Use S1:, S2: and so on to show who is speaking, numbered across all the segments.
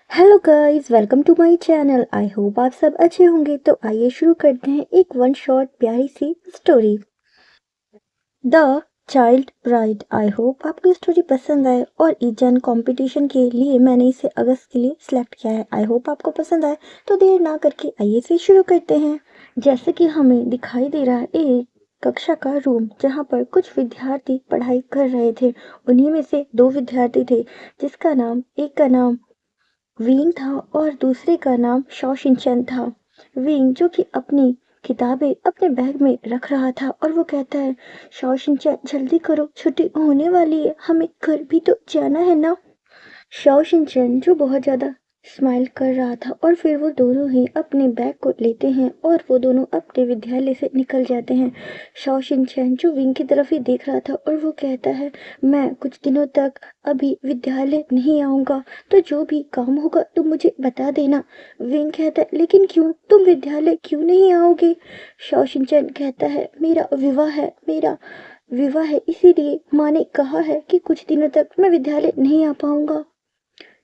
S1: Hello guys, welcome to my channel. I hope आप सब अच्छे होंगे। तो आइए शुरू करते हैं एक वन शॉट प्यारी सी story, the child bride. I hope आपको स्टोरी पसंद आए और ईजन कंपटीशन के लिए मैंने इसे अगस्त के लिए सिलेक्ट किया है। आई होप आपको पसंद आए। तो देर ना करके आइए इसे शुरू करते हैं। जैसे कि हमें दिखाई दे रहा है एक कक्षा का रूम, जहाँ पर कुछ विद्यार्थी पढ़ाई कर रहे थे। उन्हीं में से दो विद्यार्थी थे जिसका नाम, एक का नाम विंग था और दूसरे का नाम शॉशिनचैन था। विंग जो कि अपनी किताबें अपने बैग में रख रहा था और वो कहता है, शॉशिनचैन जल्दी करो, छुट्टी होने वाली है, हमें घर भी तो जाना है ना। शाओ शिनचैन जो बहुत ज़्यादा स्माइल कर रहा था और फिर वो दोनों ही अपने बैग को लेते हैं और वो दोनों अपने विद्यालय से निकल जाते हैं। शाओ शिनचैन जो विंग की तरफ ही देख रहा था और वो कहता है, मैं कुछ दिनों तक अभी विद्यालय नहीं आऊँगा, तो जो भी काम होगा तुम मुझे बता देना। विंग कहता है, लेकिन क्यों, तुम विद्यालय क्यों नहीं आओगे? शाओ शिनचैन कहता है, मेरा विवाह है, इसीलिए माँ ने कहा है कि कुछ दिनों तक मैं विद्यालय नहीं आ पाऊंगा।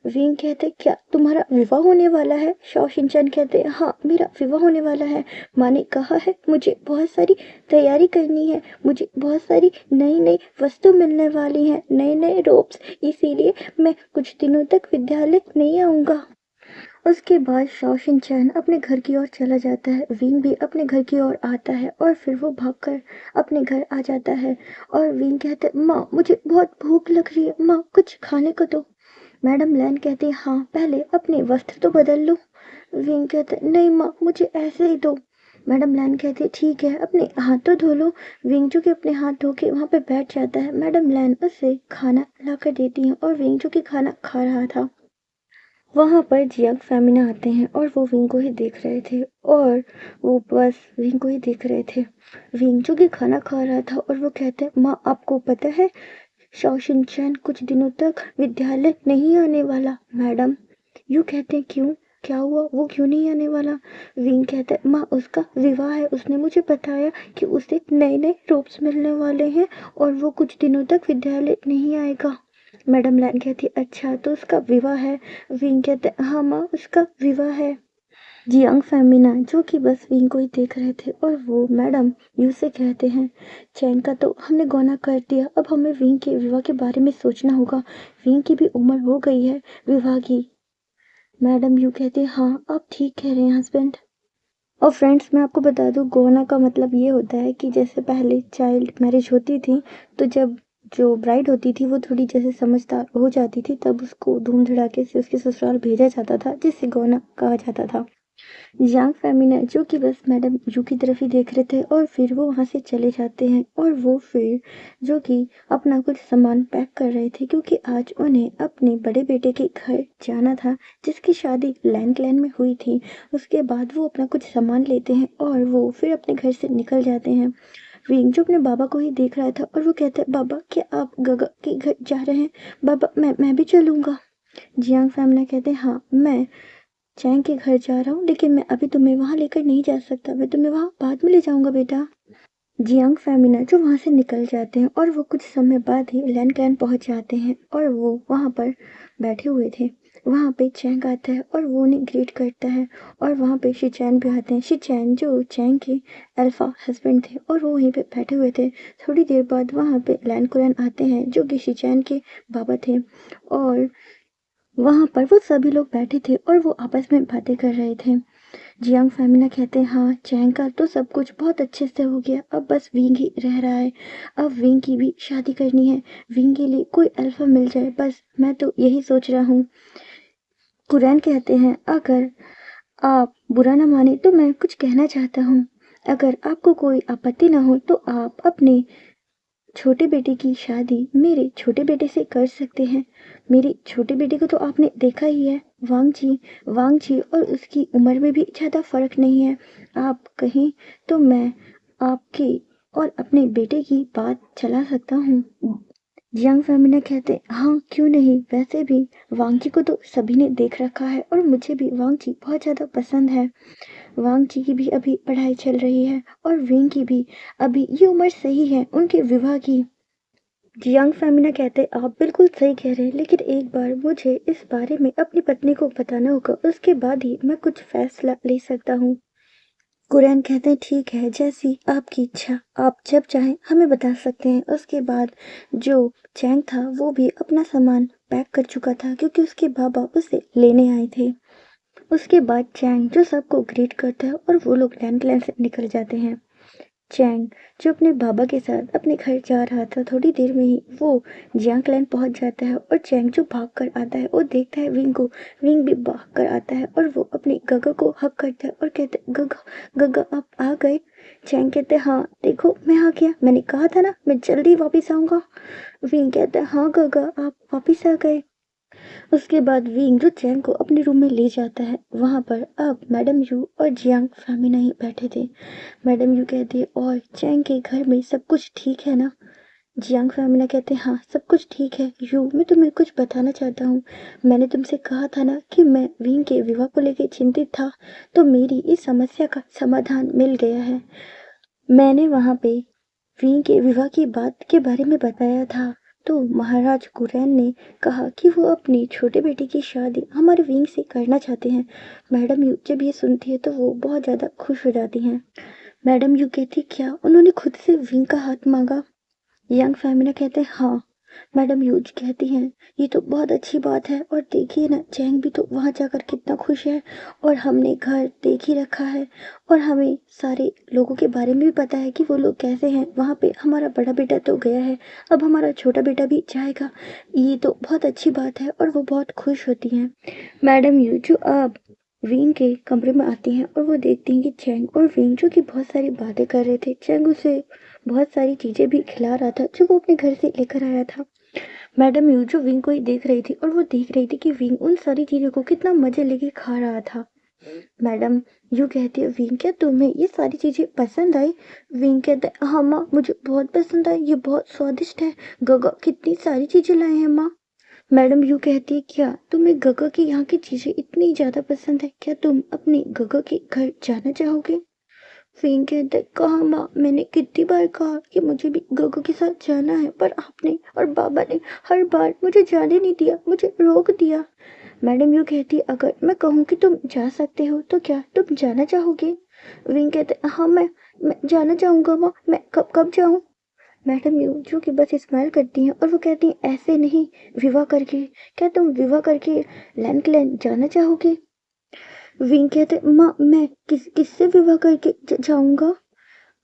S1: विंग कहते, क्या तुम्हारा विवाह होने वाला है? शाओ शिनचैन कहते, हाँ मेरा विवाह होने वाला है। माँ ने कहा है मुझे बहुत सारी तैयारी करनी है, मुझे बहुत सारी नई नई वस्तु मिलने वाली हैं, नए नए रोब्स, इसीलिए मैं कुछ दिनों तक विद्यालय नहीं आऊँगा। उसके बाद शाओ शिनचैन अपने घर की ओर चला जाता है। विंग भी अपने घर की ओर आता है और फिर वो भागकर अपने घर आ जाता है और विंग कहते, माँ मुझे बहुत भूख लग रही है, माँ कुछ खाने को दो। मैडम लैन कहती, हाँ पहले अपने वस्त्र तो बदल लो। विंग कहते, नहीं माँ मुझे ऐसे ही दो। मैडम लैन कहती, ठीक है अपने हाथ तो धो लो। विंग जो कि अपने हाथ धो के वहाँ पे बैठ जाता है। मैडम लैन उसे खाना ला कर देती हैं और विंग जो कि खाना खा रहा था, वहाँ पर जियांग फेमिना आते हैं और वो विंग को ही देख रहे थे और वो बस विंग को ही देख रहे थे। विंग जो कि खाना खा रहा था और वो कहते हैं, माँ आपको पता है शाओ शिनचैन कुछ दिनों तक विद्यालय नहीं आने वाला। मैडम यूँ कहते हैं, क्यों, क्या हुआ, वो क्यों नहीं आने वाला? विंग कहता है, माँ उसका विवाह है, उसने मुझे बताया कि उसे नए नए रोब्स मिलने वाले हैं और वो कुछ दिनों तक विद्यालय नहीं आएगा। मैडम लैन कहती, अच्छा तो उसका विवाह है? विंग कहते, हाँ माँ उसका विवाह है। जियांग फेमिना जो कि बस विंग को ही देख रहे थे और वो मैडम यू से कहते हैं, चैन का तो हमने गौना कर दिया, अब हमें विंग के विवाह के बारे में सोचना होगा। विंग की भी उम्र हो गई है विवाह की। मैडम यू कहती, हाँ आप ठीक कह रहे हैं हस्बैंड। और फ्रेंड्स मैं आपको बता दूँ, गोना का मतलब ये होता है कि जैसे पहले चाइल्ड मैरिज होती थी, तो जब जो ब्राइड होती थी वो थोड़ी जैसे समझदार हो जाती थी, तब उसको धूम धड़ाके से उसके ससुराल भेजा जाता था, जिससे गोना कहा जाता था। यांग फेमिना जो कि बस मैडम यू की तरफ ही देख रहे थे और फिर वो वहाँ से चले जाते हैं और वो फिर जो कि अपना कुछ सामान पैक कर रहे थे, क्योंकि आज उन्हें अपने बड़े बेटे के घर जाना था, जिसकी शादी लैन क्लैन में हुई थी। उसके बाद वो अपना कुछ सामान लेते हैं और वो फिर अपने घर से निकल जाते हैं। विंग जो अपने बाबा को ही देख रहा था और वो कहता है, बाबा क्या आप गगा के घर जा रहे हैं? बाबा मैं भी चलूँगा। जियांग फैमिली कहते हैं, हाँ मैं चैंग के घर जा रहा हूँ, लेकिन मैं अभी तुम्हें वहाँ लेकर नहीं जा सकता, मैं तुम्हें वहाँ बाद में ले जाऊँगा बेटा। जियांग फेमिना जो वहाँ से निकल जाते हैं और वो कुछ समय बाद ही लैन क्लैन पहुँच जाते हैं और वो वहाँ पर बैठे हुए थे। वहाँ पे चैंग आता है और वो उन्हें ग्रीट करता है और वहाँ पे शिचैन भी आते हैं। शिचैन जो चैंग के अल्फा हस्बैंड थे और वो वहीं पे बैठे हुए थे। थोड़ी देर बाद वहाँ पे लैन कुरैन आते हैं जो कि शिचैन के बाबा थे और वहाँ पर वो सभी लोग बैठे थे और वो आपस में बातें कर रहे थे। जियांग फैमिना कहते हैं, हाँ चैंग का तो सब कुछ बहुत अच्छे से हो गया, अब बस विंग ही रह रहा है, अब विंग की भी शादी करनी है, विंग के लिए कोई अल्फा मिल जाए, बस मैं तो यही सोच रहा हूँ। कुरैन कहते हैं, अगर आप बुरा ना माने तो मैं कुछ कहना चाहता हूँ। अगर आपको कोई आपत्ति ना हो तो आप अपने छोटे बेटे की शादी मेरे छोटे बेटे से कर सकते हैं। मेरे छोटे बेटे को तो आपने देखा ही है, वांग जी और उसकी उम्र में भी ज़्यादा फर्क नहीं है। आप कहें तो मैं आपके और अपने बेटे की बात चला सकता हूँ। यंग फेमिना कहते, हाँ क्यों नहीं, वैसे भी वांग जी को तो सभी ने देख रखा है और मुझे भी वांग जी बहुत ज़्यादा पसंद है। वांग जी की भी अभी पढ़ाई चल रही है और विंग की भी अभी ये उम्र सही है उनके विवाह की। जियांग फेमिना कहते आप बिल्कुल सही कह रहे हैं, लेकिन एक बार मुझे इस बारे में अपनी पत्नी को बताना होगा, उसके बाद ही मैं कुछ फैसला ले सकता हूँ। कुरैन कहते हैं ठीक है, जैसी आपकी इच्छा, आप जब चाहें हमें बता सकते हैं। उसके बाद जो चैंग था वो भी अपना सामान पैक कर चुका था क्योंकि उसके बाबा उसे लेने आए थे। उसके बाद चैंग जो सबको ग्रीट करता है और वो लोग लैंड से निकल जाते हैं। चैंग जो अपने बाबा के साथ अपने घर जा रहा था, थोड़ी देर में ही वो जियांगलैंड पहुंच जाता है और चैंग जो भाग कर आता है वो देखता है विंग को। विंग भी भाग कर आता है और वो अपनी गगा को हक करता है और कहते गगा गगा आप आ गए। चैंग कहते हाँ देखो मैं आ गया, मैंने कहा था ना मैं जल्दी वापस आऊंगा। विंग कहता है हाँ गगा आप वापस आ गए। उसके बाद विंग जो चैंग को अपने रूम में ले जाता है, वहां पर अब मैडम यू और जियांग फेमिना ही बैठे थे। मैडम यू कहती है और चैंग के घर में सब कुछ ठीक है ना? जियांग फेमिना कहते हैं हाँ सब कुछ ठीक है। यू मैं तुम्हें कुछ बताना चाहता हूँ। मैंने तुमसे कहा था ना कि मैं विंग के विवाह को लेकर चिंतित था, तो मेरी इस समस्या का समाधान मिल गया है। मैंने वहां पे विंग के विवाह की बात के बारे में बताया था, तो महाराज कुरैन ने कहा कि वो अपनी छोटे बेटे की शादी हमारे विंग से करना चाहते हैं। मैडम यू जब ये सुनती है तो वो बहुत ज़्यादा खुश हो जाती हैं। मैडम यू कहती क्या उन्होंने खुद से विंग का हाथ मांगा? यंग फेमिना कहते हैं हाँ। मैडम यूज कहती हैं ये तो बहुत अच्छी बात है, और देखिए ना चैंग भी तो वहाँ जाकर कितना खुश है, और हमने घर देख ही रखा है और हमें सारे लोगों के बारे में भी पता है कि वो लोग कैसे हैं वहाँ पे। हमारा बड़ा बेटा तो गया है, अब हमारा छोटा बेटा भी जाएगा, ये तो बहुत अच्छी बात है। और वो बहुत खुश होती हैं। मैडम यू जो अब विंग के कमरे में आती हैं और वो देखती हैं कि चैंग और विंग जो कि बहुत सारी बातें कर रहे थे। चैंग उसे बहुत सारी चीज़ें भी खिला रहा था जो वो अपने घर से लेकर आया था। मैडम यू जो विंग को ही देख रही थी और वो देख रही थी कि विंग उन सारी चीज़ों को कितना मज़े लेके खा रहा था। मैडम यू कहती है विंग क्या तुम्हें ये सारी चीज़ें पसंद आई? विंग कहता है हाँ माँ मुझे बहुत पसंद आई, ये बहुत स्वादिष्ट है। गगा कितनी सारी चीज़ें लाए हैं माँ। मैडम यू कहती है क्या तुम्हें गगा की यहाँ की चीज़ें इतनी ज़्यादा पसंद है, क्या तुम अपने गगा के घर जाना चाहोगे? फिंग कहते कहा माँ मैंने कितनी बार कहा कि मुझे भी गगो के साथ जाना है, पर आपने और बाबा ने हर बार मुझे जाने नहीं दिया, मुझे रोक दिया। मैडम यू कहती अगर मैं कहूँ कि तुम जा सकते हो तो क्या तुम जाना चाहोगे? विंग कहते हाँ मैं जाना चाहूँगा माँ, मैं कब कब जाऊँ? मैडम यू जो कि बस स्माइल करती हैं और वो कहती हैं ऐसे नहीं, विवाह करके। क्या तुम विवाह करके लैंड जाना चाहोगे? विंग कहते माँ मैं किससे विवाह करके जाऊंगा?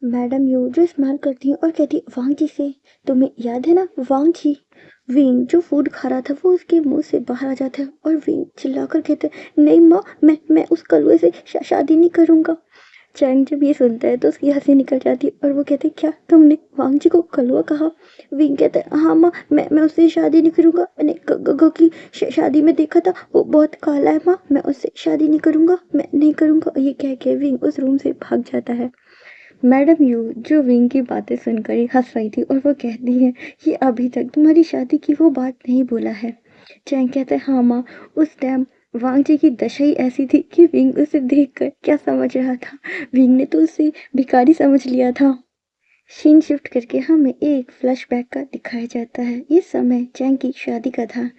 S1: मैडम यू जो स्माइल करती हैं और कहती वांग जी से। तुम्हें याद है ना वांग जी? विंग जो फूड खा रहा था वो उसके मुंह से बाहर आ जाता है और विंग चिल्लाकर कहते नहीं माँ मैं उस कलुए से शादी नहीं करूंगा। चैंग जब ये सुनता है तो उसकी हंसी निकल जाती है और वो कहते क्या तुमने वांग जी को कलुआ कहा? विंग कहता है हाँ माँ मैं उससे शादी नहीं करूंगा, मैंने गगो की शादी में देखा था, वो बहुत काला है माँ, मैं उससे शादी नहीं करूंगा, मैं नहीं करूंगा। ये कह के विंग उस रूम से भाग जाता है। मैडम यू जो विंग की बातें सुनकर ही हंस रही थी और वो कहती है कि अभी तक तुम्हारी शादी की वो बात नहीं बोला है। चैंग कहता है हाँ माँ, उस टाइम वांग जी की दशा ही ऐसी थी कि विंग उसे देखकर क्या समझ रहा था, विंग ने तो उसे भिखारी समझ लिया था। सीन शिफ्ट करके हमें एक फ्लैशबैक का दिखाया जाता है। ये समय चैंग की शादी का था।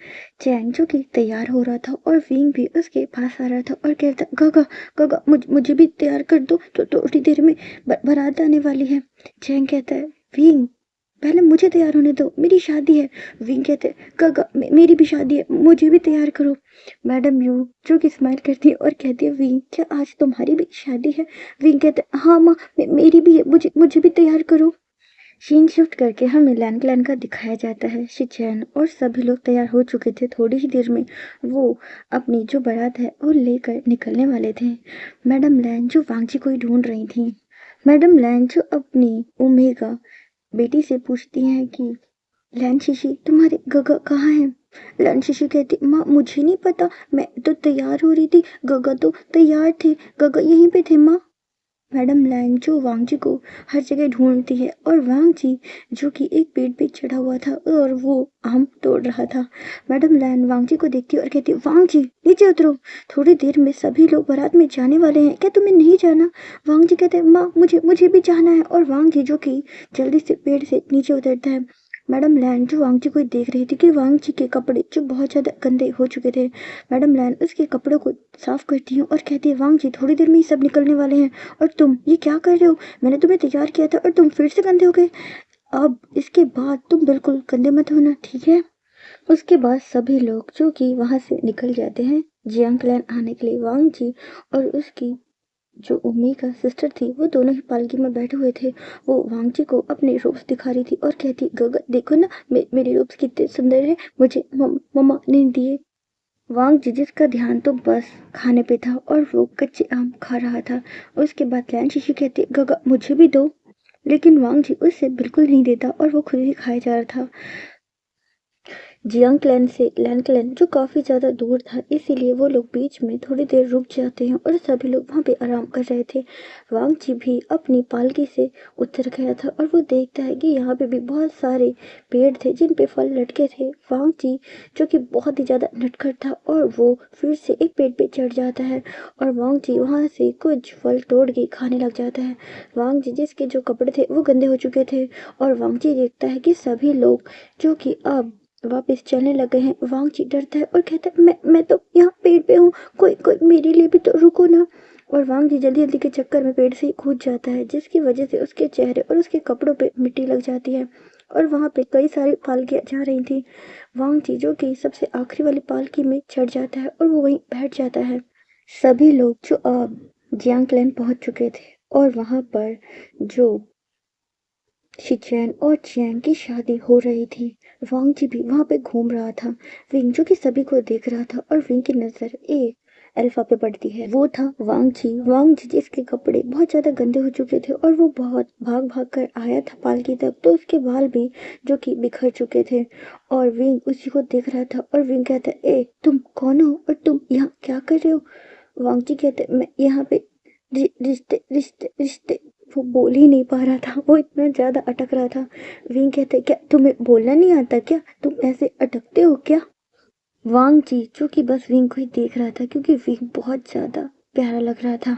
S1: चैंग जो कि तैयार हो रहा था और विंग भी उसके पास आ रहा था और कहता गगा गगा मुझे भी तैयार कर दो, तो थोड़ी देर में बारात आने वाली है। चैंग कहता है विंग पहले मुझे तैयार होने दो, मेरी शादी है। विंग कहते गगा मेरी भी शादी है, मुझे भी तैयार करो। मैडम यू जो कि स्माइल करती है और कहती है विंग क्या आज तुम्हारी भी शादी है? विंग कहते हाँ माँ मेरी भी है, मुझे भी तैयार करो। सीन शिफ्ट करके हमें लैंड का दिखाया जाता है। शिचैन और सभी लोग तैयार हो चुके थे, थोड़ी ही देर में वो अपनी जो बारात है वो लेकर निकलने वाले थे। मैडम लैन जो वांगजी को ही ढूंढ रही थी। मैडम लैन जो अपनी ओमेगा बेटी से पूछती हैं कि लैन शिशी तुम्हारे गगा कहाँ हैं? लैन शिशी कहती माँ मुझे नहीं पता, मैं तो तैयार हो रही थी, गगा तो तैयार थे, गगा यहीं पे थे माँ। मैडम लैंग जो वांग जी को हर जगह ढूंढती है और वांग जी जो कि एक पेड़ पे चढ़ा हुआ था और वो आम तोड़ रहा था। मैडम लैंग वांग जी को देखती है और कहती है वांग जी नीचे उतरो, थोड़ी देर में सभी लोग बारात में जाने वाले हैं, क्या तुम्हें नहीं जाना? वांग जी कहते हैं माँ मुझे भी जाना है, और वांग जी जो कि जल्दी से पेड़ से नीचे उतरता है। मैडम लैन जो वांग जी को देख रही थी कि वांग जी के कपड़े जो बहुत ज़्यादा गंदे हो चुके थे। मैडम लैन उसके कपड़ों को साफ करती है और कहती है, वांग जी थोड़ी देर में ही सब निकलने वाले हैं और तुम ये क्या कर रहे हो? मैंने तुम्हें तैयार किया था और तुम फिर से गंदे हो गए। अब इसके बाद तुम बिल्कुल गंदे मत होना, ठीक है? उसके बाद सभी लोग जो कि वहां से निकल जाते हैं जियांग क्लैन आने के लिए। वांग जी और उसकी जो उम्मी का सिस्टर थी वो दोनों ही पालकी में बैठे हुए थे। वो वांग जी को अपने रूप्स दिखा रही थी और कहती, गगा देखो ना, मेरे रूप्स कितने सुंदर है, मुझे मम्मा ने दिए। वांग जी जिसका ध्यान तो बस खाने पे था और वो कच्चे आम खा रहा था। उसके बाद लैन शिशी कहती, गगा मुझे भी दो। लेकिन वांग जी उससे बिल्कुल नहीं देता और वो खुद ही खाया जा रहा था। जियांग क्लैन से लैन क्लैन जो काफ़ी ज़्यादा दूर था, इसीलिए वो लोग बीच में थोड़ी देर रुक जाते हैं और सभी लोग वहाँ पे आराम कर रहे थे। वांग जी भी अपनी पालकी से उतर गया था और वो देखता है कि यहाँ पे भी बहुत सारे पेड़ थे जिन पे फल लटके थे। वांग जी जो कि बहुत ही ज़्यादा नटखट था और वो फिर से एक पेड़ पे चढ़ जाता है और वांग जी वहाँ से कुछ फल तोड़ के खाने लग जाता है। वांग जी जिसके जो कपड़े थे वो गंदे हो चुके थे और वांग जी देखता है कि सभी लोग जो कि अब वापस चलने लगे हैं। वांग जी डरता है और कहता है, मैं तो यहाँ पेड़ पे हूँ, कोई कोई मेरे लिए भी तो रुको ना। और वांग जी जल्दी जल्दी के चक्कर में पेड़ से ही कूद जाता है, जिसकी वजह से उसके चेहरे और उसके कपड़ों पे मिट्टी लग जाती है और वहाँ पे कई सारी पालकियाँ जा रही थी। वांग जी जो कि सबसे आखिरी वाली पालकी में चढ़ जाता है और वो वहीं बैठ जाता है। सभी लोग जो अब जियांग क्लैन पहुंच चुके थे और वहाँ पर जो शिचैन और चियांग की शादी हो रही थी। वांग जी भी वहां पे घूम रहा था। विंग जो कि सभी को देख रहा था और विंग की नजर एक अल्फा पे पड़ती है। वो था वांग जी। वांग जी जिसके कपड़े बहुत ज्यादा गंदे हो चुके थे और वो बहुत भाग भाग कर आया था पालकी तक, तो उसके बाल भी जो कि बिखर चुके थे और विंग उसी को देख रहा था और विंग कहता, ए तुम कौन हो और तुम यहाँ क्या कर रहे हो? वांग जी कहते, मैं यहाँ पे रिश्ते रिश्ते रिश्ते। वो बोल ही नहीं पा रहा था, वो इतना ज़्यादा अटक रहा था। विंग कहते, क्या तुम्हें बोलना नहीं आता क्या? तुम ऐसे अटकते हो क्या? वांग जी जो कि बस विंग को ही देख रहा था क्योंकि विंग बहुत ज़्यादा प्यारा लग रहा था।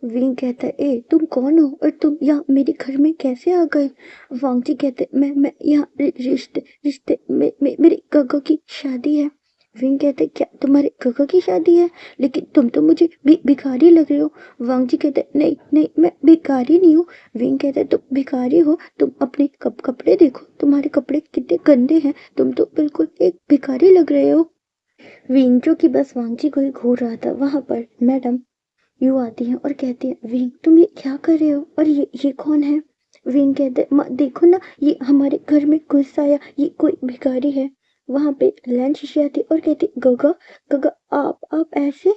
S1: विंग कहता है, ए तुम कौन हो और तुम यहाँ मेरे घर में कैसे आ गए? वांग जी कहते, मैं यहाँ रिश्ते रिश्ते मेरे गगो की शादी है। विंग कहते, क्या तुम्हारे गगो की शादी है? लेकिन तुम तो मुझे भिखारी लग रहे हो। वांग जी कहते, नहीं नहीं मैं भिखारी नहीं हूँ। विंग कहते, तुम भिखारी हो, तुम अपने कपड़े देखो, तुम्हारे कपड़े कितने गंदे हैं, तुम तो बिल्कुल एक भिखारी लग रहे हो। विंग जो कि बस वांग जी को ही घूर रहा था, वहां पर मैडम यू आती है और कहती है, विंग तुम ये क्या कर रहे हो और ये कौन है? विंग कहते, माँ देखो ना, ये हमारे घर में घुस आया, ये कोई भिखारी है। वहां पे लैन शीशी आती और कहती, गगा गगा आप ऐसे?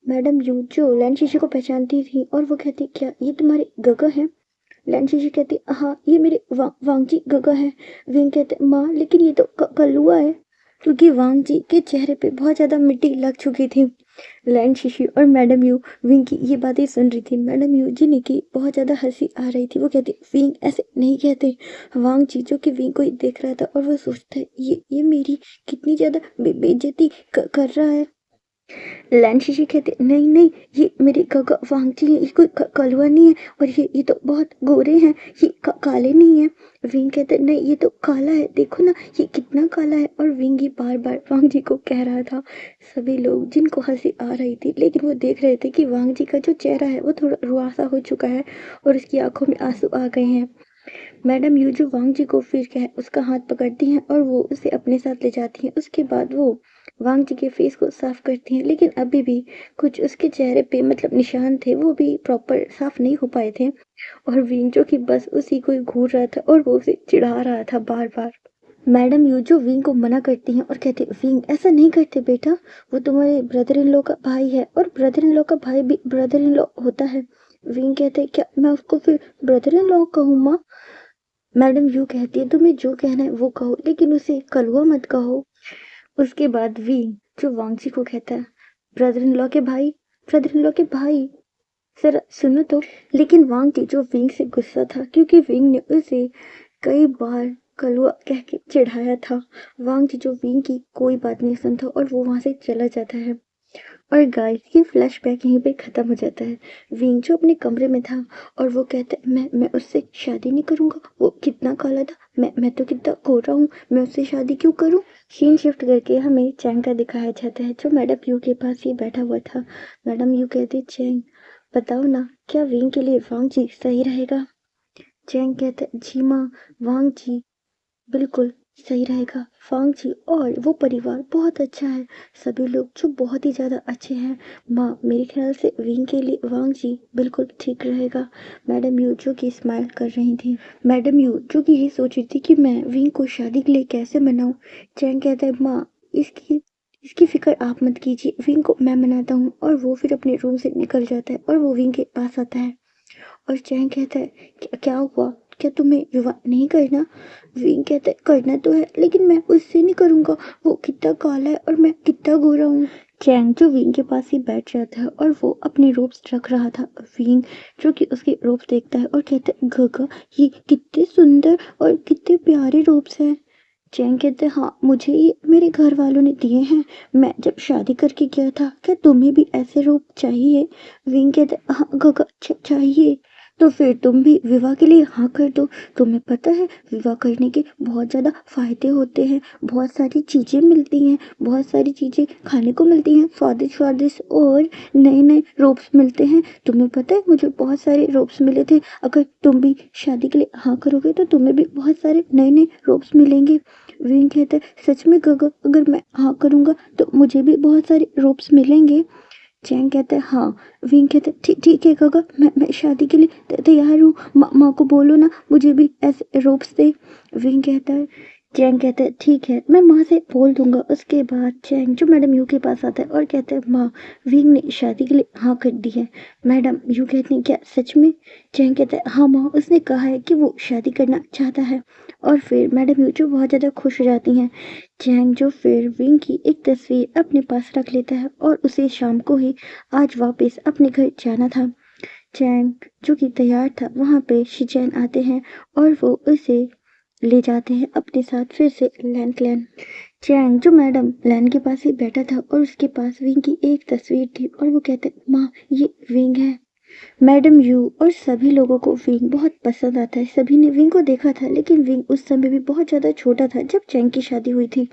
S1: मैडम यू जो लैन शीशी को पहचानती थी और वो कहती, क्या ये तुम्हारे गगा हैं? लैन शीशी कहती, हाँ ये मेरे वांगजी गगा है। विंग कहते, माँ लेकिन ये तो कलुआ है, क्योंकि वांग जी के चेहरे पे बहुत ज्यादा मिट्टी लग चुकी थी। लैंड शिशी और मैडम यू विंग की ये बातें सुन रही थी। मैडम यू जिन्हें की बहुत ज़्यादा हंसी आ रही थी, वो कहती, विंग ऐसे नहीं कहते। वांग जी जो कि विंग को ही देख रहा था और वो सोचता है, ये मेरी कितनी ज़्यादा बेइज्जती कर रहा है। लैंड शिशी कहते, नहीं नहीं ये मेरे काका वांग जी है, ये कोई कलवा नहीं है और ये तो बहुत गोरे हैं, ये काले नहीं है। विंग कहते, नहीं ये तो काला है, देखो ना ये कितना काला है। और विंग ही बार बार वांग जी को कह रहा था। सभी लोग जिनको हंसी आ रही थी लेकिन वो देख रहे थे कि वांग जी का जो चेहरा है वो थोड़ा रुआसा हो चुका है और उसकी आंखों में आंसू आ गए हैं। मैडम यूजू वांग जी को फिर कह उसका हाथ पकड़ती हैं और वो उसे अपने साथ ले जाती हैं। उसके बाद वो वांग जी के फेस को साफ करती हैं, लेकिन अभी भी कुछ उसके चेहरे पे मतलब निशान थे, वो भी प्रॉपर साफ नहीं हो पाए थे। और विंग जो कि बस उसी को ही घूर रहा था और वो उसे चिढ़ा रहा था बार बार। मैडम यूजो विंग को मना करती हैं और कहते, विंग ऐसा नहीं करते बेटा, वो तुम्हारे ब्रदर इन लॉ का भाई है और ब्रदर इन लॉ का भाई भी ब्रदर इन लॉ होता है। विंग कहते, क्या मैं उसको फिर ब्रदर इन लॉ कहूँ माँ? मैडम यू कहती है, तुम्हें जो कहना है वो कहो, लेकिन उसे कलवा मत कहो। उसके बाद विंग जो वांगजी को कहता है, ब्रदर इन लॉ के भाई, ब्रदर इन लॉ के भाई, जरा सुनो तो। लेकिन वांग जी जो विंग से गुस्सा था क्योंकि विंग ने उसे कई बार कलुआ कह के चिढ़ाया था। वांग जी जो विंग की कोई बात नहीं सुनता और वो वहां से चला जाता है। और गाइस ये फ्लैशबैक यहीं पे ख़त्म हो जाता है। विंग जो अपने कमरे में था और वो कहता है मैं उससे शादी नहीं करूँगा, वो कितना काला था, मैं तो कितना गोरा हूँ, मैं उससे शादी क्यों करूँ। सीन शिफ्ट करके हमें चैंग का दिखाया जाता है जो मैडम यू के पास ही बैठा हुआ था। मैडम यू कहती चैंग बताओ ना क्या विंग के लिए वांग जी सही रहेगा। चैंग कहता है जी माँ, वांग जी बिल्कुल सही रहेगा। फांग जी और वो परिवार बहुत अच्छा है, सभी लोग जो बहुत ही ज़्यादा अच्छे हैं। माँ मेरे ख्याल से विंग के लिए वांग जी बिल्कुल ठीक रहेगा। मैडम यू जो कि स्माइल कर रही थी, मैडम यू जो कि ये सोच रही थी कि मैं विंग को शादी के लिए कैसे मनाऊं। चैंग कहता है माँ इसकी इसकी फिक्र आप मत कीजिए, विंग को मैं मनाता हूँ। और वो फिर अपने रूम से निकल जाता है और वो विंग के पास आता है और चैंग कहता है क्या हुआ, क्या तुम्हें विवाह नहीं करना। विंग कहता है करना तो है लेकिन मैं उससे नहीं करूँगा, वो कितना काला है और मैं कितना गोरा हूँ। चैंग जो विंग के पास ही बैठ जाता है और वो अपने रोब्स रख रहा था। विंग जो कि उसके रोब्स देखता है और कहता है गगा ये कितने सुंदर और कितने प्यारे रोब्स हैं। चैंग कहते हैं हाँ मुझे ये मेरे घर वालों ने दिए हैं, मैं जब शादी करके गया था। क्या तुम्हें भी ऐसे रोब चाहिए। विंग कहते हैं हाँ गगा चाहिए। तो फिर तुम भी विवाह के लिए हाँ कर दो। तुम्हें पता है विवाह करने के बहुत ज़्यादा फायदे होते हैं, बहुत सारी चीज़ें मिलती हैं, बहुत सारी चीज़ें खाने को मिलती हैं, स्वादिष्ट स्वादिष्ट और नए नए रोब्स मिलते हैं। तुम्हें पता है मुझे बहुत सारे रोब्स मिले थे, अगर तुम भी शादी के लिए हाँ करोगे तो तुम्हें भी बहुत सारे नए नए रोब्स मिलेंगे। विंग कहता है सच में गगा अगर मैं हाँ करूँगा तो मुझे भी बहुत सारे रोब्स मिलेंगे। चैंग कहता है हाँ। विंग कहता है ठीक ठीक है गगा मैं शादी के लिए तैयार हूँ, माँ को बोलो ना मुझे भी ऐसे रोप्स दे। विंग कहता है चैंग कहता है ठीक है मैं माँ से बोल दूंगा। उसके बाद चैंग जो मैडम यू के पास आता है और कहता है माँ विंग ने शादी के लिए हाँ कर दी है। मैडम यू कहती है क्या सच में। चैंग कहता है हाँ माँ उसने कहा है कि वो शादी करना चाहता है। और फिर मैडम यू जो बहुत ज़्यादा खुश हो जाती हैं। चैंग जो फिर विंग की एक तस्वीर अपने पास रख लेता है और उसे शाम को ही आज वापस अपने घर जाना था। चैंग जो कि तैयार था वहाँ पे शिचैन आते हैं और वो उसे ले जाते हैं अपने साथ फिर से लैन क्लैन। चैंग जो मैडम लैन के पास ही बैठा था और उसके पास विंग की एक तस्वीर थी और वो कहते माँ ये विंग है। मैडम यू और सभी लोगों को विंग बहुत पसंद आता है। सभी ने विंग को देखा था लेकिन विंग उस समय भी बहुत ज़्यादा छोटा था जब चैंग की शादी हुई थी।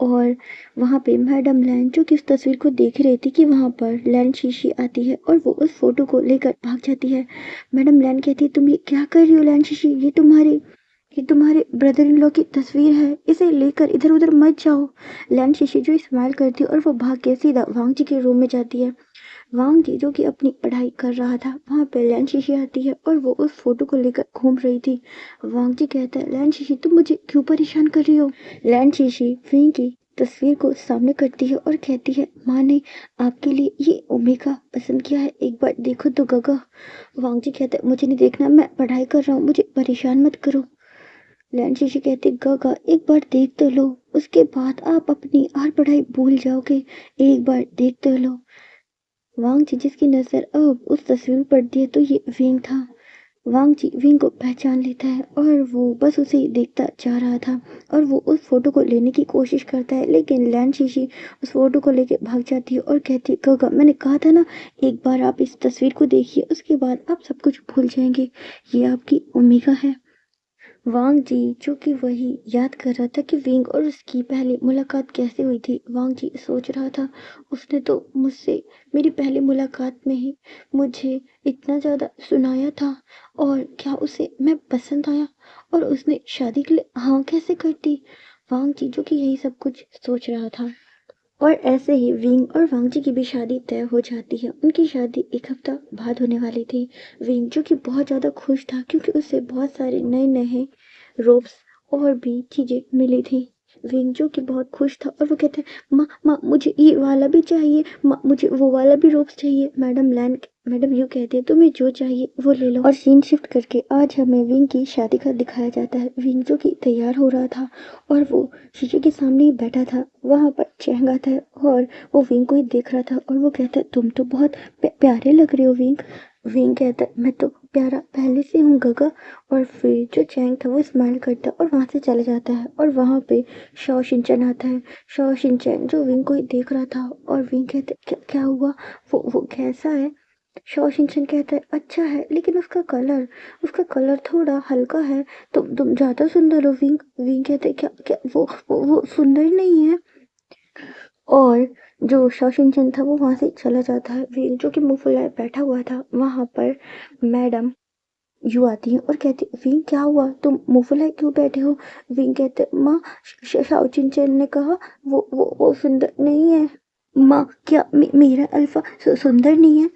S1: और वहाँ पे मैडम लैन जो कि उस तस्वीर को देख रही थी कि वहाँ पर लैन शीशी आती है और वो उस फोटो को लेकर भाग जाती है। मैडम लैन कहती है तुम ये क्या कर रही हो लैन शीशी, ये तुम्हारे ब्रदर इन लॉ की तस्वीर है, इसे लेकर इधर उधर मत जाओ। लैन शीशी जो स्माइल करती है और वो भाग के सीधा वांग जी के रूम में जाती है। वांग जी जो कि अपनी पढ़ाई कर रहा था वहाँ पे लैन शीशी आती है और वो उस फोटो को लेकर घूम रही थी। वांग जी कहता है लैन शीशी तुम मुझे क्यों परेशान कर रही हो। लैन शीशी विंग की तस्वीर को सामने करती है और कहती है माँ ने आपके लिए ये ओमेगा पसंद किया है, एक बार देखो तो गगा। वांग जी कहते हैं मुझे नहीं देखना, मैं पढ़ाई कर रहा हूँ, मुझे परेशान मत करो। लैन शीशी कहती गगा एक बार देख तो लो, उसके बाद आप अपनी हर पढ़ाई भूल जाओगे, एक बार देख तो लो। वांग जी जिसकी नज़र अब उस तस्वीर पर पड़ती है तो ये विंग था। वांग जी विंग को पहचान लेता है और वो बस उसे ही देखता जा रहा था और वो उस फोटो को लेने की कोशिश करता है लेकिन लैन शीशी उस फोटो को लेके भाग जाती है और कहती है गगा मैंने कहा था ना एक बार आप इस तस्वीर को देखिए उसके बाद आप सब कुछ भूल जाएंगे, ये आपकी ओमेगा है। वांग जी जो कि वही याद कर रहा था कि विंग और उसकी पहली मुलाकात कैसे हुई थी। वांग जी सोच रहा था उसने तो मुझसे मेरी पहली मुलाकात में ही मुझे इतना ज़्यादा सुनाया था और क्या उसे मैं पसंद आया और उसने शादी के लिए हाँ कैसे कर दी। वांग जी जो कि यही सब कुछ सोच रहा था और ऐसे ही विंग और वांग जी की भी शादी तय हो जाती है। उनकी शादी एक हफ्ता बाद होने वाली थी। विंग जो कि बहुत ज़्यादा खुश था क्योंकि उसे बहुत सारे नए नए रोब्स और भी चीज़ें मिली थी। विंग जो कि बहुत खुश था और वो कहते हैं माँ माँ मुझे ये वाला भी चाहिए, माँ मुझे वो वाला भी रोब्स चाहिए। मैडम यू कहती है तुम्हें जो चाहिए वो ले लो। और सीन शिफ्ट करके आज हमें विंग की शादी का दिखाया जाता है। विंग जो कि तैयार हो रहा था और वो शीशे के सामने ही बैठा था। वहाँ पर चैंग आता है और वो विंग को ही देख रहा था और वो कहता है तुम तो बहुत प्यारे लग रहे हो विंग। विंग कहता है मैं तो प्यारा पहले से हूँ गगा। और फिर जो चैंग था वो स्माइल करता है और वहाँ से चला जाता है और वहाँ पे शॉ शिनचैन आता है। शॉ शिनचैन जो विंग को ही देख रहा था और विंग कहते क्या हुआ, वो कैसा है। शॉ शिनचैन कहता है अच्छा है लेकिन उसका कलर थोड़ा हल्का है। तुम ज़्यादा सुंदर हो विंग। विंग कहते क्या क्या वो सुंदर नहीं है। और जो शॉशिनचैन था वो वहाँ से चला जाता है। वील जो कि मुंह फुलाए बैठा हुआ था वहाँ पर मैडम यू आती है और कहती विंग क्या हुआ, तुम मुंह फुलाए क्यों बैठे हो। विंग कहते माँ शाओचिनचैन ने कहा वो सुंदर नहीं है। माँ क्या मेरा अल्फा सुंदर नहीं है।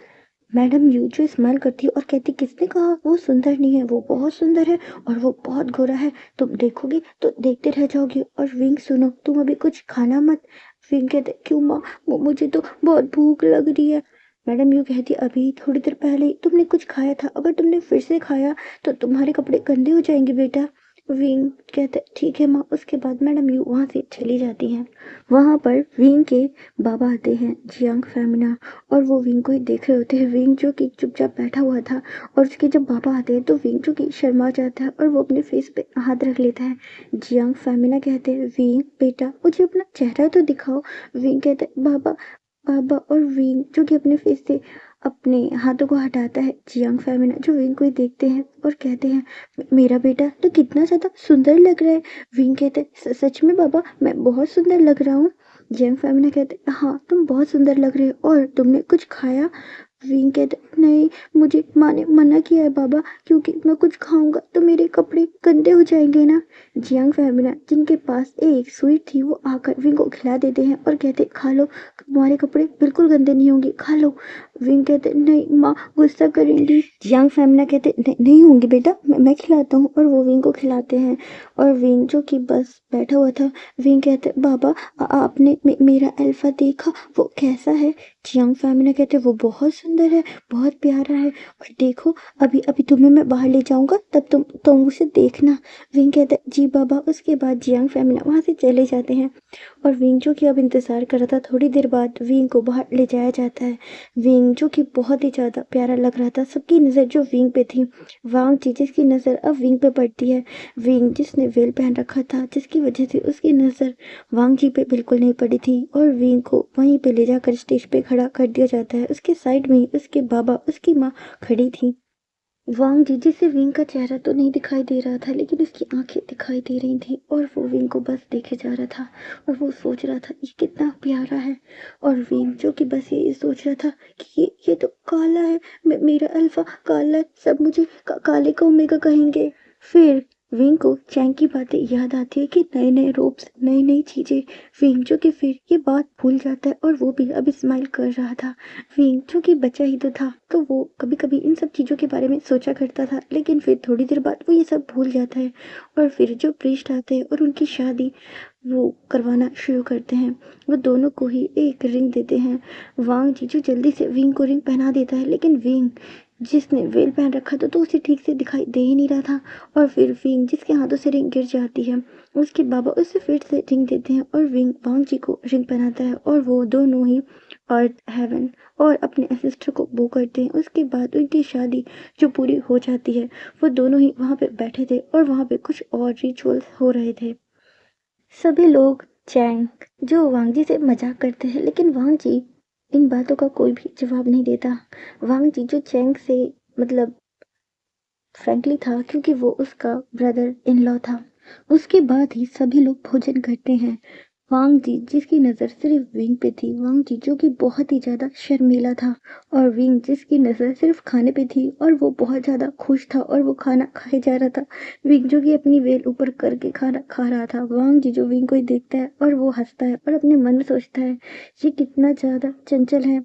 S1: मैडम यू जो स्माइल करती है और कहती किसने कहा वो सुंदर नहीं है, वो बहुत सुंदर है और वो बहुत गोरा है। तुम देखोगे तो देखते रह जाओगे। और विंग सुनो तुम अभी कुछ खाना मत। विंग कहते क्यों माँ, मुझे तो बहुत भूख लग रही है। मैडम यू कहती अभी थोड़ी देर पहले ही तुमने कुछ खाया था, अगर तुमने फिर से खाया तो तुम्हारे कपड़े गंदे हो जाएंगे बेटा। विंग कहते ठीक है माँ। उसके बाद मैडम यू वहाँ से चली जाती हैं। वहाँ पर विंग के बाबा आते हैं जियांग फेमिना और वो विंग को ही देख रहे होते हैं। विंग जो कि चुपचाप बैठा हुआ था और उसके जब पापा आते हैं तो विंग जो कि शर्मा जाता है और वो अपने फेस पे हाथ रख लेता है। जियांग फेमिना कहते हैं विंग बेटा मुझे अपना चेहरा तो दिखाओ। विंग कहते हैं बाबा बाबा। और विंग जो कि अपने फेस से अपने हाथों को हटाता है। जियांग फेमिना जो विंग को ही देखते हैं और कहते हैं मेरा बेटा तो कितना ज़्यादा सुंदर लग रहा है। विंग कहते हैं सच में बाबा मैं बहुत सुंदर लग रहा हूँ। जियांग फेमिना कहते हाँ तुम बहुत सुंदर लग रहे हो और तुमने कुछ खाया। विंग कहते नहीं मुझे माँ ने मना किया है बाबा, क्योंकि मैं कुछ खाऊंगा तो मेरे कपड़े गंदे हो जाएंगे ना। जियांग फेमिना जिनके पास एक स्वीट थी वो आकर विंग को खिला देते हैं और कहते खा लो तुम्हारे कपड़े बिल्कुल गंदे नहीं होंगे, खा लो। विंग कहते नहीं माँ गुस्सा करेंगी। जियांग फेमिना कहते नहीं होंगे बेटा, मैं खिलाता हूँ। और वो विंग को खिलाते हैं। और विंग जो कि बस बैठा हुआ था विंग कहते बाबा आपने मेरा अल्फा देखा वो कैसा है। जियांग फेमिना कहते वो बहुत सुंदर है, बहुत प्यारा है। और देखो अभी अभी तुम्हें मैं बाहर ले जाऊंगा तब तुम उसे देखना। विंग कहते जी बाबा। उसके बाद जियांग फेमिना वहाँ से चले जाते हैं। और विंग जो कि अब इंतज़ार कर रहा था थोड़ी देर बाद विंग को बाहर ले जाया जाता है। विंग जो कि बहुत ही ज़्यादा प्यारा लग रहा था। सबकी नज़र जो विंग पे थी वांग जी जिसकी नज़र अब विंग पे पड़ती है। विंग जिसने वेल पहन रखा था जिसकी वजह से उसकी नज़र वांग जी पे बिल्कुल नहीं पड़ी थी। और विंग को वहीं पे ले जाकर स्टेज पे खड़ा कर दिया जाता है। उसके साइड में ही उसके बाबा उसकी माँ खड़ी थी। वांग जीजी से विंग का चेहरा तो नहीं दिखाई दे रहा था लेकिन उसकी आंखें दिखाई दे रही थी और वो विंग को बस देखे जा रहा था और वो सोच रहा था ये कितना प्यारा है। और विंग जो कि बस ये सोच रहा था कि ये तो काला है, मेरा अल्फा काला है, सब मुझे काले का ओमेगा कहेंगे। फिर विंग को चैंग की बातें याद आती है कि नए नए रोब्स नई नई चीजें। विंग जो कि फिर ये बात भूल जाता है और वो भी अब स्माइल कर रहा था। विंग जो कि बच्चा ही तो था तो वो कभी कभी इन सब चीज़ों के बारे में सोचा करता था लेकिन फिर थोड़ी देर बाद वो ये सब भूल जाता है। और फिर जो प्रीस्ट आते हैं और उनकी शादी वो करवाना शुरू करते हैं। वो दोनों को ही एक रिंग देते हैं। वांग जीजू जल्दी से विंग को रिंग पहना देता है लेकिन विंग जिसने वेल पहन रखा था तो उसे ठीक से दिखाई दे ही नहीं रहा था। और फिर विंग जिसके हाथों से रिंग गिर जाती है उसके बाबा उसे फिर से रिंग देते हैं और विंग वांग जी को रिंग पहनाता है और वो दोनों ही अर्थ हेवन और अपने सिस्टर को बो करते हैं। उसके बाद उनकी शादी जो पूरी हो जाती है वो दोनों ही वहाँ पे बैठे थे और वहाँ पे कुछ और रिचुअल्स हो रहे थे। सभी लोग चैंग जो वांग जी से मजाक करते हैं लेकिन वांग जी इन बातों का कोई भी जवाब नहीं देता। वांग जी जो चैंग से मतलब फ्रैंकली था क्योंकि वो उसका ब्रदर इन लॉ था। उसके बाद ही सभी लोग भोजन करते हैं। वांग जी जिसकी नज़र सिर्फ विंग पे थी, वांग जी जो कि बहुत ही ज़्यादा शर्मीला था और विंग जिसकी नज़र सिर्फ खाने पे थी और वो बहुत ज़्यादा खुश था और वो खाना खाए जा रहा था। विंग जो कि अपनी वेल ऊपर करके खाना खा रहा था। वांग जी जो विंग को ही देखता है और वो हंसता है और अपने मन में सोचता है ये कितना ज़्यादा चंचल है।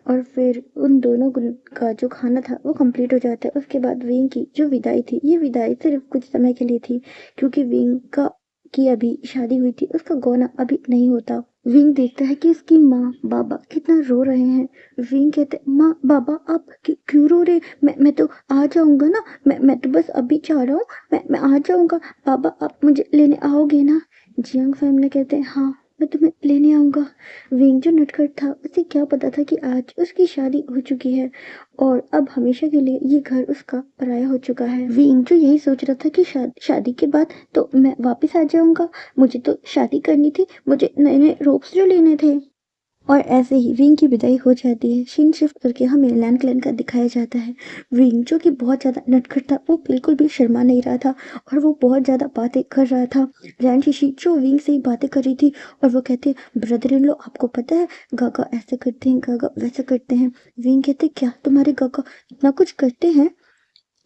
S1: और फिर उन दोनों का जो खाना था वो कंप्लीट हो जाता है। उसके बाद विंग की जो विदाई थी ये विदाई सिर्फ कुछ समय के लिए थी क्योंकि विंग का की अभी शादी हुई थी, उसका गौना अभी नहीं होता। विंग देखता है कि उसकी माँ बाबा कितना रो रहे हैं। विंग कहते माँ बाबा आप क्यों रो रहे, मैं तो आ जाऊंगा ना, मैं तो बस अभी जा रहा हूँ, मैं आ जाऊंगा, बाबा आप मुझे लेने आओगे ना। जियांग फैमिली कहते हैं हाँ मैं तुम्हें लेने आऊँगा। विंग जो नटखट था उसे क्या पता था कि आज उसकी शादी हो चुकी है और अब हमेशा के लिए ये घर उसका पराया हो चुका है। विंग जो यही सोच रहा था कि शादी के बाद तो मैं वापस आ जाऊँगा, मुझे तो शादी करनी थी, मुझे नए-नए रोब्स जो लेने थे। और ऐसे ही विंग की विदाई हो जाती है। सीन शिफ्ट करके हमें लैन क्लैन का दिखाया जाता है। विंग जो कि बहुत ज़्यादा नटखट था, वो बिल्कुल भी शर्मा नहीं रहा था और वो बहुत ज़्यादा बातें कर रहा था। लैन शिशी जो विंग से ही बातें कर रही थी और वो कहते, ब्रदर इन लॉ आपको पता है गागा ऐसे करते हैं, गागा वैसा करते हैं। विंग कहते, क्या तुम्हारे गागा इतना कुछ करते हैं?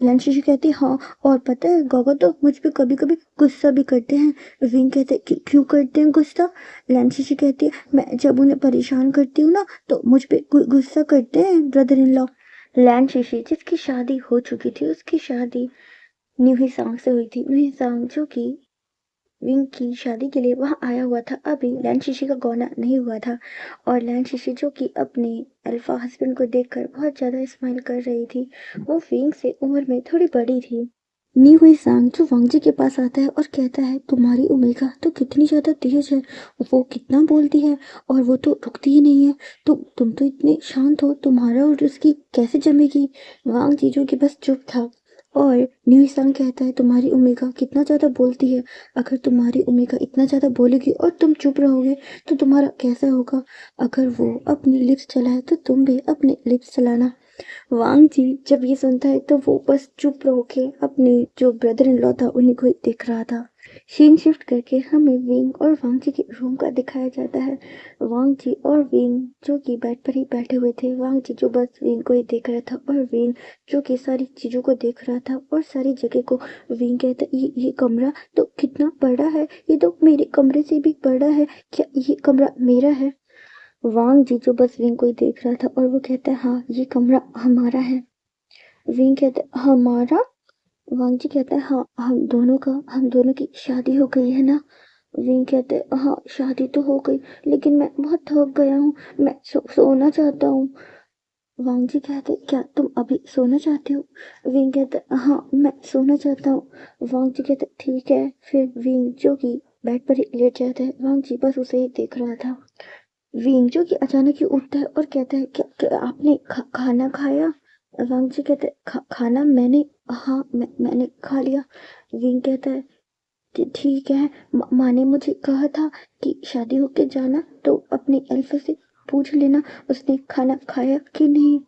S1: लंशिशी कहती, हाँ, और पता है गागा तो मुझ पे कभी कभी गुस्सा भी करते हैं। विंग कहते, क्यों करते हैं गुस्सा? लंशिशी कहती है, मैं जब उन्हें परेशान करती हूँ ना तो मुझ पे गुस्सा करते हैं ब्रदर इन लॉ। लैंशिशी जिसकी शादी हो चुकी थी, उसकी शादी न्यूही सांग से हुई थी। न्यूही सांग जो कि विंग की शादी के लिए वहाँ आया हुआ था। अभी लैंशिशी का गौना नहीं हुआ था और लैंशिशी जो कि अपने अल्फा हस्बैंड को देखकर बहुत ज़्यादा स्माइल कर रही थी। वो विंग से उम्र में थोड़ी बड़ी थी। नी हुई सांग जो वांगजी के पास आता है और कहता है, तुम्हारी ओमेगा तो कितनी ज़्यादा तेज है, वो कितना बोलती है और वो तो रुकती ही नहीं है। तुम तो इतने शांत हो, तुम्हारा और उसकी कैसे जमेगी? वांगजी जो कि बस चुप था। और न्यू सांग कहता है, तुम्हारी ओमेगा कितना ज़्यादा बोलती है, अगर तुम्हारी ओमेगा इतना ज़्यादा बोलेगी और तुम चुप रहोगे तो तुम्हारा कैसा होगा? अगर वो अपनी लिप्स चलाए तो तुम भी अपने लिप्स चलाना। वांग जी जब ये सुनता है तो वो बस चुप रहो के अपने जो ब्रदर इन लॉ था उन्हीं को ही देख रहा था। सीन शिफ्ट करके हमें विंग और वांग जी के रूम का दिखाया जाता है। वांग जी और विंग जो कि बेड पर ही बैठे हुए थे। वांग जी जो बस विंग को ही देख रहा था और विंग जो कि सारी चीज़ों को देख रहा था और सारी जगह को। विंग कहता, ये कमरा तो कितना बड़ा है, ये तो मेरे कमरे से भी बड़ा है, क्या ये कमरा मेरा है? वांग जी जो बस विंग को ही देख रहा था और वो कहता है, हाँ ये कमरा हमारा है। विंग कहता है, हमारा? वांग जी कहता है, हाँ हम दोनों की शादी हो गई है ना? विंग कहते हैं, हाँ शादी तो हो गई, लेकिन मैं बहुत थक गया हूँ, मैं सोना चाहता हूँ। वांग जी कहते हैं, क्या तुम अभी सोना चाहते हो? विंग कहते हैं, हाँ मैं सोना चाहता हूँ। वांग जी कहते हैं, ठीक है। फिर विंग जो कि बेड पर ही लेट जाता है। वांग जी बस उसे ही देख रहा था। विंग जो कि अचानक ही उठता है और कहता है, क्या आपने खाना खाया? वांग जी कहते हैं, खाना मैंने, हाँ मैंने खा लिया। विंग कहता है, ठीक है, माँ ने मुझे कहा था कि शादी होके जाना तो अपनी अल्फा से पूछ लेना उसने खाना खाया कि नहीं।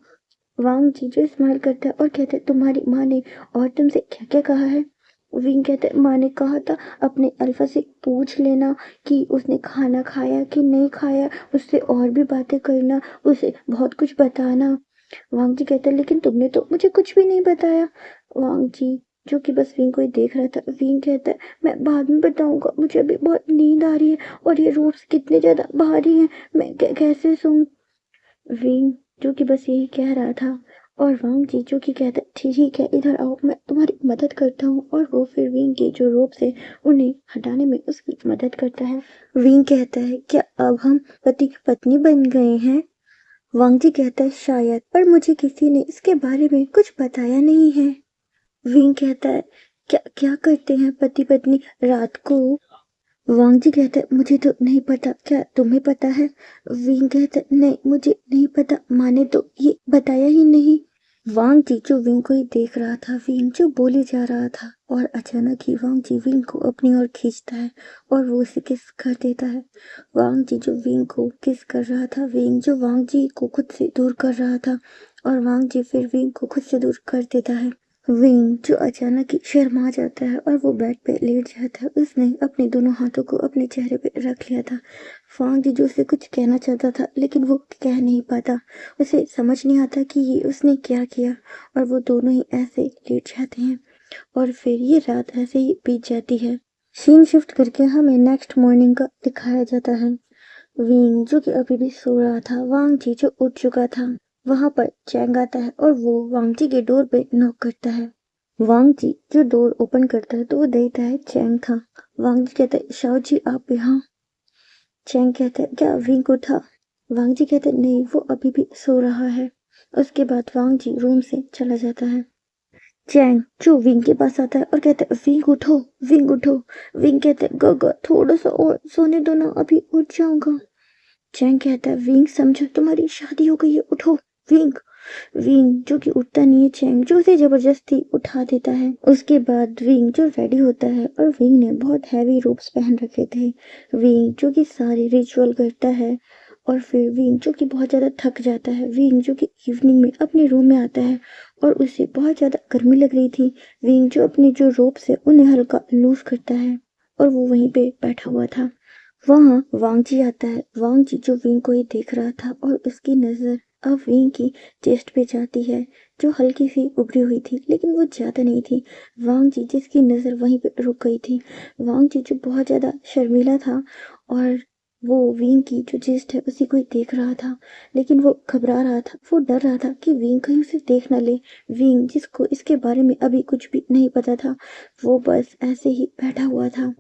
S1: वांग जी जो स्माइल करता है और कहते हैं, तुम्हारी माँ ने और तुमसे क्या क्या कहा है? विंग कहते हैं, माँ ने कहा था अपने अल्फा से पूछ लेना कि उसने खाना खाया कि नहीं खाया, उससे और भी बातें करना, उसे बहुत कुछ बताना। वांग जी कहते हैं, लेकिन तुमने तो मुझे कुछ भी नहीं बताया। वांग जी जो कि बस विंग को ही देख रहा था। विंग कहता है, मैं बाद में बताऊंगा, मुझे अभी बहुत नींद आ रही है और ये रोड्स कितने ज्यादा भारी हैं, मैं कैसे सोऊं? विंग जो कि बस यही कह रहा था और वांग जी जो कि कहता है, ठीक है इधर आओ, मैं तुम्हारी मदद करता हूँ। और वो फिर विंग के जो रोप से उन्हें हटाने में उसकी मदद करता है। विंग कहता है, क्या अब हम पति पत्नी बन गए हैं? वांग जी कहता है, शायद, पर मुझे किसी ने इसके बारे में कुछ बताया नहीं है। विंग कहता है, क्या क्या करते हैं पति पत्नी रात को? वांग जी कहता है, मुझे तो नहीं पता, क्या तुम्हें पता है? विंग कहता है, नहीं मुझे नहीं पता, माँ ने तो ये बताया ही नहीं। वांग जी जो विंग को ही देख रहा था। विंग जो बोले जा रहा था और अचानक ही वांग जी विंग को अपनी ओर खींचता है और वो उसे किस कर देता है। वांग जी जो विंग को किस कर रहा था। विंग जो वांग जी को खुद से दूर कर रहा था और वांग जी फिर विंग को खुद से दूर कर देता है। विंग जो अचानक ही शर्मा जाता है और वो बेड पे लेट जाता है। उसने अपने दोनों हाथों को अपने चेहरे पे रख लिया था। वांग जी जो उसे कुछ कहना चाहता था लेकिन वो कह नहीं पाता। उसे समझ नहीं आता कि ये उसने क्या किया और वो दोनों ही ऐसे लेट जाते हैं और फिर ये रात ऐसे ही बीत जाती है। सीन शिफ्ट करके हमें नेक्स्ट मॉर्निंग का दिखाया जाता है। विंग जो कि अभी भी सो रहा था। वांग जी जो उठ चुका था। वहां पर चैंग आता है और वो वांग जी के डोर पे नॉक करता है। वांग जी जो डोर ओपन करता है तो वो देखता है चैंग था। वांग जी कहता है, शाओ जी आप यहाँ? चैंग कहता है, क्या विंग उठा? वांग जी कहते नहीं, वो अभी भी सो रहा है। उसके बाद वांग जी रूम से चला जाता है। चैंग जो विंग के पास आता है और कहता है विंग उठो, विंग उठो। विंग कहता है गगा थोड़ा सा और सोने दो ना, अभी उठ जाऊंगा। चैंग कहता है विंग समझो तुम्हारी शादी हो गई है, उठो। विंग विंग जो कि उठता नहीं है, चैंग जो उसे जबरदस्ती उठा देता है। उसके बाद विंग जो रेडी होता है और विंग ने बहुत हैवी रोब्स पहन रखे थे। विंग जो कि सारे रिचुअल करता है और फिर विंग जो कि बहुत ज़्यादा थक जाता है। विंग जो कि इवनिंग में अपने रूम में आता है और उसे बहुत ज़्यादा गर्मी लग रही थी। विंग जो अपने जो रोब्स है उन्हें हल्का लूज करता है और वो वहीं पे बैठा हुआ था। वहाँ वांग जी आता है। वांग जी जो विंग को ही देख रहा था और उसकी नज़र अब विंग की चेस्ट पे जाती है जो हल्की सी उभरी हुई थी, लेकिन वो ज़्यादा नहीं थी। वांग जी जिसकी नज़र वहीं पे रुक गई थी। वांग जी जो बहुत ज़्यादा शर्मीला था और वो विंग की जो चेस्ट है उसी को ही देख रहा था, लेकिन वो घबरा रहा था। वो डर रहा था कि विंग कहीं उसे देख न ले। विंग जिसको इसके बारे में अभी कुछ भी नहीं पता था, वो बस ऐसे ही बैठा हुआ था।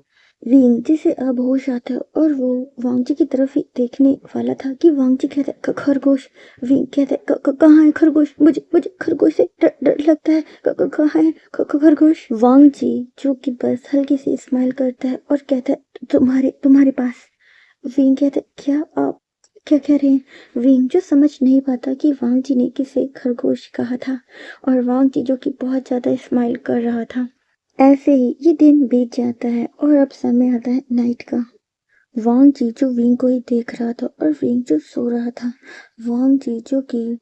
S1: विंग जिसे अब होश आता है और वो वांगजी की तरफ ही देखने वाला था कि वांगजी कहता है खरगोश। विंग कहता है कहाँ है खरगोश, मुझे मुझे खरगोश से डर डर लगता है, कहाँ है खरगोश। वांगजी जो कि बस हल्की सी स्माइल करता है और कहता है तुम्हारे तुम्हारे पास। विंग कहता है क्या आप क्या कह रहे हैं। विंग जो समझ नहीं पाता कि वांगजी ने किसे खरगोश कहा था और वांगजी जो कि बहुत ज्यादा स्माइल कर रहा था। ऐसे ही ये दिन बीत जाता है और अब समय आता है नाइट का। वांग जी जो विंग को ही देख रहा था और विंग जो सो रहा था। वांग जी जो कि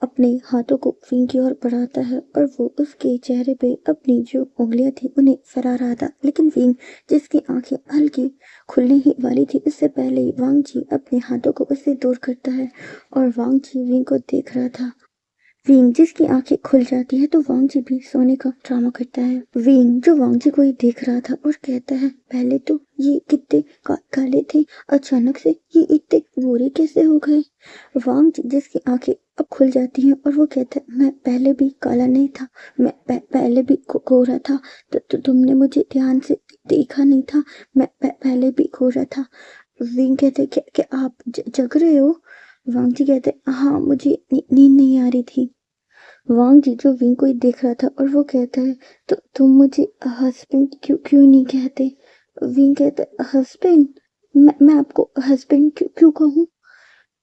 S1: अपने हाथों को विंग की ओर बढ़ाता है और वो उसके चेहरे पे अपनी जो उंगलियां थी उन्हें फरा रहा था, लेकिन विंग जिसकी आंखें हल्की खुलने ही वाली थी उससे पहले ही वांग जी अपने हाथों को उससे दूर करता है और वांग जी विंग को देख रहा था। विंग जिसकी आंखें खुल जाती है तो वांग जी भी सोने का ड्रामा करता है। विंग जो वांग जी को ही देख रहा था और कहता है पहले तो ये कितने काले थे, अचानक से ये इतने गोरे कैसे हो गए। वांग जी जिसकी आंखें अब खुल जाती हैं और वो कहता है मैं पहले भी काला नहीं था, मैं पहले भी गोरा था, तो तुमने मुझे ध्यान से देखा नहीं था, मैं पहले भी गोरा था। विंग कहते क्या आप जग रहे हो। वांग जी कहते हाँ मुझे नींद नहीं आ रही थी। वांग जी जो विंग को ही देख रहा था और वो कहता है तो तुम मुझे हस्बैंड क्यों क्यों नहीं कहते। विंग कहता है हस्बैंड, मैं आपको हस्बैंड क्यों कहूँ।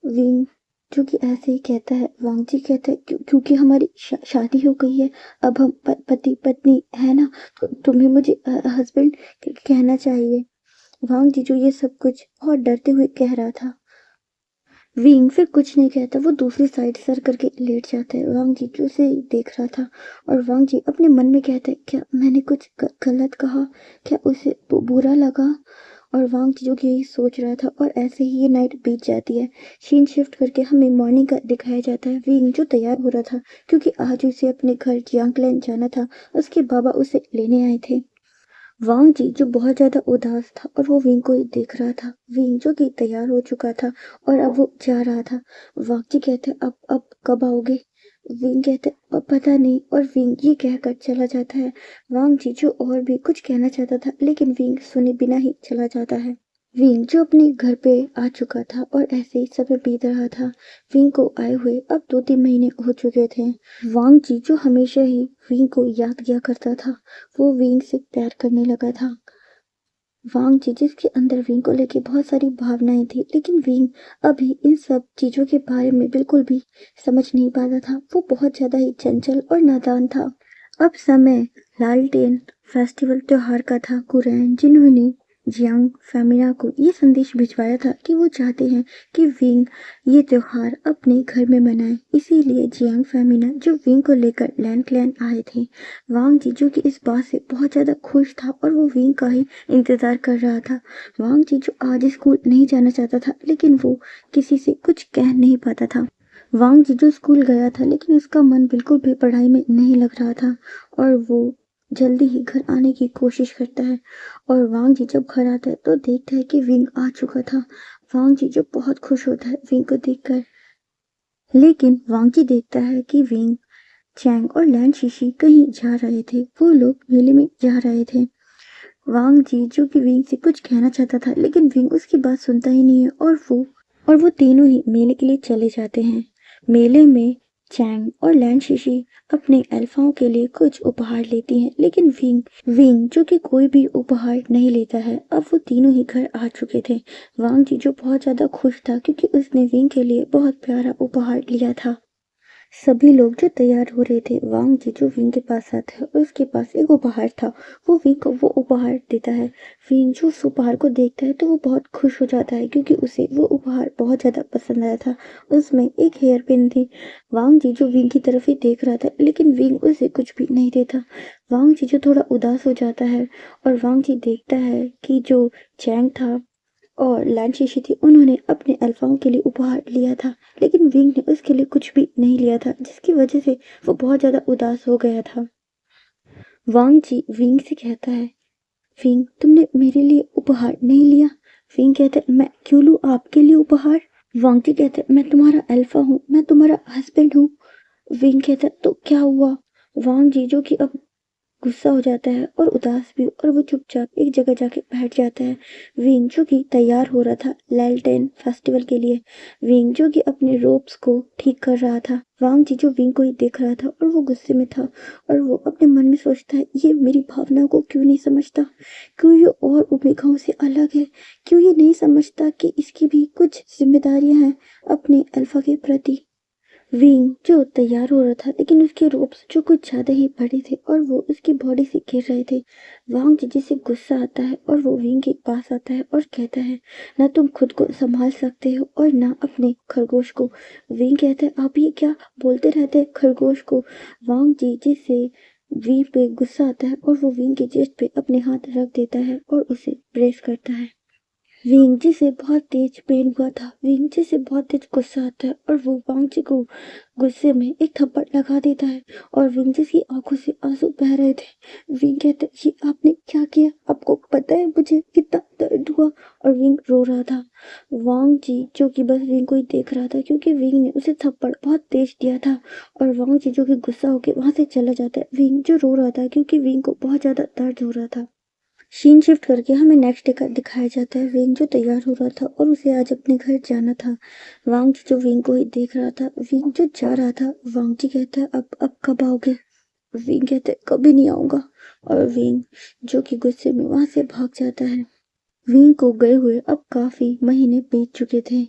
S1: विंग जो कि ऐसे ही कहता है। वांग जी कहता है क्योंकि हमारी शादी हो गई है, अब हम पति पत्नी है ना, तो तुम्हें मुझे हस्बैंड कहना चाहिए। वांग जी जो ये सब कुछ बहुत डरते हुए कह रहा था। विंग फिर कुछ नहीं कहता, वो दूसरी साइड सर करके लेट जाता है। वांग जी जो उसे देख रहा था और वांग जी अपने मन में कहता है क्या मैंने कुछ गलत कहा, क्या उसे बुरा लगा। और वांग जी जो कि यही सोच रहा था और ऐसे ही ये नाइट बीत जाती है। सीन शिफ्ट करके हमें मॉर्निंग का दिखाया जाता है। विंग जो तैयार हो रहा था क्योंकि आज उसे अपने घर जियांगलैंड जाना था, उसके बाबा उसे लेने आए थे। वांग जी जो बहुत ज्यादा उदास था और वो विंग को ही देख रहा था। विंग जो कि तैयार हो चुका था और अब वो जा रहा था। वांग जी कहते अब कब आओगे। विंग कहते पता नहीं, और विंग ये कहकर चला जाता है। वांग जी जो और भी कुछ कहना चाहता था लेकिन विंग सुने बिना ही चला जाता है। विंग जो अपने घर पे आ चुका था और ऐसे ही समय बीत रहा था। विंग को आए हुए अब 2-3 महीने हो चुके थे। वांग जी जो हमेशा ही विंग को याद किया करता था, वो विंग से प्यार करने लगा था। वांग जी जिसके अंदर विंग को लेके बहुत सारी भावनाएं थी, लेकिन विंग अभी इन सब चीजों के बारे में बिल्कुल भी समझ नहीं पाता था। वो बहुत ज्यादा ही चंचल और नादान था। अब समय लालटेन फेस्टिवल त्योहार का था। कुरैन जिन्होंने जियांग फैमिना को ये संदेश भिजवाया था कि वो चाहते हैं कि विंग ये त्योहार अपने घर में मनाए, इसीलिए जियांग फैमिना जो विंग को लेकर लैंड क्लैन आए थे। वांग जी जो कि इस बात से बहुत ज्यादा खुश था और वो विंग का ही इंतजार कर रहा था। वांग जी जो आज स्कूल नहीं जाना चाहता था, लेकिन वो किसी से कुछ कह नहीं पाता था। वांग जी जो स्कूल गया था लेकिन उसका मन बिल्कुल भी पढ़ाई में नहीं लग रहा था और वो जल्दी ही घर आने की कोशिश करता है। और वांग जी जब घर आता है तो देखता है कि विंग आ चुका था। वांग जी जो बहुत खुश होता है विंग को देखकर, लेकिन वांग जी देखता है कि विंग, चैंग और लैंड शीशी कहीं जा रहे थे। वो लोग मेले में जा रहे थे। वांग जी जो कि विंग से कुछ कहना चाहता था लेकिन विंग उसकी बात सुनता ही नहीं है और वो तीनों ही मेले के लिए चले जाते हैं। मेले में चैंग और लैन शीशी अपने अल्फाओं के लिए कुछ उपहार लेती हैं, लेकिन विंग विंग जो कि कोई भी उपहार नहीं लेता है। अब वो तीनों ही घर आ चुके थे। वांग जी जो बहुत ज़्यादा खुश था क्योंकि उसने विंग के लिए बहुत प्यारा उपहार लिया था। सभी लोग जो तैयार हो रहे थे, वांग जी जो विंग के पास आता है और उसके पास एक उपहार था। वो विंग को वो उपहार देता है। विंग जो उस उपहार को देखता है तो वो बहुत खुश हो जाता है क्योंकि उसे वो उपहार बहुत ज़्यादा पसंद आया था। उसमें एक हेयर पिन थी। वांग जी जो विंग की तरफ ही देख रहा था, लेकिन विंग उसे कुछ भी नहीं देता। वांग जी जो थोड़ा उदास हो जाता है और वांग जी देखता है कि जो चैंग था और लैन शीशी थी, उन्होंने अपने अल्फाओं के लिए उपहार लिया था, लेकिन विंग ने उसके लिए कुछ भी नहीं लिया था, जिसकी वजह से वो बहुत ज़्यादा उदास हो गया था। वांग जी विंग से कहता है, विंग तुमने मेरे लिए उपहार नहीं लिया। विंग कहता है, मैं क्यों लूँ आपके लिए उपहार। वांग जी कहते हैं, मैं तुम्हारा अल्फा हूँ, मैं तुम्हारा हस्बैंड हूँ। विंग कहता है, तो क्या हुआ। वांग जी जो कि अब गुस्सा हो जाता है और उदास भी, और वो चुपचाप एक जगह जाके बैठ जाता है। विंग जो कि तैयार हो रहा था लैलटेन फेस्टिवल के लिए। विंग जो कि अपने रोप्स को ठीक कर रहा था। वांग जी जो विंग को ही देख रहा था और वो गुस्से में था और वो अपने मन में सोचता है, ये मेरी भावना को क्यों नहीं समझता, क्यों ये और ओमेगाओं से अलग है, क्यों ये नहीं समझता कि इसकी भी कुछ जिम्मेदारियां हैं अपने अल्फा के प्रति। विंग जो तैयार हो रहा था, लेकिन उसके रोप्स जो कुछ ज्यादा ही बड़े थे और वो उसकी बॉडी से गिर रहे थे। वांग जी जिसे गुस्सा आता है और वो विंग के पास आता है और कहता है, ना तुम खुद को संभाल सकते हो और ना अपने खरगोश को। विंग कहता है, आप ये क्या बोलते रहते हैं खरगोश को। वांग जी जिससे विंग पे गुस्सा आता है और वो विंग के चेस्ट पे अपने हाथ रख देता है और उसे प्रेस करता है। विंची से बहुत तेज पेन हुआ था। विंची से बहुत तेज गुस्सा आता है और वो वांगची को गुस्से में एक थप्पड़ लगा देता है और विंची की आंखों से आंसू बह रहे थे। विंग कहते, ये आपने क्या किया, आपको पता है मुझे कितना दर्द हुआ। और विंग रो रहा था। वांग जी जो कि बस विंग को ही देख रहा था क्योंकि विंग ने उसे थप्पड़ बहुत तेज दिया था। और वांग जी जो कि गुस्सा होकर वहां से चला जाता है। विंग जो रो रहा था क्योंकि विंग को बहुत ज्यादा दर्द हो रहा था। सीन शिफ्ट करके हमें नेक्स्ट डे का दिखाया जाता है। विंग जो तैयार हो रहा था और उसे आज अपने घर जाना था। वांग जी जो विंग को ही देख रहा था। विंग जो जा रहा था, वांग जी कहता है, अब कब आओगे। विंग कहते, कभी नहीं आऊंगा। और विंग जो कि गुस्से में वहां से भाग जाता है। विंग को गए हुए अब काफी महीने बीत चुके थे।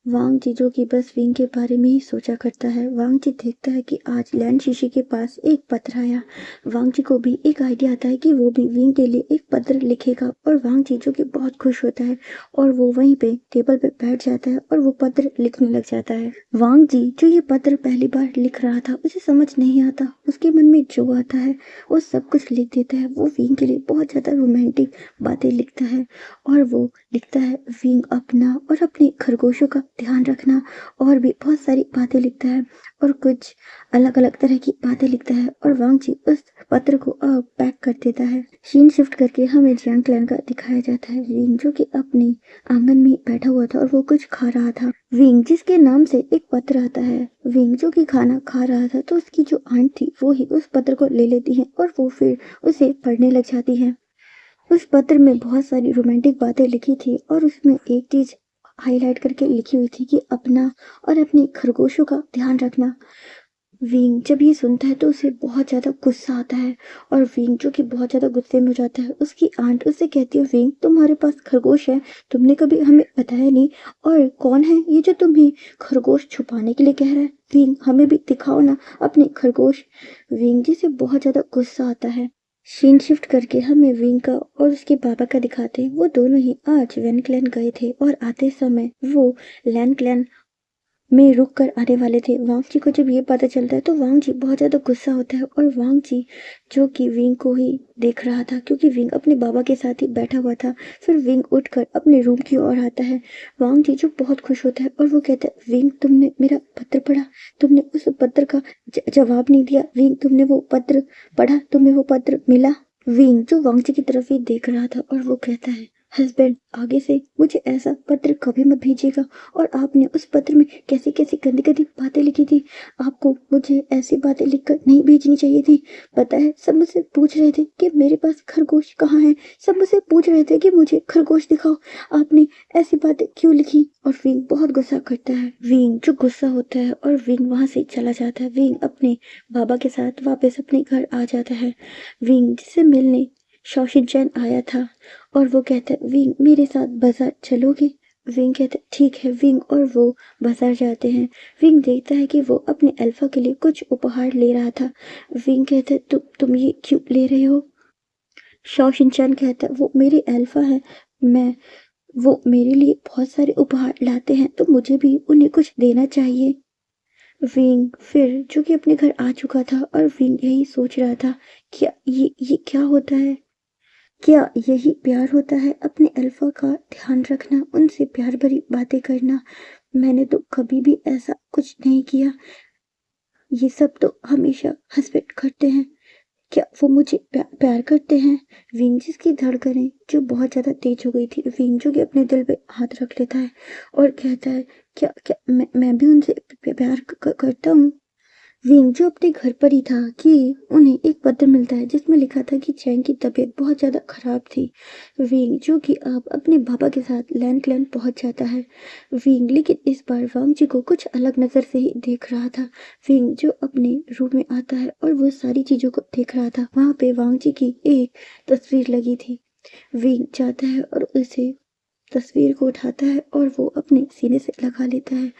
S1: वांग जी जो कि बस विंग के बारे में ही सोचा करता है। वांग जी देखता है कि आज लैंड शीशी के पास एक पत्र आया। वांग जी को भी एक आइडिया आता है कि वो भी विंग के लिए एक पत्र लिखेगा और वांग जी जो कि बहुत खुश होता है और वो वहीं पे टेबल पे बैठ जाता है और वो पत्र लिखने लग जाता है। वांग जी जो ये पत्र पहली बार लिख रहा था, उसे समझ नहीं आता, उसके मन में जो आता है वो सब कुछ लिख देता है। वो विंग के लिए बहुत ज्यादा रोमांटिक बातें लिखता है और वो लिखता है, विंग अपना और अपने खरगोशों का ध्यान रखना, और भी बहुत सारी बातें लिखता है और कुछ अलग अलग तरह की बातें लिखता है। और वांग जी उस पत्र को पैक कर देता है। सीन शिफ्ट करके हमें जियांग क्लैन का दिखाया जाता है। विंग जो कि अपने आंगन में बैठा हुआ था और वो कुछ खा रहा था। विंग जिसके नाम से एक पत्र आता है। विंग जो कि खाना खा रहा था तो उसकी जो आंट थी वो ही उस पत्र को ले लेती है और वो फिर उसे पढ़ने लग जाती है। उस पत्र में बहुत सारी रोमांटिक बातें लिखी थी और उसमें एक चीज हाईलाइट करके लिखी हुई थी कि अपना और अपने खरगोशों का ध्यान रखना। विंग जब ये सुनता है तो उसे बहुत ज्यादा गुस्सा आता है और विंग जो कि बहुत ज्यादा गुस्से में हो जाता है। उसकी आंट उससे कहती है, विंग तुम्हारे पास खरगोश है, तुमने कभी हमें बताया नहीं, और कौन है ये जो तुम्हें खरगोश छुपाने के लिए कह रहा है। विंग हमें भी दिखाओ ना अपने खरगोश। विंग जी से बहुत ज्यादा गुस्सा आता है। सीन शिफ्ट करके हमें विंग का और उसके पापा का दिखाते हैं। वो दोनों ही आज वैन क्लैन गए थे और आते समय वो लैन क्लैन में रुक कर आने वाले थे। वांग जी को जब ये पता चलता है तो वांग जी बहुत ज्यादा गुस्सा होता है और वांग जी जो कि विंग को ही देख रहा था क्योंकि विंग अपने बाबा के साथ ही बैठा हुआ था। फिर विंग उठकर अपने रूम की ओर आता है। वांग जी जो बहुत खुश होता है और वो कहता है, विंग तुमने मेरा पत्र पढ़ा, तुमने उस पत्र का जवाब नहीं दिया। विंग तुमने वो पत्र पढ़ा, तुम्हें वो पत्र मिला। विंग जो वांग जी की तरफ ही देख रहा था और वो कहता है, हस्बैंड आगे से मुझे ऐसा पत्र कभी मत भेजिएगा। और आपने उस पत्र में कैसी कैसी गंदी गंदी बातें लिखी थी। आपको मुझे ऐसी बातें लिखकर नहीं भेजनी चाहिए थी। पता है सब मुझसे पूछ रहे थे कि मेरे पास खरगोश कहाँ है। सब मुझसे पूछ रहे थे कि मुझे खरगोश दिखाओ। आपने ऐसी बातें क्यों लिखी। और विंग बहुत गुस्सा करता है। विंग जो गुस्सा होता है और विंग वहां से चला जाता है। विंग अपने बाबा के साथ वापस अपने घर आ जाता है। विंग जिससे मिलने शौशिनचैन आया था और वो कहता है विंग मेरे साथ बाजार चलोगे। विंग कहता है ठीक है। विंग और वो बाजार जाते हैं। विंग देखता है कि वो अपने अल्फा के लिए कुछ उपहार ले रहा था। विंग कहता है तुम ये क्यों ले रहे हो। शौशिनचैन कहता है वो मेरे अल्फा है। वो मेरे लिए बहुत सारे उपहार लाते हैं तो मुझे भी उन्हें कुछ देना चाहिए। विंग फिर जो कि अपने घर आ चुका था और विंग यही सोच रहा था क्या ये क्या होता है। क्या यही प्यार होता है। अपने अल्फा का ध्यान रखना, उनसे प्यार भरी बातें करना। मैंने तो कभी भी ऐसा कुछ नहीं किया। ये सब तो हमेशा हस्बैंड करते हैं। क्या वो मुझे प्यार करते हैं। विंग जिसकी धड़कनें जो बहुत ज्यादा तेज हो गई थी। विंग जो कि अपने दिल पे हाथ रख लेता है और कहता है क्या क्या मैं भी उनसे प्यार करता हूँ। विंग जो अपने घर पर ही था कि उन्हें एक पत्र मिलता है जिसमें लिखा था कि चैंग की तबीयत बहुत ज़्यादा खराब थी। विंग जो कि अब अपने पापा के साथ लैंड पहुंच जाता है। विंग लेकिन इस बार वांग जी को कुछ अलग नज़र से ही देख रहा था। विंग जो अपने रूम में आता है और वो सारी चीज़ों को देख रहा था। वहाँ पे वांग जी की एक तस्वीर लगी थी। विंग जाता है और उसे तस्वीर को उठाता है और वो अपने सीने से लगा लेता है।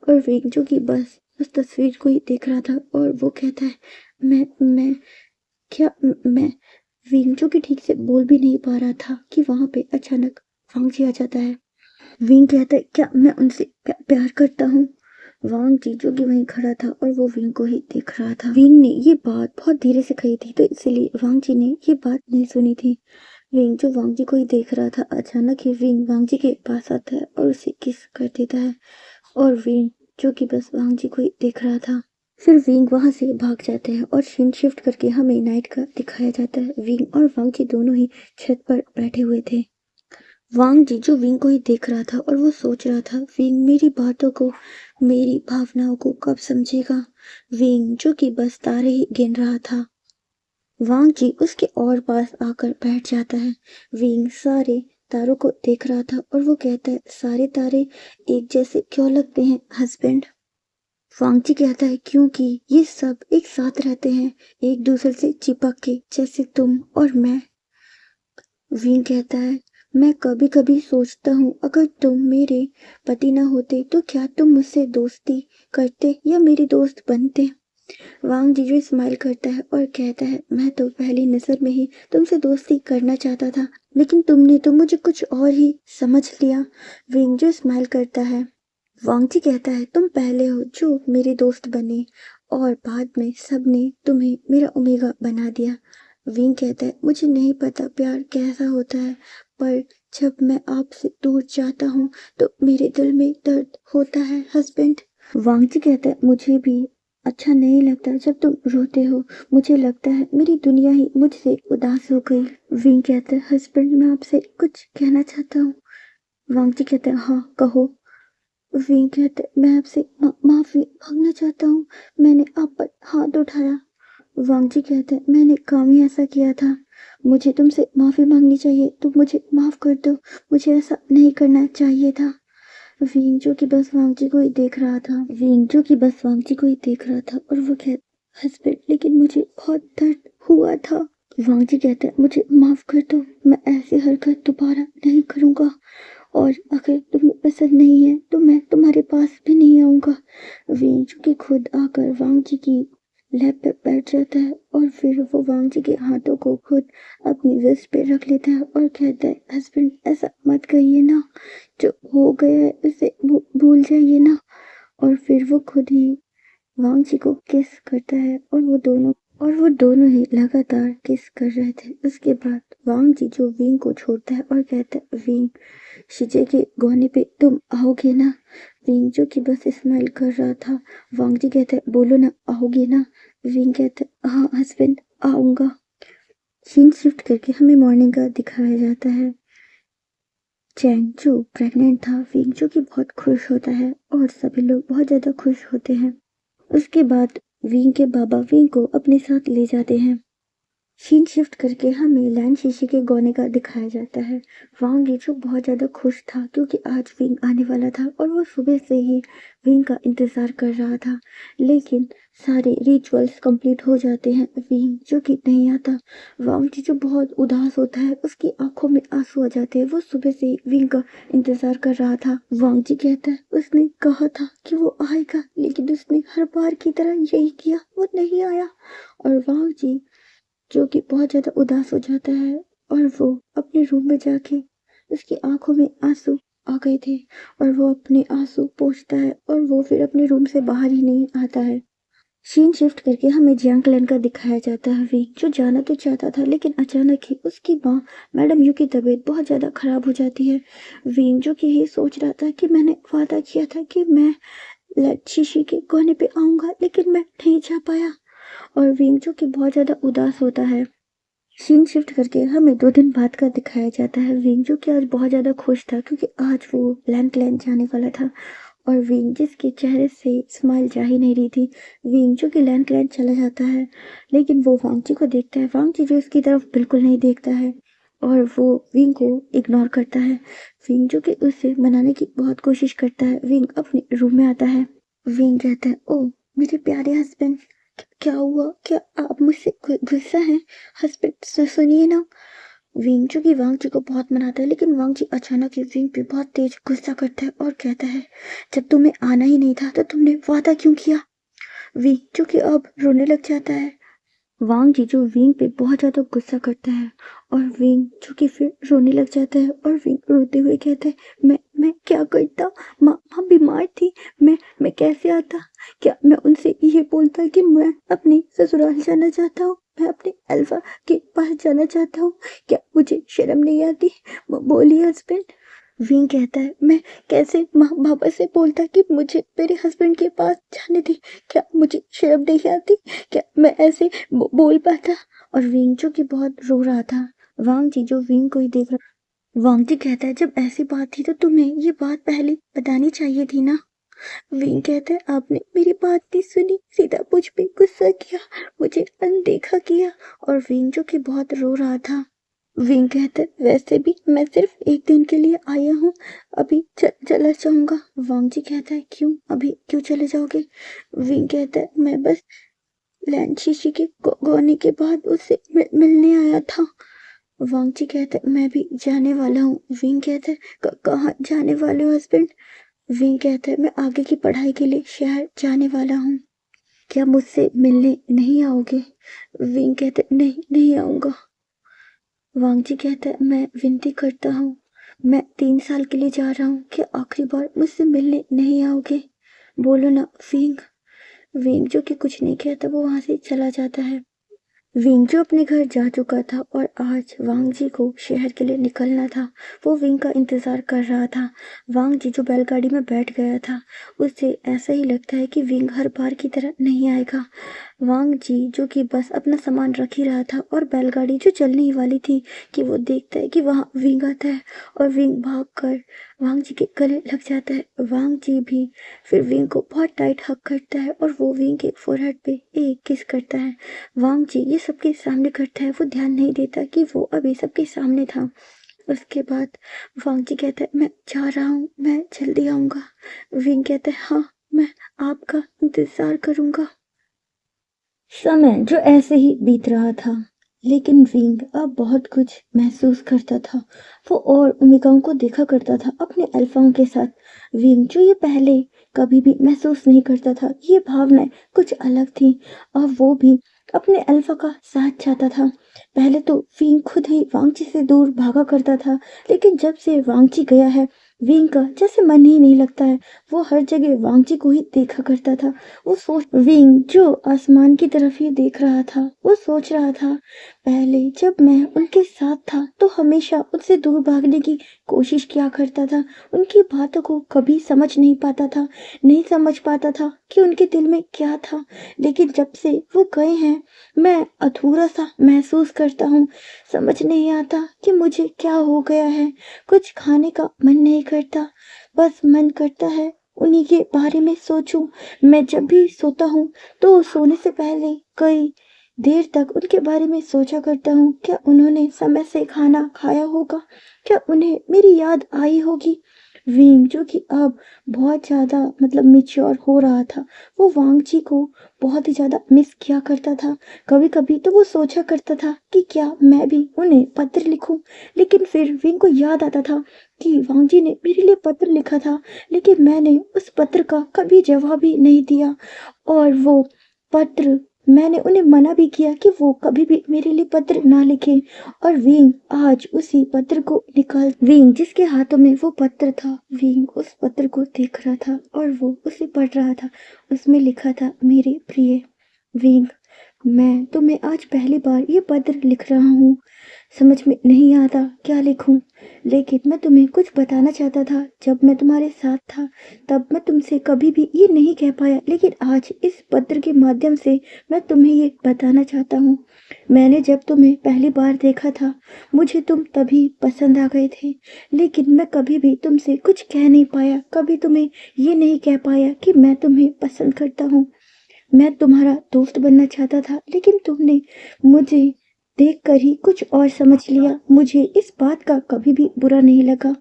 S1: और विंग जो कि बस उस तस्वीर को ही देख रहा था और वो कहता है मैं क्या मैं। विंग जो कि ठीक से बोल भी नहीं पा रहा था कि वहां पे अचानक वांग जी आ जाता है। विंग कहता है क्या मैं उनसे प्यार करता हूँ। वांग जी जो कि वहीं खड़ा था और वो विंग को ही देख रहा था। विंग ने ये बात बहुत धीरे से कही थी तो इसलिए वांग जी ने ये बात नहीं सुनी थी। विंग जो वांग जी को ही देख रहा था। अचानक ही विंग वांग जी के पास आता है और उसे किस कर देता है। और विंग जो कि बस वांग जी को ही देख रहा था। फिर विंग वहां से भाग जाते हैं और सीन शिफ्ट करके हमें नाइट का दिखाया जाता है। विंग और वांग जी दोनों ही छत पर बैठे हुए थे। वांग जी जो विंग को ही देख रहा था और वो सोच रहा था विंग मेरी बातों को, मेरी भावनाओं को कब समझेगा। विंग जो कि बस तारे ही गिन रहा था। वांग जी उसके और पास आकर बैठ जाता है। विंग सारे तारों को देख रहा था और वो कहता है सारे तारे एक जैसे क्यों लगते हैं हस्बैंड। वांग जी कहता है क्योंकि ये सब एक साथ रहते हैं एक दूसरे से चिपक के जैसे तुम और मैं। विंग कहता है मैं कभी कभी सोचता हूँ अगर तुम मेरे पति न होते तो क्या तुम मुझसे दोस्ती करते या मेरे दोस्त बनते। वांग जीजू स्माइल करता है और कहता है मैं तो पहली नजर में ही तुमसे दोस्ती करना चाहता था लेकिन तुमने तो मुझे कुछ और ही समझ लिया। विंग जो स्माइल करता है। वांग जी कहता है तुम पहले हो जो मेरे दोस्त बने और बाद में सबने तुम्हें मेरा ओमेगा बना दिया। विंग कहता है मुझे नहीं पता प्यार कैसा होता है पर जब मैं आपसे दूर जाता हूँ तो मेरे दिल में दर्द होता है हस्बैंड। वांग जी कहता है मुझे भी अच्छा नहीं लगता जब तुम रोते हो। मुझे लगता है मेरी दुनिया ही मुझसे उदास हो गई। विंग कहता है हस्बैंड मैं आपसे कुछ कहना चाहता हूँ। वांग जी कहता है हाँ कहो। विंग कहता है मैं आपसे माफी मांगना चाहता हूँ। मैंने आप पर हाथ उठाया। वांग जी कहते हैं मैंने काम ही ऐसा किया था। मुझे तुमसे माफी मांगनी चाहिए। तुम मुझे माफ कर दो। मुझे ऐसा नहीं करना चाहिए था। विंग जो कि बस वांग जी को ही देख रहा था। विंग जो कि बस वांग जी को ही देख रहा था और वो कहता हस्बैंड लेकिन मुझे बहुत दर्द हुआ था। वांग जी कहते हैं मुझे माफ कर दो। मैं ऐसी हरकत दोबारा नहीं करूंगा और अगर तुम्हें पसंद नहीं है तो मैं तुम्हारे पास भी नहीं आऊंगा। विंग जो कि खुद आकर वांग जी की लैब पे बैठ जाता है और फिर वो वांग जी के हाथों को खुद अपनी वेस्ट पे रख लेता है और कहता है हस्बैंड ऐसा मत कहिए ना। जो हो गया है उसे भूल जाइए ना। और फिर वो खुद ही वांग जी को किस करता है और वो दोनों ही लगातार किस कर रहे थे। उसके बाद वांग जी जो विंग को छोड़ता है और कहता है विंग शीजे के गहने पे तुम आओगे ना। विंग जो कि बस स्माइल कर रहा था। वांग जी कहता है बोलो ना आओगे ना। विंग कहता है हाँ हस्बैंड आऊंगा। सीन शिफ्ट करके हमें मॉर्निंग का दिखाया जाता है। चैंग जो प्रेग्नेंट था, विंग जो कि बहुत खुश होता है और सभी लोग बहुत ज़्यादा खुश होते हैं। उसके बाद विंग के बाबा विंग को अपने साथ ले जाते हैं। सीन शिफ्ट करके हमें लैंड शीशे के गोने का दिखाया जाता है। वांग यीचू बहुत ज़्यादा खुश था क्योंकि आज विंग आने वाला था और वो सुबह से ही विंग का इंतज़ार कर रहा था। लेकिन सारे रिचुअल्स कंप्लीट हो जाते हैं, विंग जो कि नहीं आता। वांग यीचू बहुत उदास होता है, उसकी आंखों में आंसू आ जाते हैं। वो सुबह से ही विंग का इंतज़ार कर रहा था। वांग जी कहता है उसने कहा था कि वो आएगा, लेकिन उसने हर बार की तरह यही किया, वो नहीं आया। और वांग जी जो कि बहुत ज़्यादा उदास हो जाता है और वो अपने रूम में जाके उसकी आंखों में आंसू आ गए थे और वो अपने आंसू पोंछता है और वो फिर अपने रूम से बाहर ही नहीं आता है। सीन शिफ्ट करके हमें जियांग क्लैन का दिखाया जाता है। वी जो जाना तो चाहता था, लेकिन अचानक ही उसकी माँ मैडम यू की तबीयत बहुत ज़्यादा खराब हो जाती है। विंग जो कि ये सोच रहा था कि मैंने वादा किया था कि मैं शीशी के कोने पे आऊँगा, लेकिन मैं नहीं जा पाया। और विंग जो कि बहुत ज़्यादा उदास होता है। सीन शिफ्ट करके हमें 2 दिन बाद का दिखाया जाता है। विंग जो कि आज बहुत ज़्यादा खुश था क्योंकि आज वो लैंड जाने वाला था और विंग जिसके चेहरे से स्माइल जा ही नहीं रही थी। विंग जो कि लैंड चला जाता है, लेकिन वो वांगची को देखता है। वांगची जो उसकी तरफ बिल्कुल नहीं देखता है और वो विंग को इग्नोर करता है। विंग जो कि उसे मनाने की बहुत कोशिश करता है। विंग अपने रूम में आता है। विंग कहता है, ओ मेरे प्यारे हस्बैंड, क्या हुआ? क्या आप मुझसे गुस्सा हैं? हस्बैंड सुनिए ना। विंग जो कि वांग जी को बहुत मनाता है, लेकिन वांग जी अचानक ही विंग पे बहुत तेज गुस्सा करता है और कहता है, जब तुम्हें आना ही नहीं था तो तुमने वादा क्यों किया? विंग जो कि अब रोने लग जाता है। वांग जी जो विंग पे बहुत ज़्यादा गुस्सा करता है और विंग जो कि फिर रोने लग जाता है और विंग रोते हुए कहता है, मैं क्या करता? माँ माँ बीमार थी, मैं कैसे आता? क्या मैं उनसे ये बोलता कि मैं अपने ससुराल जाना चाहता हूँ, मैं अपने अल्फा के पास जाना चाहता हूँ? क्या मुझे शर्म नहीं आती? बोलिए हस्बैंड। विंग कहता है, मैं कैसे माँ बाबा से बोलता कि मुझे मेरे हस्बैंड के पास जाने दे? क्या मुझे शर्म नहीं आती? क्या मैं ऐसे बोल पाता? और विंग जो कि बहुत रो रहा था। वांग जी जो विंग को ही देख रहा। वांग जी कहता है, जब ऐसी बात थी तो तुम्हें ये बात पहले बतानी चाहिए थी ना। विंग कहता है, आपने मेरी बात नहीं सुनी, सीधा मुझ पे गुस्सा किया, मुझे अनदेखा किया। और विंग जो कि बहुत रो रहा था। विंग कहता है, वैसे भी मैं सिर्फ एक दिन के लिए आया हूँ, अभी चला जाऊंगा। वांग जी कहता है, क्यों अभी क्यों चले जाओगे? विंग कहता है, मैं बस लैंड शीशी के गोने के बाद उससे मिलने आया था। वांग जी कहता है, मैं भी जाने वाला हूँ। विंग कहता है, कहाँ जाने वाले हो हस्बैंड? विंग कहता है, मैं आगे की पढ़ाई के लिए शहर जाने वाला हूँ, क्या मुझसे मिलने नहीं आओगे? विंग कहते, नहीं नहीं आऊंगा। वांग जी कहता है, मैं विनती करता हूँ, मैं 3 साल के लिए जा रहा हूँ, क्या आखिरी बार मुझसे मिलने नहीं आओगे? बोलो ना विंग। विंग जो कि कुछ नहीं कहता, वो वहां से चला जाता है। विंग जो अपने घर जा चुका था और आज वांग जी को शहर के लिए निकलना था, वो विंग का इंतजार कर रहा था। वांग जी जो बैलगाड़ी में बैठ गया था, उसे ऐसा ही लगता है कि विंग हर बार की तरह नहीं आएगा। वांग जी जो कि बस अपना सामान रख ही रहा था और बैलगाड़ी जो चलने ही वाली थी कि वो देखता है कि वहाँ विंग आता है और विंग भागकर वांग जी के गले लग जाता है। वांग जी भी फिर विंग को बहुत टाइट हग करता है और वो विंग के फोरहेड पे एक किस करता है। वांग जी ये सबके सामने करता है, वो ध्यान नहीं देता कि वो अभी सबके सामने था। उसके बाद वांग जी कहता है, मैं जा रहा हूँ, मैं जल्दी आऊँगा। विंग कहता है, हाँ मैं आपका इंतज़ार करूँगा। समय जो ऐसे ही बीत रहा था, लेकिन विंग अब बहुत कुछ महसूस करता था। वो और ओमेगाओं को देखा करता था अपने अल्फाओं के साथ। विंग जो ये पहले कभी भी महसूस नहीं करता था, ये भावनाएं कुछ अलग थी। अब वो भी अपने अल्फा का साथ चाहता था। पहले तो विंग खुद ही वांगची से दूर भागा करता था, लेकिन जब से वांगची गया है, विंग का जैसे मन ही नहीं लगता है। वो हर जगह वांगजी को ही देखा करता था। वो सोच विंग जो आसमान की तरफ ही देख रहा था, वो सोच रहा था, पहले जब मैं उनके साथ था तो हमेशा उनसे दूर भागने की कोशिश किया करता था। उनकी बातों को कभी समझ नहीं पाता था, नहीं समझ पाता था कि उनके दिल में क्या था। लेकिन जब से वो गए हैं, मैं अधूरा सा महसूस करता हूँ। समझ नहीं आता कि मुझे क्या हो गया है। कुछ खाने का मन नहीं करता, बस मन करता है उन्हीं के बारे में सोचूं। मैं जब भी सोता हूँ तो सोने से पहले कई देर तक उनके बारे में सोचा करता हूँ। क्या उन्होंने समय से खाना खाया होगा? क्या उन्हें मेरी याद आई होगी? विंग जो कि अब बहुत ज़्यादा मतलब मैच्योर हो रहा था, वो वांगजी को बहुत ही ज़्यादा मिस किया करता था। कभी-कभी तो वो सोचा करता था कि क्या मैं भी उन्हें पत्र लिखूं। लेकिन फिर विंग को याद आता था कि वांगजी ने मेरे लिए पत्र लिखा था, लेकिन मैंने उस पत्र का कभी जवाब ही नहीं दिया। और वो पत्र मैंने उन्हें मना भी किया कि वो कभी भी मेरे लिए पत्र ना लिखें। और विंग आज उसी पत्र को निकाल विंग जिसके हाथों में वो पत्र था, विंग उस पत्र को देख रहा था और वो उसे पढ़ रहा था। उसमें लिखा था, मेरे प्रिय विंग, मैं तुम्हें आज पहली बार ये पत्र लिख रहा हूँ। समझ में नहीं आता क्या लिखूं, लेकिन मैं तुम्हें कुछ बताना चाहता था। जब मैं तुम्हारे साथ था तब मैं तुमसे कभी भी ये नहीं कह पाया, लेकिन आज इस पत्र के माध्यम से मैं तुम्हें ये बताना चाहता हूँ। मैंने जब तुम्हें पहली बार देखा था, मुझे तुम तभी पसंद आ गए थे, लेकिन मैं कभी भी तुमसे कुछ कह नहीं पाया, कभी तुम्हें ये नहीं कह पाया कि मैं तुम्हें पसंद करता हूँ। मैं तुम्हारा दोस्त बनना चाहता था, लेकिन तुमने मुझे देखकर ही कुछ और समझ लिया। मुझे इस बात का कभी भी बुरा नहीं लगा।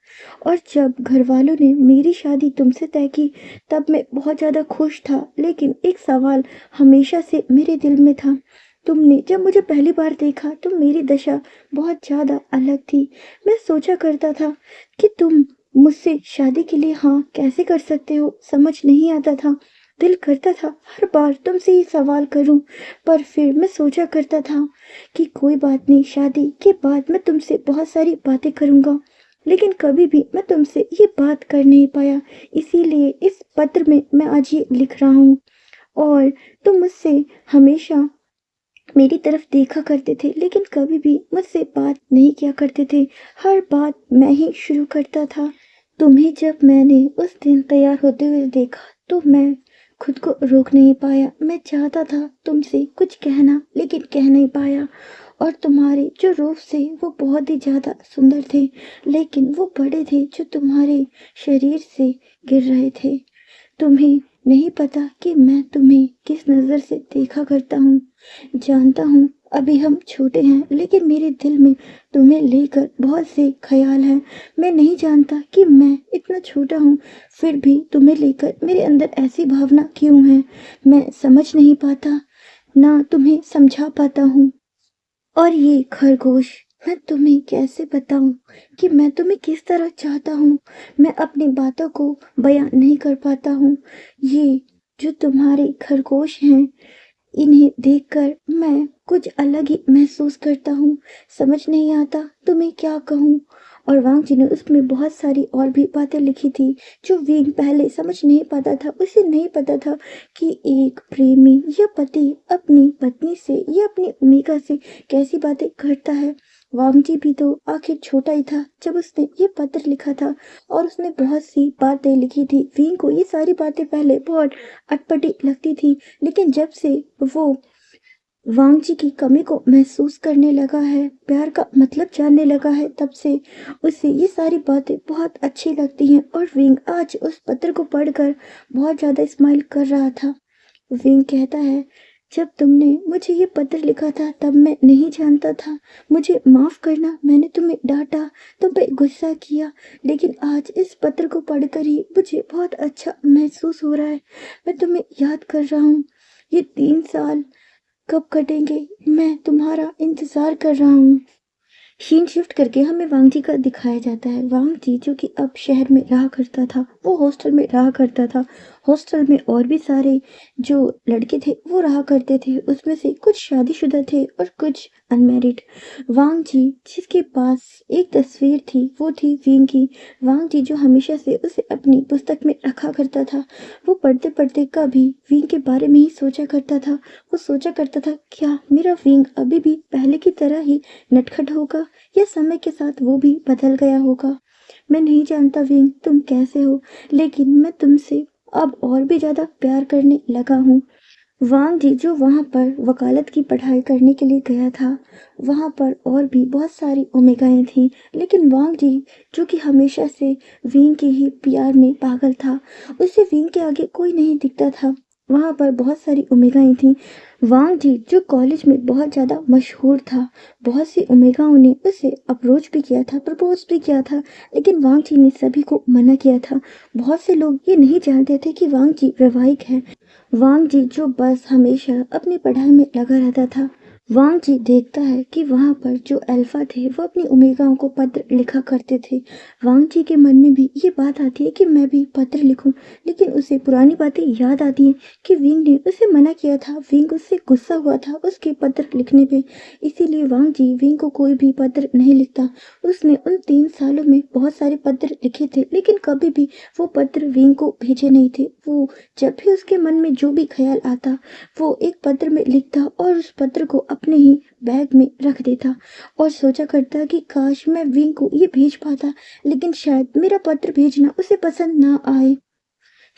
S1: और जब घर वालों ने मेरी शादी तुमसे तय की, तब मैं बहुत ज़्यादा खुश था। लेकिन एक सवाल हमेशा से मेरे दिल में था। तुमने जब मुझे पहली बार देखा तो मेरी दशा बहुत ज़्यादा अलग थी। मैं सोचा करता था कि तुम मुझसे शादी के लिए हाँ कैसे कर सकते हो, समझ नहीं आता था। दिल करता था हर बार तुमसे ये सवाल करूं, पर फिर मैं सोचा करता था कि कोई बात नहीं, शादी के बाद मैं तुमसे बहुत सारी बातें करूंगा। लेकिन कभी भी मैं तुमसे ये बात कर नहीं पाया, इसीलिए इस पत्र में मैं आज ये लिख रहा हूँ। और तुम मुझसे हमेशा मेरी तरफ देखा करते थे, लेकिन कभी भी मुझसे बात नहीं किया करते थे। हर बात मैं ही शुरू करता था। तुम्हें जब मैंने उस दिन तैयार होते हुए देखा तो मैं खुद को रोक नहीं पाया। मैं चाहता था तुमसे कुछ कहना, लेकिन कह नहीं पाया। और तुम्हारे जो रूप से वो बहुत ही ज़्यादा सुंदर थे, लेकिन वो बड़े थे जो तुम्हारे शरीर से गिर रहे थे। तुम्हें नहीं पता कि मैं तुम्हें किस नज़र से देखा करता हूँ। जानता हूँ अभी हम छोटे हैं, लेकिन मेरे दिल में तुम्हें लेकर बहुत से ख्याल हैं। मैं नहीं जानता कि मैं इतना छोटा हूँ, फिर भी तुम्हें लेकर मेरे अंदर ऐसी भावना क्यों है। मैं समझ नहीं पाता, ना तुम्हें समझा पाता हूँ। और ये खरगोश, मैं तुम्हें कैसे बताऊं कि मैं तुम्हें किस तरह चाहता हूँ। मैं अपनी बातों को बयां नहीं कर पाता हूँ। ये जो तुम्हारे खरगोश हैं, इन्हें देखकर मैं कुछ अलग ही महसूस करता हूँ। समझ नहीं आता तुम्हें क्या कहूँ। और वांग जी ने उसमें बहुत सारी और भी बातें लिखी थी जो विंग पहले समझ नहीं पाता था। उसे नहीं पता था कि एक प्रेमी या पति अपनी पत्नी से या अपनी प्रेमिका से कैसी बातें करता है। वांग जी भी तो आखिर छोटा ही था जब उसने ये पत्र लिखा था, और उसने बहुत सी बातें लिखी थी। विंग को ये सारी बातें पहले बहुत अटपटी लगती थी, लेकिन जब से वो वांग जी की कमी को महसूस करने लगा है, प्यार का मतलब जानने लगा है, तब से उसे ये सारी बातें बहुत अच्छी लगती हैं। और विंग आज उस पत्र को पढ़कर बहुत ज़्यादा स्माइल कर रहा था। विंग कहता है, जब तुमने मुझे ये पत्र लिखा था तब मैं नहीं जानता था। मुझे माफ़ करना, मैंने तुम्हें डांटा, तुम पे गुस्सा किया। लेकिन आज इस पत्र को पढ़कर ही मुझे बहुत अच्छा महसूस हो रहा है। मैं तुम्हें याद कर रहा हूँ। ये 3 साल कब कटेंगे, मैं तुम्हारा इंतज़ार कर रहा हूँ। सीन शिफ्ट करके हमें वांग जी का दिखाया जाता है। वांग जी जो कि अब शहर में रहा करता था, वो हॉस्टल में रहा करता था। हॉस्टल में और भी सारे जो लड़के थे वो रहा करते थे, उसमें से कुछ शादीशुदा थे और कुछ अनमैरिड। वांग जी जिसके पास एक तस्वीर थी वो थी विंग की। वांग जी जो हमेशा से उसे अपनी पुस्तक में रखा करता था, वो पढ़ते पढ़ते कभी विंग के बारे में ही सोचा करता था। वो सोचा करता था क्या मेरा विंग अभी भी पहले की तरह ही नटखट होगा या समय के साथ वो भी बदल गया होगा। मैं नहीं जानता विंग तुम कैसे हो, लेकिन मैं तुमसे अब और भी ज़्यादा प्यार करने लगा हूँ। वांग जी जो वहाँ पर वकालत की पढ़ाई करने के लिए गया था, वहाँ पर और भी बहुत सारी ओमेगाएँ थीं, लेकिन वांग जी जो कि हमेशा से विंग के ही प्यार में पागल था, उसे विंग के आगे कोई नहीं दिखता था। वहाँ पर बहुत सारी ओमेगाएँ थीं। वांग जी जो कॉलेज में बहुत ज़्यादा मशहूर था, बहुत सी ओमेगाओं ने उसे अप्रोच भी किया था, प्रपोज भी किया था, लेकिन वांग जी ने सभी को मना किया था। बहुत से लोग ये नहीं जानते थे कि वांग जी वैवाहिक है। वांग जी जो बस हमेशा अपनी पढ़ाई में लगा रहता था। वांग जी देखता है कि वहाँ पर जो अल्फा थे वो अपनी ओमेगाओं को पत्र लिखा करते थे। वांग जी के मन में भी ये बात आती है कि मैं भी पत्र लिखूं, लेकिन उसे पुरानी बातें याद आती हैं कि विंग ने उसे मना किया था। विंग उससे गुस्सा हुआ था उसके पत्र लिखने पे, इसीलिए वांग जी विंग को कोई भी पत्र नहीं लिखता। उसने उन 3 सालों में बहुत सारे पत्र लिखे थे, लेकिन कभी भी वो पत्र विंग को भेजे नहीं थे। वो जब भी उसके मन में जो भी ख्याल आता, वो एक पत्र में लिखता और उस पत्र को अपने ही बैग में रख देता और सोचा करता कि काश मैं विंग को ये भेज पाता, लेकिन शायद मेरा पत्र भेजना उसे पसंद ना आए।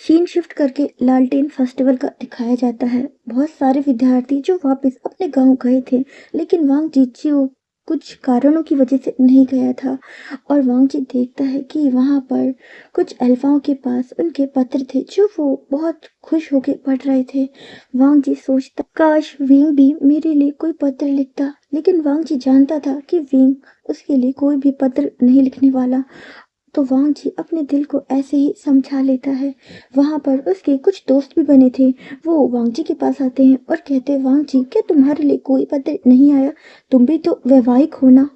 S1: सीन शिफ्ट करके लालटेन फेस्टिवल का दिखाया जाता है। बहुत सारे विद्यार्थी जो वापस अपने गांव गए थे, लेकिन वांग जीचियो कुछ कारणों की वजह से नहीं गया था और वांग जी देखता है कि वहां पर कुछ अल्फाओं के पास उनके पत्र थे जो वो बहुत खुश होकर पढ़ रहे थे। वांग जी सोचता काश विंग भी मेरे लिए कोई पत्र लिखता, लेकिन वांग जी जानता था कि विंग उसके लिए कोई भी पत्र नहीं लिखने वाला। तो वांग जी अपने दिल को ऐसे ही समझा लेता है। वहां पर उसके कुछ दोस्त भी बने थे। वो वांग जी के पास आते हैं और कहते हैं वांग जी क्या तुम्हारे लिए कोई पत्र नहीं आया, तुम भी तो वैवाहिक हो ना।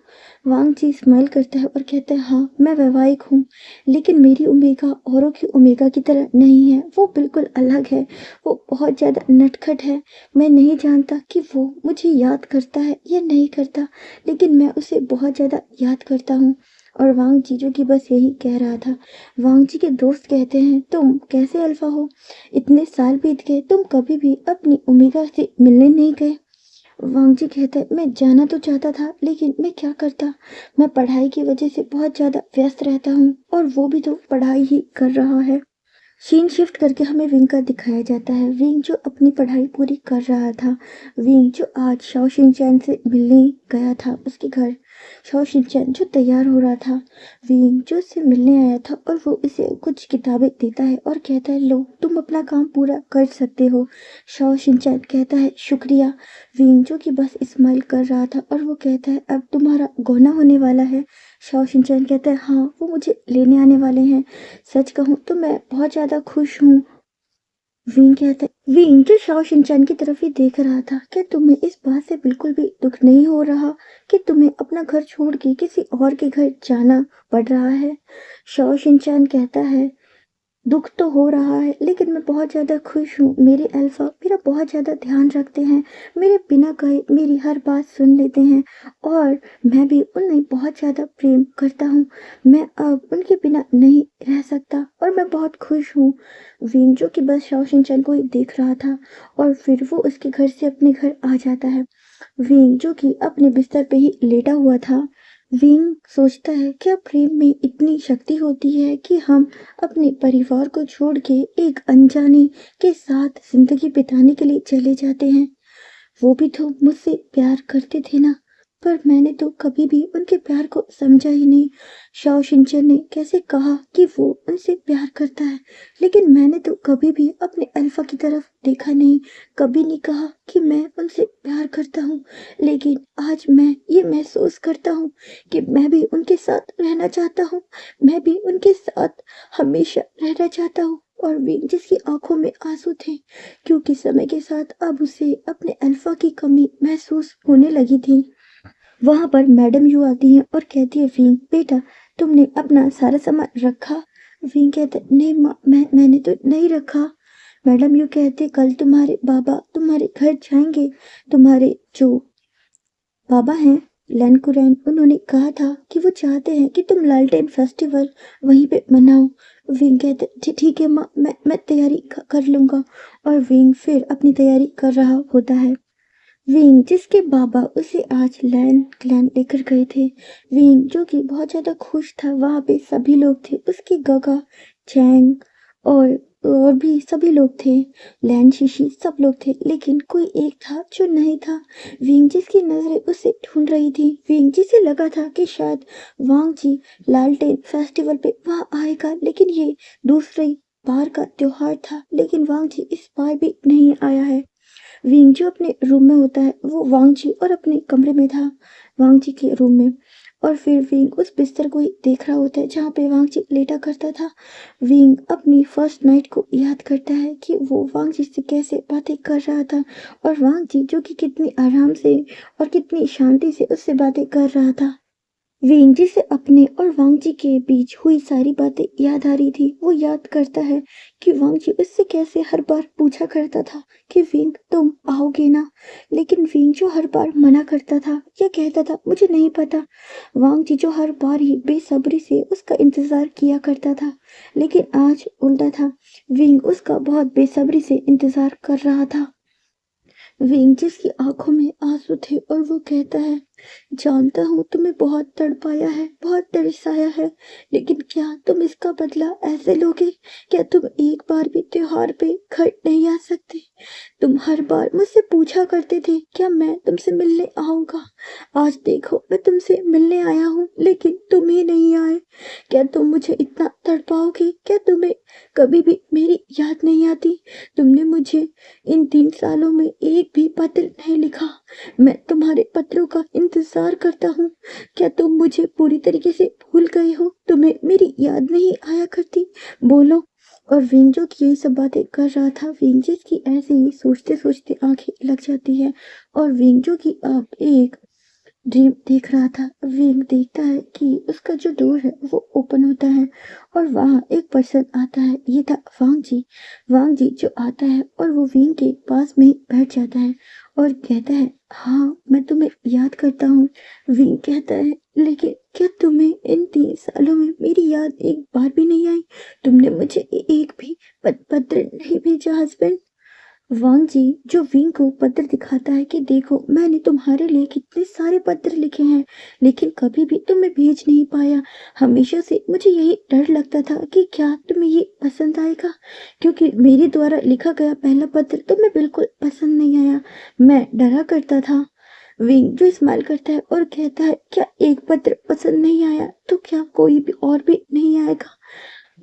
S1: वांग जी स्माइल करता है और कहता है हाँ मैं वैवाहिक हूँ, लेकिन मेरी ओमेगा औरों की ओमेगा की तरह नहीं है, वो बिल्कुल अलग है। वो बहुत ज़्यादा नटखट है। मैं नहीं जानता कि वो मुझे याद करता है या नहीं करता, लेकिन मैं उसे बहुत ज़्यादा याद करता हूँ। और वांग जी जो कि बस यही कह रहा था। वांग जी के दोस्त कहते हैं तुम कैसे अल्फा हो, इतने साल बीत गए तुम कभी भी अपनी ओमेगा से मिलने नहीं गए। वांग जी कहता है मैं जाना तो चाहता था, लेकिन मैं क्या करता, मैं पढ़ाई की वजह से बहुत ज्यादा व्यस्त रहता हूँ और वो भी तो पढ़ाई ही कर रहा है। सीन शिफ्ट करके हमें विंग का दिखाया जाता है। विंग जो अपनी पढ़ाई पूरी कर रहा था, विंग जो आज शाओ शिनचैन से मिलने गया था उसके घर, शाओ शिनचैन जो तैयार हो रहा था, विंग जो उससे मिलने आया था और वो इसे कुछ किताबें देता है और कहता है लो तुम अपना काम पूरा कर सकते हो। शाओ शिनचैन कहता है शुक्रिया। विंग जो कि बस स्माइल कर रहा था और वो कहता है अब तुम्हारा गोना होने वाला है। शाओ शिनचैन कहता है हाँ वो मुझे लेने आने वाले हैं। सच कहूँ तो मैं बहुत ज़्यादा खुश हूँ। विंग कहता है विंग जो शाओ शिनचैन की तरफ ही देख रहा था, क्या तुम्हें इस बात से बिल्कुल भी दुख नहीं हो रहा कि तुम्हें अपना घर छोड़ के किसी और के घर जाना पड़ रहा है। शाओ शिनचैन कहता है दुख तो हो रहा है, लेकिन मैं बहुत ज़्यादा खुश हूँ। मेरे अल्फा मेरा बहुत ज़्यादा ध्यान रखते हैं, मेरे बिना कहे मेरी हर बात सुन लेते हैं और मैं भी उन्हें बहुत ज़्यादा प्रेम करता हूँ। मैं अब उनके बिना नहीं रह सकता और मैं बहुत खुश हूँ। विंग जो कि बस शाओ शिनचैन को ही देख रहा था और फिर वो उसके घर से अपने घर आ जाता है। विंग जो कि अपने बिस्तर पे ही लेटा हुआ था, विंग सोचता है क्या प्रेम में इतनी शक्ति होती है कि हम अपने परिवार को छोड़ के एक अनजाने के साथ जिंदगी बिताने के लिए चले जाते हैं। वो भी तो मुझसे प्यार करते थे ना, पर मैंने तो कभी भी उनके प्यार को समझा ही नहीं। शाओ शिनचैन ने कैसे कहा कि वो उनसे प्यार करता है, लेकिन मैंने तो कभी भी अपने अल्फा की तरफ देखा नहीं, कभी नहीं कहा कि मैं उनसे प्यार करता हूँ। लेकिन आज मैं ये महसूस करता हूँ कि मैं भी उनके साथ रहना चाहता हूँ, मैं भी उनके साथ हमेशा रहना चाहता हूँ। और विंग जिसकी आंखों में आंसू थे, क्योंकि समय के साथ अब उसे अपने अल्फा की कमी महसूस होने लगी थी। वहां पर मैडम यू आती हैं और कहती है विंग बेटा तुमने अपना सारा सामान रखा। विंग कहता है नहीं माँ मैंने तो नहीं रखा। मैडम यूँ कहते कल तुम्हारे बाबा तुम्हारे घर जाएंगे। तुम्हारे जो बाबा हैं लैनकुरैन, उन्होंने कहा था कि वो चाहते हैं कि तुम लालटेन फेस्टिवल वहीं पे मनाओ। विंग कहते ठीक है माँ, मैं तैयारी कर लूँगा। और विंग फिर अपनी तैयारी कर रहा होता है। विंग जिसके बाबा उसे आज लैन क्लैन लेकर गए थे। विंग जो कि बहुत ज़्यादा खुश था, वहाँ पे सभी लोग थे, उसके गगा, चैंग और भी सभी लोग थे, लैन शीशी सब लोग थे, लेकिन कोई एक था जो नहीं था। विंग जिसकी नज़रें उसे ढूंढ रही थी, विंग जिसे लगा था कि शायद वांग जी लालटेन फेस्टिवल पे वहाँ आएगा, लेकिन ये दूसरी बार का त्योहार था, लेकिन वांग जी इस बार भी नहीं आया है। विंग जो अपने रूम में होता है, वो वांग जी और अपने कमरे में था, वांग जी के रूम में। और फिर विंग उस बिस्तर को ही देख रहा होता है जहाँ पे वांग जी लेटा करता था। विंग अपनी फर्स्ट नाइट को याद करता है कि वो वांग जी से कैसे बातें कर रहा था, और वांग जी जो कि कितनी आराम से और कितनी शांति से उससे बातें कर रहा था। विंग जिसे अपने और वांग जी के बीच हुई सारी बातें याद आ रही थी, वो याद करता है कि वांग जी उससे कैसे हर बार पूछा करता था कि विंग तुम आओगे ना, लेकिन विंग जो हर बार मना करता था या कहता था मुझे नहीं पता। वांग जी जो हर बार ही बेसब्री से उसका इंतजार किया करता था, लेकिन आज उल्टा था, विंग उसका बहुत बेसब्री से इंतजार कर रहा था। विंग जिसकी आंखों में आंसू थे और वो कहता है जानता हूँ तुम्हें बहुत तड़पाया है, बहुत तरसाया है, लेकिन क्या तुम इसका बदला ऐसे लोगे? क्या तुम एक बार भी त्योहार पे घर नहीं आ सकते? तुम हर बार मुझसे पूछा करते थे क्या मैं तुमसे मिलने आऊंगा। आज देखो मैं तुमसे मिलने आया हूँ, लेकिन तुम ही नहीं आए। क्या तुम मुझे इतना तड़पाओगे? क्या तुम्हें कभी भी मेरी याद नहीं आती? तुमने मुझे इन 3 सालों में एक भी पत्र नहीं लिखा। मैं तुम्हारे पत्रों का इंतजार करता हूँ। क्या तुम मुझे पूरी तरीके से भूल गए हो? तुम्हें मेरी याद नहीं आया करती? बोलो। और विंग जो कि यही सब बातें कर रहा था, विंग जिसकी ऐसे ही सोचते सोचते आंखें लग जाती है, और विंग जो कि अब एक ड्रीम देख रहा था। विंग देखता है कि उसका जो डोर है वो ओपन होता है, और वहाँ एक पर्सन आता है। ये था वांग जी। वांग जी जो आता है और वो विंग के पास में बैठ जाता है और कहता है हाँ मैं तुम्हें याद करता हूँ। विंग कहता है लेकिन क्या तुम्हें इन 3 सालों में मेरी याद एक बार भी नहीं आई? तुमने मुझे एक भी पत्र नहीं भेजा हस्बैंड। वांग जी जो विंग को पत्र दिखाता है कि देखो मैंने तुम्हारे लिए कितने सारे पत्र लिखे हैं, लेकिन कभी भी तुम्हें भेज नहीं पाया। हमेशा से मुझे यही डर लगता था कि क्या तुम्हें ये पसंद आएगा, क्योंकि मेरे द्वारा लिखा गया पहला पत्र तुम्हें बिल्कुल पसंद नहीं आया। मैं डरा करता था। विंग जो स्माइल करता है और कहता है क्या एक पत्र पसंद नहीं आया तो क्या कोई भी और भी नहीं आएगा?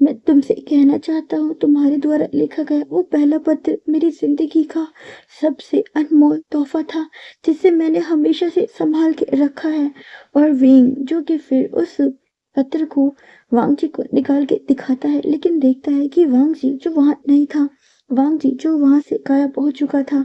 S1: मैं तुमसे कहना चाहता हूँ तुम्हारे द्वारा लिखा गया वो पहला पत्र मेरी जिंदगी का सबसे अनमोल तोहफा था, जिसे मैंने हमेशा से संभाल के रखा है। और विंग जो कि फिर उस पत्र को वांग जी को निकाल के दिखाता है, लेकिन देखता है कि वांग जी जो वहां नहीं था, वांग जी जो वहां से गायब हो चुका था।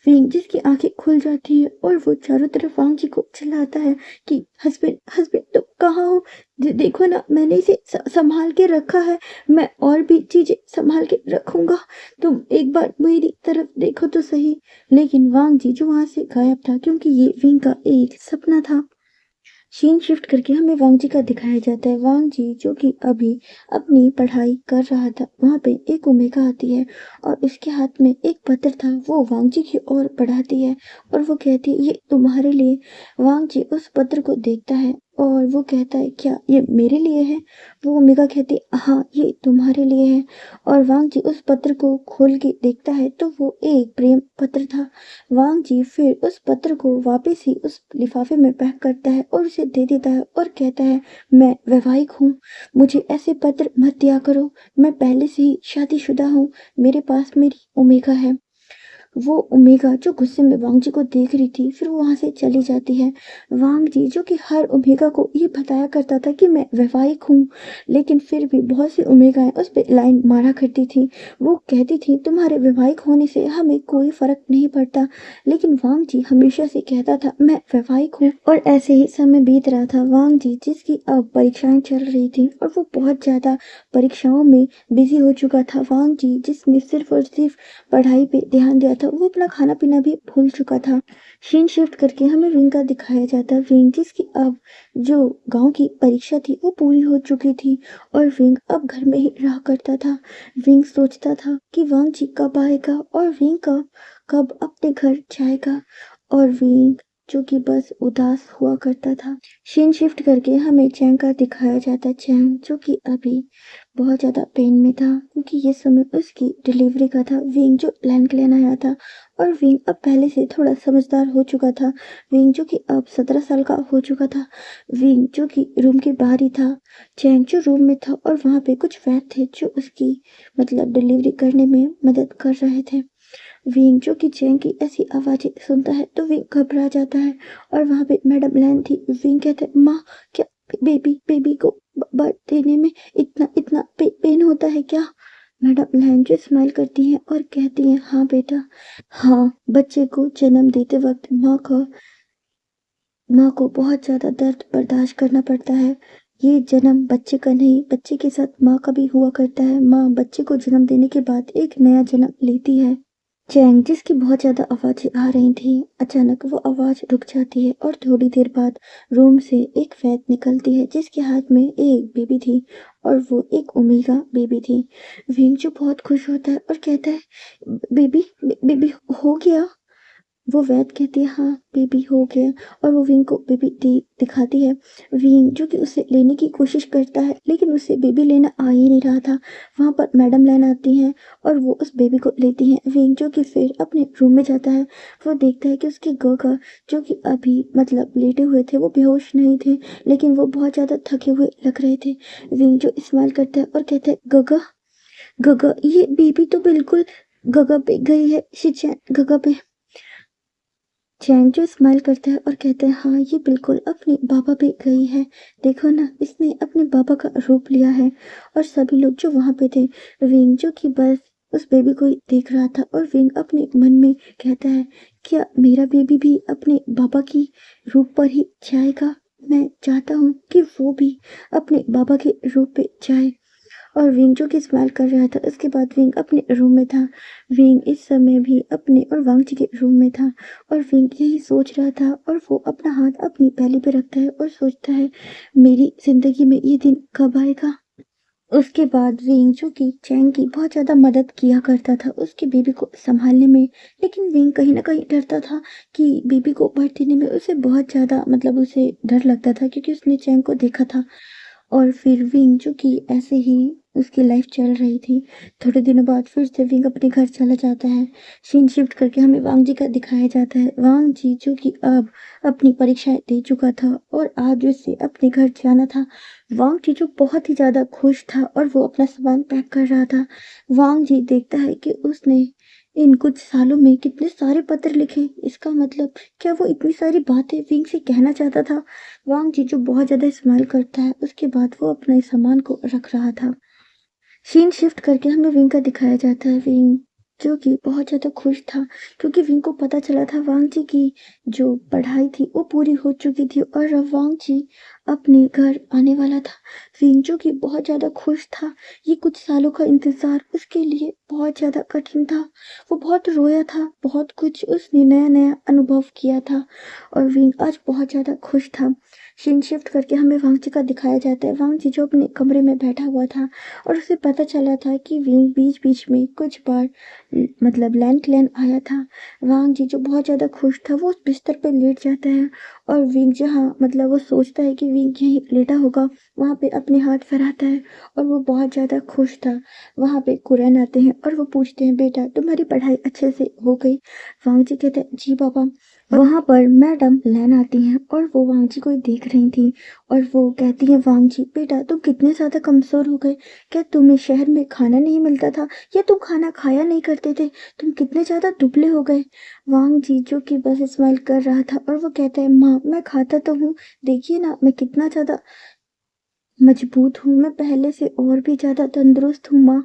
S1: विंग जिसकी आंखें खुल जाती है और वो चारों तरफ वांग जी को चिल्लाता है कि हस्बैंड हस्बैंड तुम कहाँ हो? देखो ना मैंने इसे संभाल के रखा है, मैं और भी चीजें संभाल के रखूंगा, तुम एक बार मेरी तरफ देखो तो सही। लेकिन वांग जी जो वहां से गायब था, क्योंकि ये विंग का एक सपना था। सीन शिफ्ट करके हमें वांग जी का दिखाया जाता है। वांग जी जो कि अभी अपनी पढ़ाई कर रहा था, वहाँ पे एक ओमेगा आती है और उसके हाथ में एक पत्र था, वो वांग जी की ओर बढ़ाती है और वो कहती है ये तुम्हारे लिए। वांग जी उस पत्र को देखता है और वो कहता है क्या ये मेरे लिए है? वो ओमेगा कहती है हाँ ये तुम्हारे लिए है। और वांग जी उस पत्र को खोल के देखता है तो वो एक प्रेम पत्र था। वांग जी फिर उस पत्र को वापस ही उस लिफाफे में पैक करता है और उसे दे देता है और कहता है मैं वैवाहिक हूँ, मुझे ऐसे पत्र मत दिया करो, मैं पहले से ही शादीशुदा हूँ, मेरे पास मेरी ओमेगा है। वो ओमेगा जो गुस्से में वांग जी को देख रही थी फिर वो वहां से चली जाती है। वांग जी जो कि हर ओमेगा को ये बताया करता था कि मैं वैवाहिक हूँ, लेकिन फिर भी बहुत सी ओमेगाएं उस पे लाइन मारा करती थी। वो कहती थी तुम्हारे वैवाहिक होने से हमें कोई फर्क नहीं पड़ता, लेकिन वांग जी हमेशा से कहता था मैं वैवाहिक हूँ। और ऐसे ही समय बीत रहा था। वांग जी जिसकी अब परीक्षाएं चल रही थी और वो बहुत ज्यादा परीक्षाओं में बिजी हो चुका था। वांग जी जिसने सिर्फ और सिर्फ पढ़ाई पे ध्यान दिया था वो अपना खाना पीना भी भूल चुका था। सीन शिफ्ट करके हमें विंग का दिखाया जाता है। विंग जिसकी अब जो गांव की परीक्षा थी वो पूरी हो चुकी थी और विंग अब घर में ही रहा करता था। विंग सोचता था कि वांग जी कब आएगा और विंग का कब अपने घर जाएगा, और विंग जो कि बस उदास हुआ करता था। सीन शिफ्ट करके हमें चैंग का दिखाया जाता है। चैंग जो कि अभी बहुत ज़्यादा पेन में था क्योंकि ये समय उसकी डिलीवरी का था। विंग जो लैंड लेन आया था और विंग अब पहले से थोड़ा समझदार हो चुका था। विंग जो कि अब 17 साल का हो चुका था। विंग जो कि रूम के बाहर ही था। चैंग जो रूम में था और वहाँ पे कुछ वैद थे जो उसकी मतलब डिलीवरी करने में मदद कर रहे थे। विंग जो कि चैंग की ऐसी आवाजें सुनता है तो विंग घबरा जाता है और वहाँ पे मैडम लैन थी। विंग कहते हैं माँ क्या बेबी को बर्थ देने में इतना इतना पेन होता है क्या? मैडम लैन जो स्माइल करती हैं और कहती हैं हाँ बेटा, हाँ बच्चे को जन्म देते वक्त माँ को बहुत ज्यादा दर्द बर्दाश्त करना पड़ता है। ये जन्म बच्चे का नहीं, बच्चे के साथ माँ का भी हुआ करता है। माँ बच्चे को जन्म देने के बाद एक नया जन्म लेती है। चैंग जिसकी बहुत ज्यादा आवाजें आ रही थी, अचानक वो आवाज रुक जाती है और थोड़ी देर बाद रूम से एक वैद निकलती है जिसके हाथ में एक बेबी थी और वो एक ओमेगा बेबी थी। विंग जो बहुत खुश होता है और कहता है बेबी बेबी हो गया। वो वैद कहती है हाँ बेबी हो गया और वो विंग को बेबी दिखाती है। विंग जो कि उसे लेने की कोशिश करता है लेकिन उसे बेबी लेना आ ही नहीं रहा था। वहाँ पर मैडम लैन आती हैं और वो उस बेबी को लेती हैं। विंग जो कि फिर अपने रूम में जाता है। वो देखता है कि उसके गगा जो कि अभी मतलब लेटे हुए थे वो बेहोश नहीं थे, लेकिन वो बहुत ज़्यादा थके हुए लग रहे थे। विंग जो स्माइल करता है और कहता है गगा गगा ये बेबी तो बिल्कुल गगा पे गई है। शिचैन गगा पे। चैंग जो स्माइल करता है और कहता है हाँ ये बिल्कुल अपने बाबा पे गई है। देखो ना इसने अपने बाबा का रूप लिया है। और सभी लोग जो वहां पे थे, विंग जो कि बस उस बेबी को ही देख रहा था और विंग अपने मन में कहता है क्या मेरा बेबी भी अपने बाबा की रूप पर ही जाएगा? मैं चाहता हूँ कि वो भी अपने बाबा के रूप पे जाए। और विंग जो कि स्माइल कर रहा था उसके बाद विंग अपने रूम में था। विंग इस समय भी अपने और वांगची के रूम में था और विंग यही सोच रहा था और वो अपना हाथ अपनी बैली पे रखता है और सोचता है मेरी जिंदगी में ये दिन कब आएगा। उसके बाद विंग जो कि चैंग की बहुत ज़्यादा मदद किया करता था उसके बेबी को संभालने में, लेकिन विंग कहीं ना कहीं डरता था कि बेबी को बर्थ देने में उसे बहुत ज़्यादा मतलब उसे डर लगता था क्योंकि उसने चैंग को देखा था। और फिर विंग जो कि ऐसे ही उसकी लाइफ चल रही थी। थोड़े दिनों बाद फिर से विंग अपने घर चला जाता है। सीन शिफ्ट करके हमें वांग जी का दिखाया जाता है। वांग जी जो कि अब अपनी परीक्षाएं दे चुका था और आज उसे अपने घर जाना था। वांग जी जो बहुत ही ज़्यादा खुश था और वो अपना सामान पैक कर रहा था। वांग जी देखता है कि उसने इन कुछ सालों में कितने सारे पत्र लिखे। इसका मतलब क्या वो इतनी सारी बातें विंग से कहना चाहता था? वांग जी जो बहुत ज्यादा स्माइल करता है उसके बाद वो अपने इस सामान को रख रहा था। सीन शिफ्ट करके हमें विंग का दिखाया जाता है। विंग जो कि बहुत ज्यादा खुश था क्योंकि विंग को पता चला था वांग जी की जो पढ़ाई थी वो पूरी हो चुकी थी और अब वांग जी अपने घर आने वाला था। विंग जो कि बहुत ज्यादा खुश था। ये कुछ सालों का इंतजार उसके लिए बहुत ज्यादा कठिन था। वो बहुत रोया था, बहुत कुछ उसने नया नया अनुभव किया था और विंग आज बहुत ज्यादा खुश था। सीन शिफ्ट करके हमें वांग जी का दिखाया जाता है। वांग जी जो अपने कमरे में बैठा हुआ था और उसे पता चला था कि विंग बीच बीच में कुछ बार मतलब लैंड आया था। वांग जी जो बहुत ज़्यादा खुश था वो उस बिस्तर पर लेट जाता है और विंग जहाँ मतलब वो सोचता है कि विंग यहीं लेटा होगा वहाँ पे अपने हाथ फहराता है और वो बहुत ज़्यादा खुश था। वहाँ पे कुरैन आते हैं और वो पूछते हैं बेटा तुम्हारी पढ़ाई अच्छे से हो गई? वांग जी कहते हैं जी पापा। वहाँ पर मैडम लैन आती हैं और वो वांग जी को देख रही थी और वो कहती है, वांग जी बेटा तुम कितने ज़्यादा कमज़ोर हो गए। क्या तुम्हें शहर में खाना नहीं मिलता था या तुम खाना खाया नहीं करते थे? तुम कितने ज़्यादा दुबले हो गए। वांग जी जो कि बस स्माइल कर रहा था और वो कहता है, माँ मैं खाता तो हूँ, देखिए ना मैं कितना ज़्यादा मजबूत हूँ, मैं पहले से और भी ज़्यादा तंदुरुस्त हूँ माँ।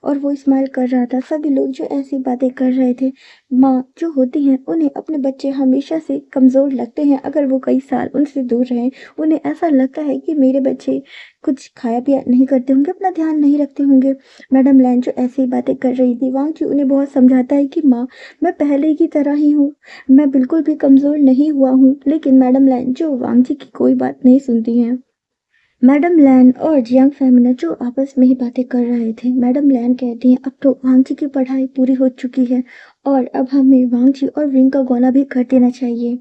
S1: और वो स्माइल कर रहा था। सभी लोग जो ऐसी बातें कर रहे थे, माँ जो होती हैं उन्हें अपने बच्चे हमेशा से कमज़ोर लगते हैं। अगर वो कई साल उनसे दूर रहें, उन्हें ऐसा लगता है कि मेरे बच्चे कुछ खाया पिया नहीं करते होंगे, अपना ध्यान नहीं रखते होंगे। मैडम लैन जो ऐसी बातें कर रही थी, वांग जी उन्हें बहुत समझाता है कि माँ मैं पहले की तरह ही हूँ, मैं बिल्कुल भी कमज़ोर नहीं हुआ हूँ। लेकिन मैडम लैन जो वांग जी की कोई बात नहीं सुनती हैं। मैडम लैन और जियांग फेमिना जो आपस में ही बातें कर रहे थे। मैडम लैन कहती हैं, अब तो वांग जी की पढ़ाई पूरी हो चुकी है और अब हमें वांग जी और विंग का गौना भी कर देना चाहिए।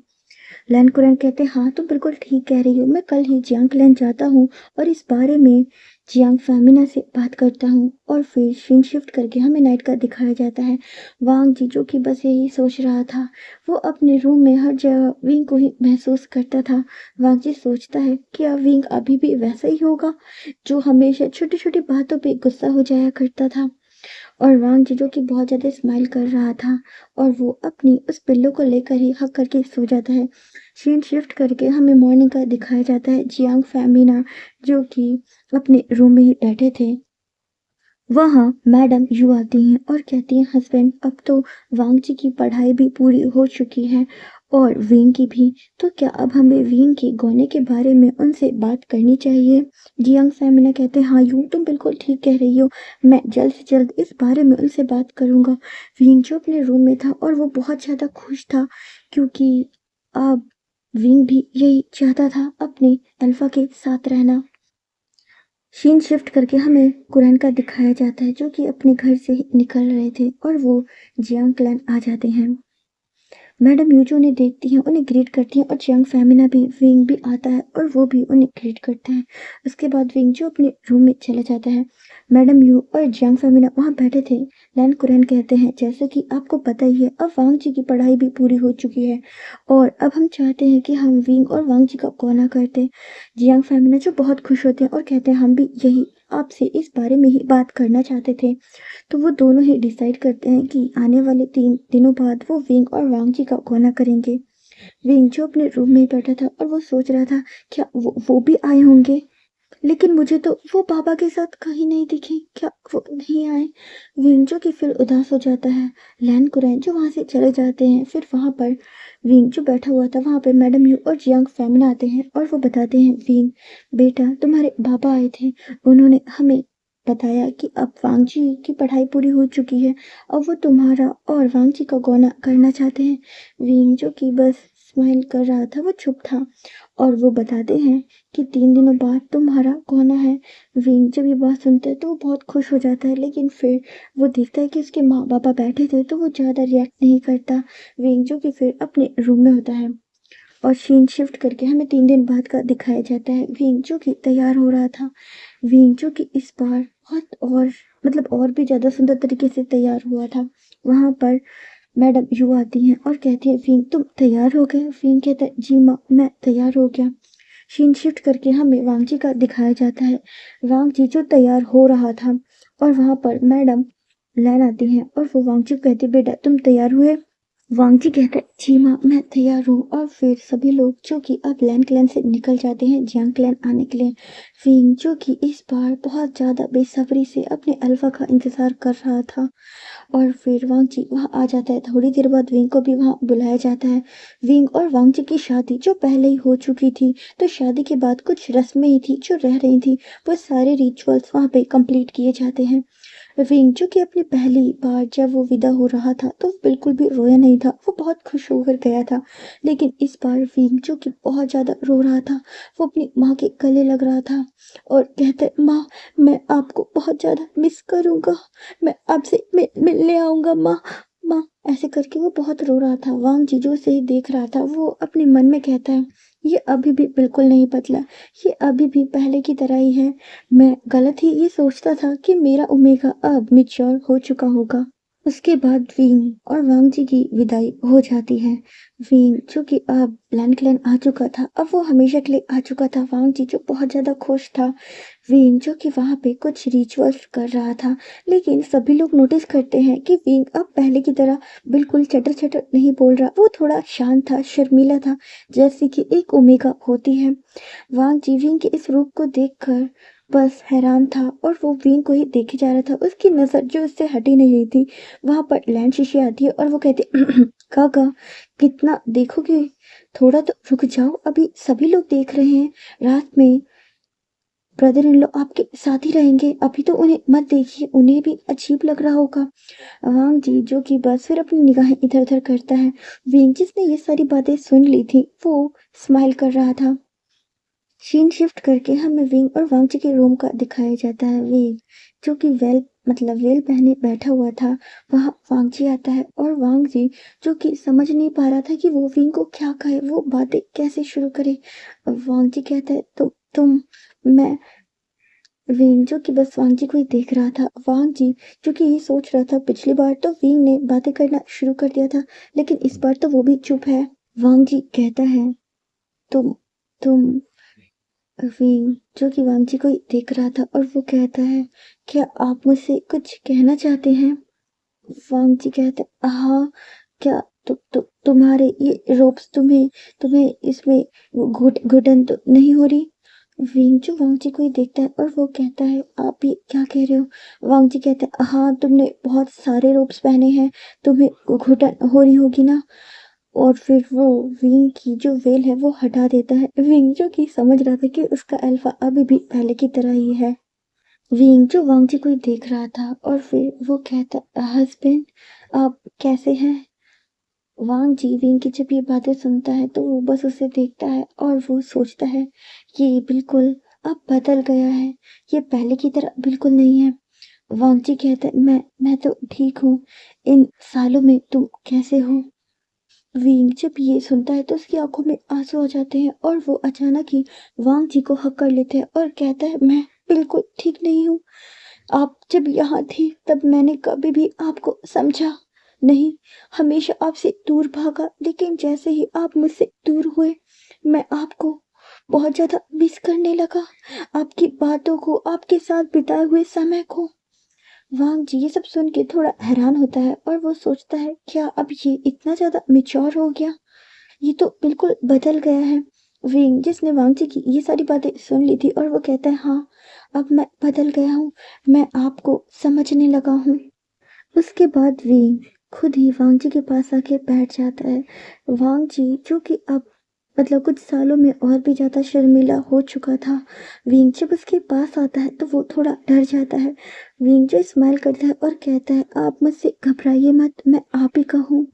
S1: लैन कुरैन कहते हैं, हाँ तुम बिल्कुल ठीक कह रही हो, मैं कल ही जियांग लैन जाता हूँ और इस बारे में जियांग फेमिना से बात करता हूँ। और फिर सीन शिफ्ट करके हमें नाइट का दिखाया जाता है। वांग जी जो कि बस यही सोच रहा था, वो अपने रूम में हर जगह विंग को ही महसूस करता था। वांग जी सोचता है, क्या विंग अभी भी वैसा ही होगा जो हमेशा छोटी छोटी बातों पे गुस्सा हो जाया करता था। और वांग जी जो कि बहुत ज़्यादा स्माइल कर रहा था और वो अपनी उस पिल्लो को लेकर ही हक करके सो जाता है। सीन शिफ्ट करके हमें मॉर्निंग का दिखाया जाता है। जियांग फैमिना जो कि अपने रूम में ही बैठे थे, वहाँ मैडम यू आती हैं और कहती हैं, हस्बैंड अब तो वांग जी की पढ़ाई भी पूरी हो चुकी है और विंग की भी, तो क्या अब हमें विंग के गौने के बारे में उनसे बात करनी चाहिए। जियांग फैमिना कहते हैं, हाँ यू तुम बिल्कुल ठीक कह रही हो, मैं जल्द से जल्द इस बारे में उनसे बात करूँगा। विंग जो अपने रूम में था और वो बहुत ज़्यादा खुश था क्योंकि अब विंग भी यही चाहता था, अपने अल्फा के साथ रहना। सीन शिफ्ट करके हमें कुरैन का दिखाया जाता है जो कि अपने घर से निकल रहे थे और वो जियांग क्लैन आ जाते हैं। मैडम यूजो उन्हें देखती हैं, उन्हें ग्रीट करती हैं और जियांग फेमिना भी, विंग भी आता है और वो भी उन्हें ग्रीट करता है। उसके बाद विंग जो अपने रूम में चला जाता है। मैडम यू और जियांग फेमिना वहाँ बैठे थे। लैन कुरैन कहते हैं, जैसे कि आपको पता ही है अब वांग जी की पढ़ाई भी पूरी हो चुकी है और अब हम चाहते हैं कि हम विंग और वांग जी का गौना करते। जियांग फेमिना जो बहुत खुश होते हैं और कहते हैं, हम भी यही आपसे इस बारे में ही बात करना चाहते थे। तो वो दोनों ही डिसाइड करते हैं कि आने वाले 3 दिनों बाद वो विंग और वांग जी का गौना करेंगे। विंग जो अपने रूम में ही बैठा था और वो सोच रहा था, क्या वो भी आए होंगे? लेकिन मुझे तो वो बाबा के साथ कहीं नहीं दिखे, क्या वो नहीं आए? विंग जो कि फिर उदास हो जाता है। लैन कुरैन जो वहाँ से चले जाते हैं। फिर वहाँ पर विंग जो बैठा हुआ था, वहाँ पे मैडम यू और जियांग फेमिना आते हैं और वो बताते हैं, विंग बेटा तुम्हारे बाबा आए थे, उन्होंने हमें बताया कि अब वांग जी की पढ़ाई पूरी हो चुकी है, अब वो तुम्हारा और वांग जी का गौना करना चाहते हैं। विंग जो कि बस स्माइल कर रहा था, वो चुप था और वो बताते हैं कि 3 दिनों बाद तुम्हारा गौना है। विंग जब ये बात सुनता है तो वो बहुत खुश हो जाता है, लेकिन फिर वो देखता है कि उसके माँ पापा बैठे थे तो वो ज़्यादा रिएक्ट नहीं करता। विंग जो कि फिर अपने रूम में होता है और सीन शिफ्ट करके हमें 3 दिन बाद का दिखाया जाता है। विंग जो कि तैयार हो रहा था। विंग जो कि इस बार बहुत और मतलब और भी ज़्यादा सुंदर तरीके से तैयार हुआ था। वहाँ पर मैडम यू आती हैं और कहती है, विंग तुम तैयार हो गए? विंग कहता है, जी माँ मैं तैयार हो गया। सीन शिफ्ट करके हमें वांग जी का दिखाया जाता है। वांग जी जो तैयार हो रहा था और वहाँ पर मैडम लैन आती हैं और वो वांग जी को कहती है, बेटा तुम तैयार हुए? वांग जी कहता है, जी माँ मैं तैयार हूँ। और फिर सभी लोग जो कि अब लैन क्लैन से निकल जाते हैं जियांग क्लैन आने के लिए। विंग जो कि इस बार बहुत ज़्यादा बेसब्री से अपने अल्फा का इंतज़ार कर रहा था और फिर वांग जी वहाँ आ जाता है। थोड़ी देर बाद विंग को भी वहाँ बुलाया जाता है। विंग और वांग जी की शादी जो पहले ही हो चुकी थी, तो शादी के बाद कुछ रस्में ही थी जो रह रही थी, वो सारे रिचुअल्स वहाँ पे कंप्लीट किए जाते हैं। विंग जो कि अपनी पहली बार जब वो विदा हो रहा था तो बिल्कुल भी रोया नहीं था, वो बहुत खुश होकर गया था। लेकिन इस बार विंग जो कि बहुत ज़्यादा रो रहा था, वो अपनी माँ के गले लग रहा था और कहता है, माँ मैं आपको बहुत ज़्यादा मिस करूँगा, मैं आपसे मिलने आऊँगा माँ। माँ ऐसे करके वो बहुत रो रहा था। वांग जी जो उसे ही देख रहा था, वो अपने मन में कहता है, ये अभी भी बिल्कुल नहीं बदला, ये अभी भी पहले की तरह ही है। मैं गलत ही ये सोचता था कि मेरा ओमेगा अब मैच्योर हो चुका होगा। उसके बाद विंग और वांग जी की विदाई हो जाती है। विंग जो कि अब ब्लैंक क्लैन आ चुका था, अब वो हमेशा के लिए आ चुका था। वांग जी जो बहुत ज़्यादा खुश था। विंग जो कि वहाँ पे कुछ रिचुअल्स कर रहा था, लेकिन सभी लोग नोटिस करते हैं कि विंग अब पहले की तरह बिल्कुल चटर-चटर नहीं बोल रहा। वो थोड़ा शांत था, शर्मीला था, जैसे कि एक ओमेगा होती है। वांग जी विंग के इस रूप को देखकर बस हैरान था और वो विंग को ही देखे जा रहा था। उसकी नज़र जो उससे हटी नहीं रही थी। वहाँ पर लैंड शीशी आती है और वो कहती है काका कितना देखोगे, थोड़ा तो रुक जाओ, अभी सभी लोग देख रहे हैं। रात में ब्रदर इन लॉ आपके साथ ही रहेंगे, अभी तो उन्हें मत देखिए, उन्हें भी अजीब लग रहा होगा। वांग जी जो कि बस फिर अपनी निगाहें इधर उधर करता है। विंग जिसने ये सारी बातें सुन ली थी वो स्माइल कर रहा था। सीन शिफ्ट करके हमें विंग और वांग जी के रूम का दिखाया जाता है। विंग जो कि वेल पहने बैठा हुआ था, वहाँ वांग जी आता है और वांग जी जो कि समझ नहीं पा रहा था कि वो विंग को क्या कहे, वो बातें कैसे शुरू करे। वांग जी कहता है तुम मैं विंग जो कि बस वांग जी को ही देख रहा था। वांग जी जो कि ये सोच रहा था पिछली बार तो विंग ने बातें करना शुरू कर दिया था, लेकिन इस बार तो वो भी चुप है। वांग जी कहता है तुम तुम विंग जो कि वांग जी को ही देख रहा था और वो कहता है क्या आप मुझसे कुछ कहना चाहते हैं। वांग जी कहता है हाँ, क्या तुम्हारे ये रोप्स तुम्हें तुम्हें इसमें घुटन तो नहीं हो रही। विंग जो वांग जी को ही देखता है और वो कहता है आप ये क्या कह रहे हो। वांग जी कहता है हाँ, तुमने बहुत सारे रोप्स पहने हैं, तुम्हें घुटन हो रही होगी ना। और फिर वो विंग की जो वेल है वो हटा देता है। विंग जो कि समझ रहा था कि उसका अल्फा अभी भी पहले की तरह ही है। विंग जो वांग जी को ही देख रहा था और फिर वो कहता हस्बैंड आप कैसे हैं। वांग जी विंग की जब ये बातें सुनता है तो वो बस उसे देखता है और वो सोचता है ये बिल्कुल अब बदल गया है, ये पहले की तरह बिल्कुल नहीं है। वांग जी कहता है मैं तो ठीक हूँ, इन सालों में तुम कैसे हो। विंग जब ये सुनता है तो उसकी आंखों में आंसू आ जाते हैं और वो अचानक ही वांग जी को हक कर लेते हैं और कहता है मैं बिल्कुल ठीक नहीं हूँ। आप जब यहाँ थी तब मैंने कभी भी आपको समझा नहीं, हमेशा आपसे दूर भागा, लेकिन जैसे ही आप मुझसे दूर हुए मैं आपको बहुत ज़्यादा मिस करने लगा, आपकी बातों को, आपके साथ बिताए हुए समय को। वांग जी ये सब सुन के थोड़ा हैरान होता है और वो सोचता है क्या अब ये इतना ज़्यादा मैच्योर हो गया, ये तो बिल्कुल बदल गया है। विंग जिसने वांग जी की ये सारी बातें सुन ली थी और वो कहता है हाँ, अब मैं बदल गया हूँ, मैं आपको समझने लगा हूँ। उसके बाद विंग खुद ही वांग जी के पास आके बैठ जाता है। वांग जी जो कि अब कुछ सालों में और भी ज़्यादा शर्मीला हो चुका था। विंग जब उसके पास आता है तो वो थोड़ा डर जाता है। विंग जो स्माइल करता है और कहता है आप मुझसे घबराइए मत, मैं आप ही का हूँ।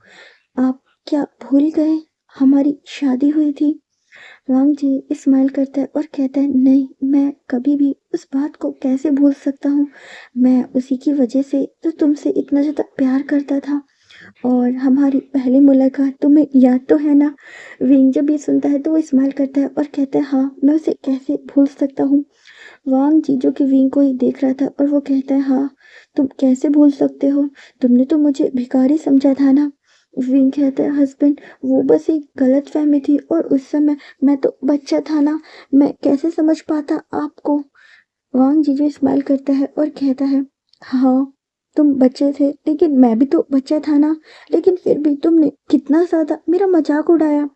S1: आप क्या भूल गए हमारी शादी हुई थी। वांग जी स्माइल करता है और कहता है नहीं, मैं कभी भी उस बात को कैसे भूल सकता हूँ, मैं उसी की वजह से तो तुमसे इतना ज़्यादा प्यार करता था। और हमारी पहली मुलाकात तुम्हें याद तो है ना। विंग जब ये सुनता है तो वो स्माइल करता है और कहता है हाँ, मैं उसे कैसे भूल सकता हूँ। वांग जी जो कि विंग को ही देख रहा था और वो कहता है हाँ, तुम कैसे भूल सकते हो, तुमने तो मुझे भिखारी समझा था ना। विंग कहता है हस्बैंड वो बस एक गलत फहमी थी और उस समय मैं तो बच्चा था ना, मैं कैसे समझ पाता आपको। वांग जी जो स्माइल करता है और कहता है हाँ, तुम बच्चे थे लेकिन मैं भी तो बच्चा था ना, लेकिन फिर भी तुमने कितना ज़्यादा मेरा मजाक उड़ाया।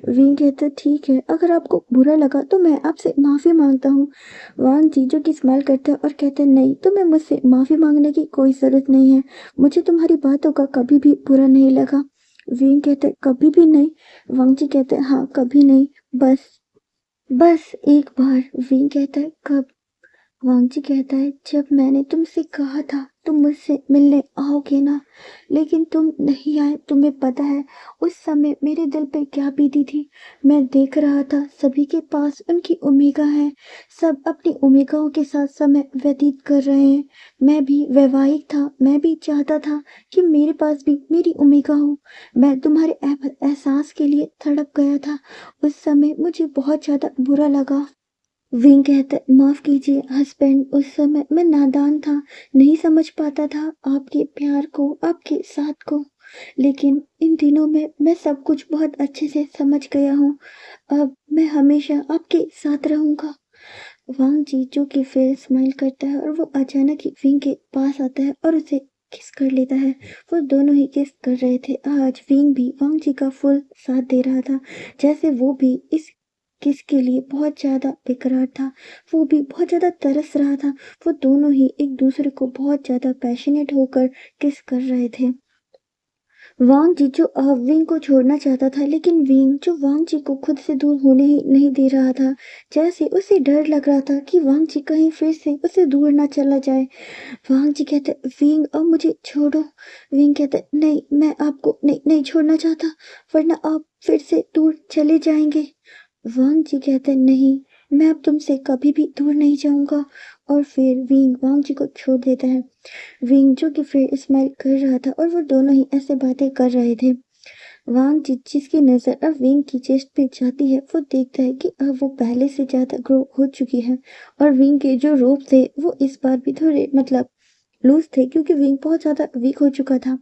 S1: विंग कहता है ठीक है, अगर आपको बुरा लगा तो मैं आपसे माफ़ी मांगता हूँ। वांग जी जो कि स्माइल करता है और कहता है नहीं, तुम्हें मुझसे माफ़ी मांगने की कोई ज़रूरत नहीं है, मुझे तुम्हारी बातों का कभी भी बुरा नहीं लगा। विंग कहता है कभी भी नहीं। वांग जी कहते हैं हाँ, कभी नहीं, बस बस एक बार। विंग कहता है कब। वांग जी कहता है जब मैंने तुमसे कहा था तुम मुझसे मिलने आओगे ना, लेकिन तुम नहीं आए। तुम्हें पता है उस समय मेरे दिल पे क्या बीती थी। मैं देख रहा था सभी के पास उनकी ओमेगा है, सब अपनी ओमेगाओं के साथ समय व्यतीत कर रहे हैं। मैं भी वैवाहिक था, मैं भी चाहता था कि मेरे पास भी मेरी ओमेगा हो। मैं तुम्हारे एहसास के लिए तड़प गया था, उस समय मुझे बहुत ज़्यादा बुरा लगा। विंग कहता है, माफ कीजिए हस्बैंड, उस समय मैं नादान था, नहीं समझ पाता था आपके प्यार को, आपके साथ को। लेकिन इन दिनों में मैं सब कुछ बहुत अच्छे से समझ गया हूँ। अब मैं हमेशा आपके साथ रहूंगा। वांग जी जो कि फिर स्माइल करता है और वो अचानक ही विंग के पास आता है और उसे किस कर लेता है। वो दोनों ही किस कर रहे थे। आज विंग भी वांग जी का फुल साथ दे रहा था, जैसे वो भी इस किस के लिए बहुत ज़्यादा बेकरार था। वो भी बहुत ज़्यादा तरस रहा था। वो दोनों ही एक दूसरे को बहुत ज़्यादा पैशनेट होकर किस कर रहे थे। वांग जी जो विंग को छोड़ना चाहता था, लेकिन विंग जो वांग जी को खुद से दूर होने ही नहीं दे रहा था। जैसे उसे डर लग रहा था कि वांग जी कहीं फिर से उसे दूर ना चला जाए। वांग जी कहते, विंग अब मुझे छोड़ो। विंग कहते, नहीं मैं आपको नहीं नहीं छोड़ना चाहता, वरना आप फिर से दूर चले जाएंगे। वांग जी कहते, नहीं मैं अब तुमसे कभी भी दूर नहीं जाऊंगा। और फिर विंग वांग जी को छोड़ देता है। विंग जो कि फिर स्माइल कर रहा था और वो दोनों ही ऐसे बातें कर रहे थे। वांग जिसकी नज़र अब विंग की चेस्ट पे जाती है, वो देखता है कि अब वो पहले से ज़्यादा ग्रो हो चुकी है। और विंग के जो रोप थे वो इस बार भी थोड़े मतलब लूज थे, क्योंकि विंग बहुत ज़्यादा वीक हो चुका था।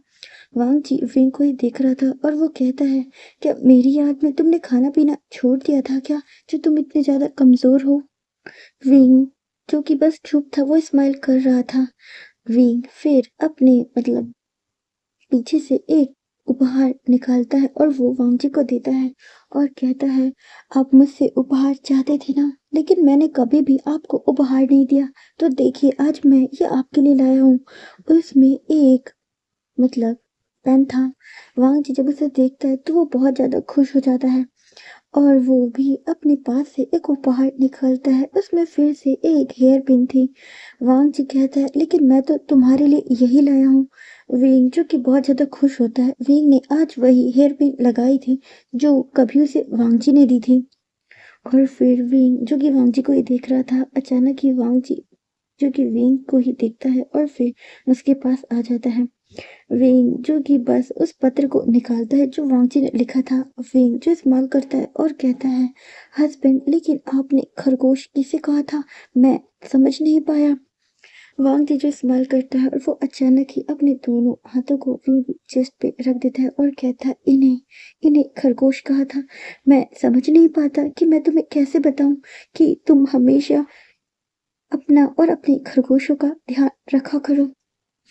S1: वांग जी विंग को ही देख रहा था और वो कहता है, क्या मेरी याद में तुमने खाना पीना छोड़ दिया था क्या, जो तुम इतने ज़्यादा कमज़ोर हो। विंग जो कि बस चुप था, वो स्माइल कर रहा था। विंग फिर अपने मतलब पीछे से एक उपहार निकालता है और वो वांगजी को देता है और कहता है, आप मुझसे उपहार चाहते थे ना, लेकिन मैंने कभी भी आपको उपहार नहीं दिया, तो देखिए आज मैं ये आपके लिए लाया हूँ। उसमें एक मतलब पेन था। वांगजी जब उसे देखता है तो वो बहुत ज़्यादा खुश हो जाता है और वो भी अपने पास से एक उपहार निकालता है। उसमें फिर से एक हेयर पिन थी। वांग जी कहता है, लेकिन मैं तो तुम्हारे लिए यही लाया हूँ। विंग जो कि बहुत ज़्यादा खुश होता है। विंग ने आज वही हेयर पिन लगाई थी जो कभी उसे वांग जी ने दी थी। और फिर विंग जो कि वांग जी को ही देख रहा था, अचानक ही वांग जी जो कि विंग को ही देखता है और फिर उसके पास आ जाता है। विंग जो कि बस उस पत्र को निकालता है जो वांगची ने लिखा था। विंग जो इस्तेमाल करता है और कहता है, हस्बैंड लेकिन आपने खरगोश किसे कहा था, मैं समझ नहीं पाया। वांगजी जो इस्तेमाल करता है और वो अचानक ही अपने दोनों हाथों को विंग की चेस्ट पे रख देता है और कहता है, इन्हें इन्हें खरगोश कहा था। मैं समझ नहीं पाता कि मैं तुम्हें कैसे बताऊं कि तुम हमेशा अपना और अपने खरगोशों का ध्यान रखा करो।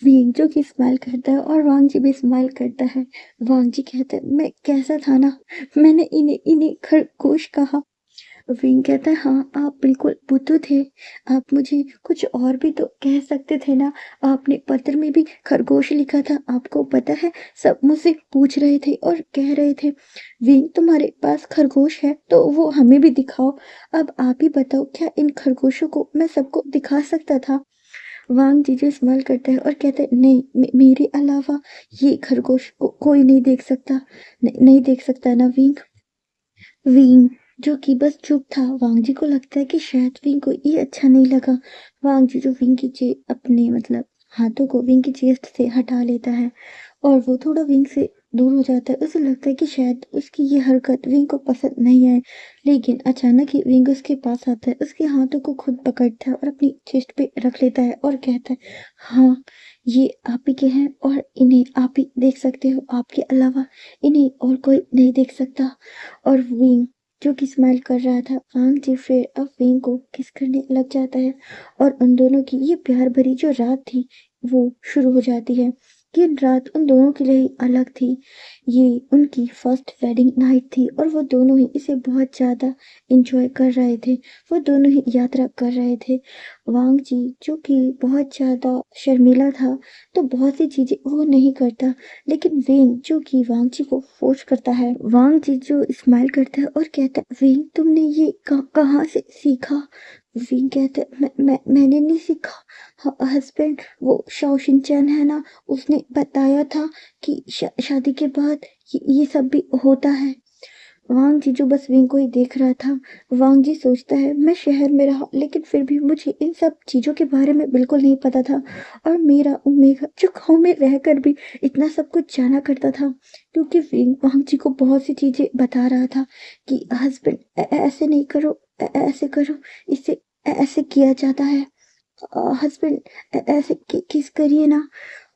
S1: विंग जो कि स्माइल करता है और वांग जी भी स्माइल करता है। वांग जी कहते हैं, मैं कैसा था ना, मैंने इन्हें इन्हें खरगोश कहा। विंग कहता है, हाँ आप बिल्कुल बुद्धू थे, आप मुझे कुछ और भी तो कह सकते थे ना, आपने पत्र में भी खरगोश लिखा था, आपको पता है सब मुझसे पूछ रहे थे और कह रहे थे, विंग तुम्हारे पास खरगोश है तो वो हमें भी दिखाओ। अब आप ही बताओ, क्या इन खरगोशों को मैं सबको दिखा सकता था। वांग जीजे स्माइल करता है और कहते हैं, नहीं मेरे अलावा ये खरगोश को कोई नहीं देख सकता। नहीं देख सकता ना विंग। विंग जो कि बस चुप था। वांग जी को लगता है कि शायद विंग को ये अच्छा नहीं लगा। वांग जी जो विंग की अपने मतलब हाथों को विंग की चेस्ट से हटा लेता है और वो थोड़ा विंग से दूर हो जाता है। उसे लगता है कि शायद उसकी ये हरकत विंग को पसंद नहीं आए, लेकिन अचानक ही विंग उसके पास आता है, उसके हाथों को खुद पकड़ता है और अपनी चेस्ट पे रख लेता है और कहता है, हाँ ये आप ही के हैं और इन्हें आप ही देख सकते हो, आपके अलावा इन्हें और कोई नहीं देख सकता। और विंग जो कि स्माइल कर रहा था, वांग जी फिर अब विंग को किस करने लग जाता है और उन दोनों की ये प्यार भरी जो रात थी वो शुरू हो जाती है। ये रात उन दोनों के लिए अलग थी। ये उनकी फर्स्ट वेडिंग नाइट थी और वो दोनों ही इसे बहुत ज़्यादा इंजॉय कर रहे थे। वो दोनों ही यात्रा कर रहे थे। वांग जी जो कि बहुत ज़्यादा शर्मीला था, तो बहुत सी चीज़ें वो नहीं करता, लेकिन विंग जो कि वांग जी को फोर्स करता है। वांग जी जो स्माइल करता है और कहता है, विंग तुमने ये कहाँ से सीखा। विंग कहता है, मैंने नहीं सीखा हस्बैंड, वो शाओशिन है ना, उसने बताया था कि शादी के बाद ये सब भी होता है। वांग जी जो बस विंग को ही देख रहा था। वांग जी सोचता है, मैं शहर में रहा लेकिन फिर भी मुझे इन सब चीज़ों के बारे में बिल्कुल नहीं पता था, और मेरा ओमेगा जो गाँव में रहकर भी इतना सब कुछ जाना करता था, क्योंकि विंग वांग जी को बहुत सी चीज़ें बता रहा था कि हस्बैंड ऐसे नहीं करो, ऐसे करो, इसे ऐसे किया जाता है। हस्बैंड, ऐसे किस करिए ना।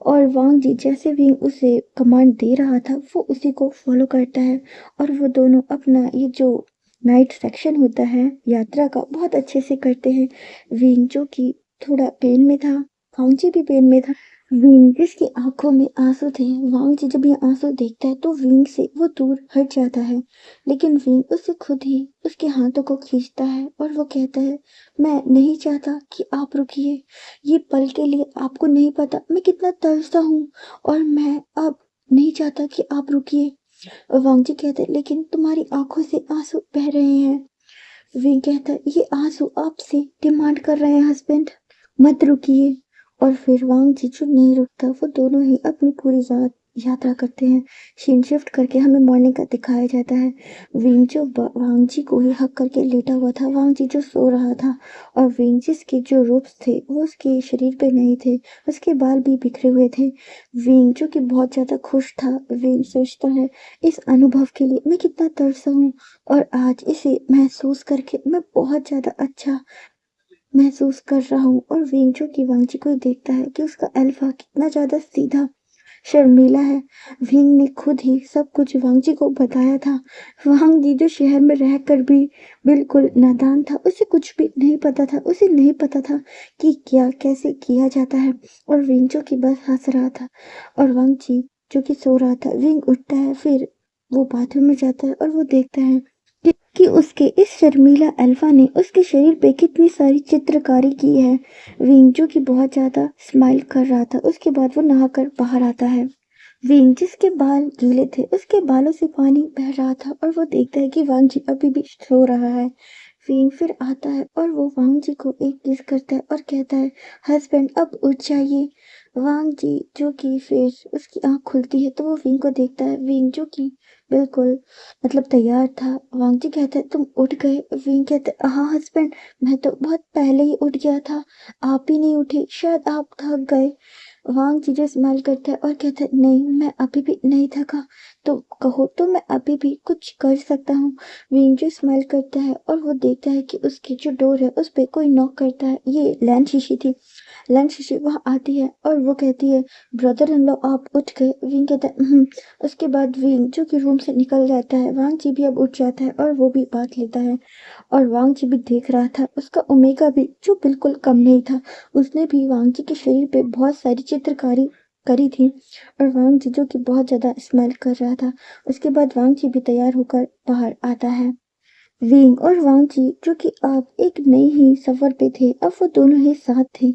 S1: और वांग जी जैसे भी उसे कमांड दे रहा था वो उसी को फॉलो करता है, और वो दोनों अपना ये जो नाइट सेक्शन होता है यात्रा का बहुत अच्छे से करते हैं। विंग जो कि थोड़ा पेन में था, वांग जी भी पेन में था। विंग जिसकी आंखों में आंसू थे, वांग जी जब ये आंसू देखता है तो विंग से वो दूर हट जाता है, लेकिन विंग उससे खुद ही उसके हाथों को खींचता है और वो कहता है, मैं नहीं चाहता कि आप रुकिए। ये पल के लिए आपको नहीं पता मैं कितना तरसता हूँ, और मैं अब नहीं चाहता कि आप रुकिए। वांग जी कहते हैं, लेकिन तुम्हारी आंखों से आंसू बह रहे हैं। विंग कहता है, ये आंसू आपसे डिमांड कर रहे हैं हस्बैंड, मत रुकिए। और फिर वांग जी चुप नहीं रुकता, वो दोनों ही अपनी पूरी रात यात्रा करते हैं। सीन शिफ्ट करके हमें मॉर्निंग का दिखाया जाता है। विंग जो वांग जी को ही हक करके लेटा हुआ था, वांग जी जो सो रहा था, और विंग जिसके जो रूप्स थे वो उसके शरीर पे नहीं थे, उसके बाल भी बिखरे हुए थे। विंग जो कि बहुत ज्यादा खुश था, विंग सोचता है, इस अनुभव के लिए मैं कितना तरसा हूँ, और आज इसे महसूस करके मैं बहुत ज़्यादा अच्छा महसूस कर रहा हूँ। और विंचू की वांगची को देखता है कि उसका अल्फा कितना ज़्यादा सीधा शर्मीला है। विंग ने खुद ही सब कुछ वांगजी को बताया था। वांग जी जो शहर में रहकर भी बिल्कुल नादान था, उसे कुछ भी नहीं पता था, उसे नहीं पता था कि क्या कैसे किया जाता है। और विंग जो कि बस हंस रहा था, और वांग जी जो कि सो रहा था। विंग उठता है, फिर वो बाथरूम में जाता है और वो देखता है कि उसके इस शर्मीला अल्फा ने उसके शरीर पे कितनी सारी चित्रकारी की है। विंग जो कि बहुत ज्यादा स्माइल कर रहा था, उसके बाद वो नहाकर बाहर आता है। विंग जिसके बाल गीले थे, उसके बालों से पानी बह रहा था, और वो देखता है कि वांग जी अभी भी सो रहा है। विंग फिर आता है और वो वांग जी को एक किस करता है और कहता है, हस्बैंड अब उठ जाइए। वांग जी जो कि फिर उसकी आंख खुलती है तो वो विंग को देखता है। विंग जो कि बिल्कुल मतलब तैयार था। वांग जी कहते हैं, तुम उठ गए? विंग कहते हैं, हाँ हस्बैंड, मैं तो बहुत पहले ही उठ गया था, आप ही नहीं उठे, शायद आप थक गए। वांग जीजे स्माइल करता है और कहता है, नहीं मैं अभी भी नहीं थका, तो कहो तो मैं अभी भी कुछ कर सकता हूँ। विंग जो स्माइल करता है और वो देखता है कि उसकी जो डोर है उस पे कोई नॉक करता है। ये लैन शीशी थी। लैन शीशी वहाँ आती है और वो कहती है, ब्रदर इन लॉ आप उठ गए? विंग कहता है, उसके बाद विंग जो कि रूम से निकल जाता है। वांग जी भी अब उठ जाता है और वो भी बात लेता है। और वांग जी भी देख रहा था, उसका ओमेगा भी जो बिल्कुल कम नहीं था, उसने भी वांग जी के शरीर पे बहुत सारी चित्रकारी करी थी। और वांग जी जो कि बहुत ज्यादा स्माइल कर रहा था। उसके बाद वांग जी भी तैयार होकर बाहर आता है। विंग और वांग जी जो कि अब एक नई ही सफर पे थे, अब वो दोनों ही साथ थे।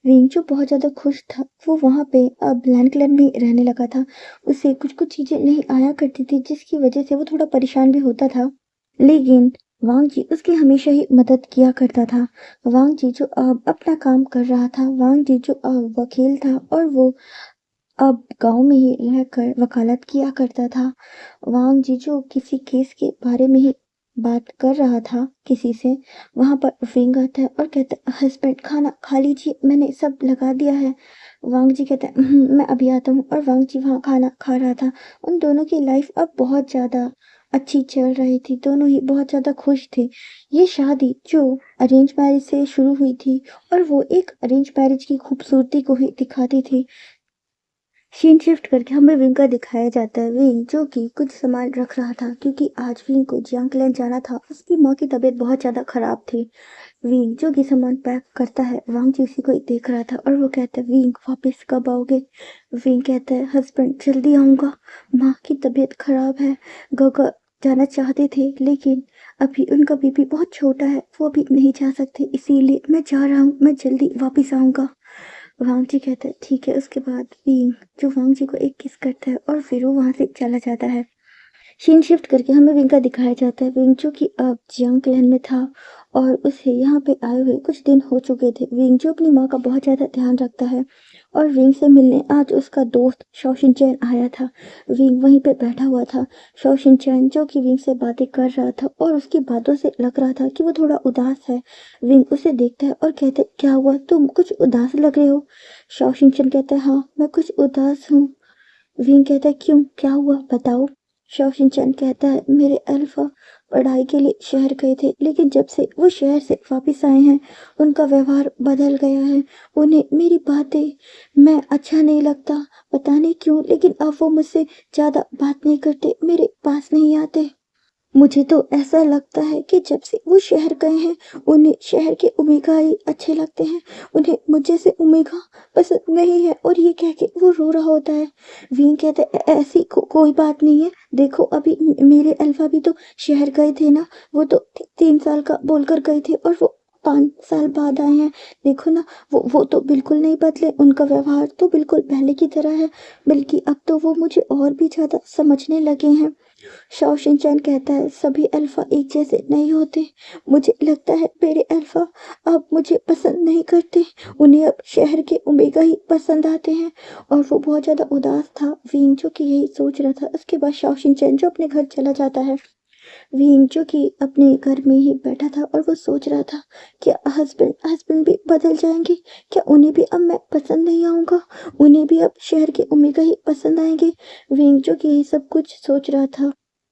S1: विंग जो बहुत ज्यादा खुश था, वो वहां पे अब लैंड क्लब में रहने लगा था। उसे कुछ कुछ चीजें नहीं आया करती थी, जिसकी वजह से वो थोड़ा परेशान भी होता था, लेकिन वांग जी उसकी हमेशा ही मदद किया करता था। वांग जी जो अब अपना काम कर रहा था, वांग जी जो अब वकील था, और वो अब गांव में ही रहकर वकालत किया करता था। वांग जी जो किसी केस के बारे में ही बात कर रहा था किसी से, वहां पर विंग आता है और कहता है, हस्बैंड खाना खा लीजिए, मैंने सब लगा दिया है। वांग जी कहता है, मैं अभी आता हूँ। और वांग जी वहाँ खाना खा रहा था। उन दोनों की लाइफ अब बहुत ज्यादा अच्छी चल रही थी, दोनों ही बहुत ज्यादा खुश थे। ये शादी जो अरेंज मैरिज से शुरू हुई थी, और वो एक अरेंज मैरिज की खूबसूरती को ही दिखाती थी। सीन शिफ्ट करके हमें विंग का दिखाया जाता है। विंग जो कि कुछ सामान रख रहा था, क्योंकि आज विंग को जियांगलैंड जाना था, उसकी माँ की तबीयत बहुत ज्यादा खराब थी। विंग जो कि सामान पैक करता है, वांग जी उसी को ही देख रहा था और वो कहता है, विंग वापस कब आओगे? विंग कहता है, हस्बैंड जल्दी आऊंगा, माँ की तबीयत खराब है। गोगा जाना चाहते थे, लेकिन अभी उनका बीपी बहुत छोटा है, वो अभी नहीं जा सकते, इसीलिए मैं जा रहा हूँ, मैं जल्दी वापस आऊंगा। वांग जी कहता है, ठीक है। उसके बाद विंग जो वांग जी को एक किस करता है और फिर वो वहां से चला जाता है। सीन शिफ्ट करके हमें विंग का दिखाया जाता है। विंग जो कि अब जियांग क्लैन में था, और उसे यहाँ पे आए हुए कुछ दिन हो चुके थे। विंग जो अपनी माँ का बहुत ज्यादा ध्यान रखता है, और विंग से मिलने आज उसका दोस्त शौ शिनचैन आया था। विंग वहीं पे बैठा हुआ था। शौ शिनचैन जो कि विंग से बातें कर रहा था, और उसकी बातों से लग रहा था कि वो थोड़ा उदास है। विंग उसे देखता है और कहता है, क्या हुआ, तुम कुछ उदास लग रहे हो? शौ शिनचैन कहता है, हाँ मैं कुछ उदास हूँ। विंग कहता है, क्यों, क्या हुआ, बताओ? शौशिनचैन कहता है, मेरे अल्फा पढ़ाई के लिए शहर गए थे, लेकिन जब से वो शहर से वापस आए हैं उनका व्यवहार बदल गया है। उन्हें मेरी बातें मैं अच्छा नहीं लगता, पता नहीं क्यों, लेकिन अब वो मुझसे ज़्यादा बात नहीं करते, मेरे पास नहीं आते। मुझे तो ऐसा लगता है कि जब से वो शहर गए हैं उन्हें शहर के ओमेगा ही अच्छे लगते हैं, उन्हें मुझ जैसे ओमेगा पसंद नहीं है। और ये कह के वो रो रहा होता है। वीन कहता है, ऐसी कोई बात नहीं है, देखो अभी मेरे अल्फा भी तो शहर गए थे ना, वो तो 3 साल का बोलकर गए थे और वो 5 साल बाद आए हैं। देखो ना, वो तो बिल्कुल नहीं बदले, उनका व्यवहार तो बिल्कुल पहले की तरह है, बल्कि अब तो वो मुझे और भी ज़्यादा समझने लगे हैं। शॉशिनचैन कहता है, सभी अल्फा एक जैसे नहीं होते, मुझे लगता है मेरे अल्फा अब मुझे पसंद नहीं करते, उन्हें अब शहर के ओमेगा ही पसंद आते हैं। और वो बहुत ज़्यादा उदास था। विंग जो कि यही सोच रहा था। उसके बाद शॉशिनचैन जो अपने घर चला जाता है। विंग जो कि अपने घर में ही बैठा था और वो सोच रहा था, क्या हस्बैंड हस्बैंड भी बदल जाएंगे, क्या उन्हें भी अब मैं पसंद नहीं आऊँगा, उन्हें भी अब शहर के ओमेगा ही पसंद आएंगे। विंग जो कि यही सब कुछ सोच रहा था।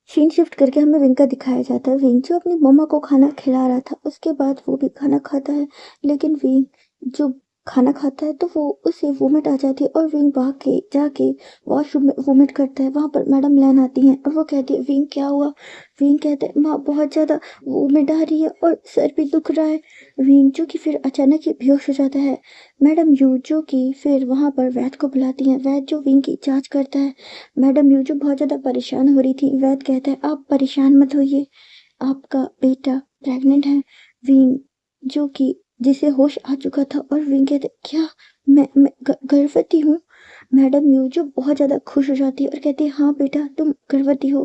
S1: सीन शिफ्ट करके हमें विंग का दिखाया जाता है। विंग जो अपनी मम्मा को खाना खिला रहा था, उसके बाद वो भी खाना खाता है, लेकिन विंग जो खाना खाता है तो वो उसे वोमिट आ जाती है और विंग भाग के जाके वॉशरूम में वोमिट करता है। वहाँ पर मैडम लैन आती हैं और वो कहती है, विंग क्या हुआ? विंग कहता है, माँ बहुत ज़्यादा वोमिट आ रही है और सर भी दुख रहा है। विंग जो कि फिर अचानक ही बेहोश हो जाता है। मैडम यू जो कि फिर वहाँ पर वैद्य को बुलाती हैं। वैद्य जो विंग की जाँच करता है। मैडम यू जो बहुत ज़्यादा परेशान हो रही थी। वैद्य कहता है, आप परेशान मत होइए, आपका बेटा प्रेग्नेंट है। विंग जो कि जिसे होश आ चुका था और विंग कहते, क्या मैं गर्भवती हूँ? मैडम यू जो बहुत ज़्यादा खुश हो जाती है और कहती है, हाँ बेटा तुम गर्भवती हो।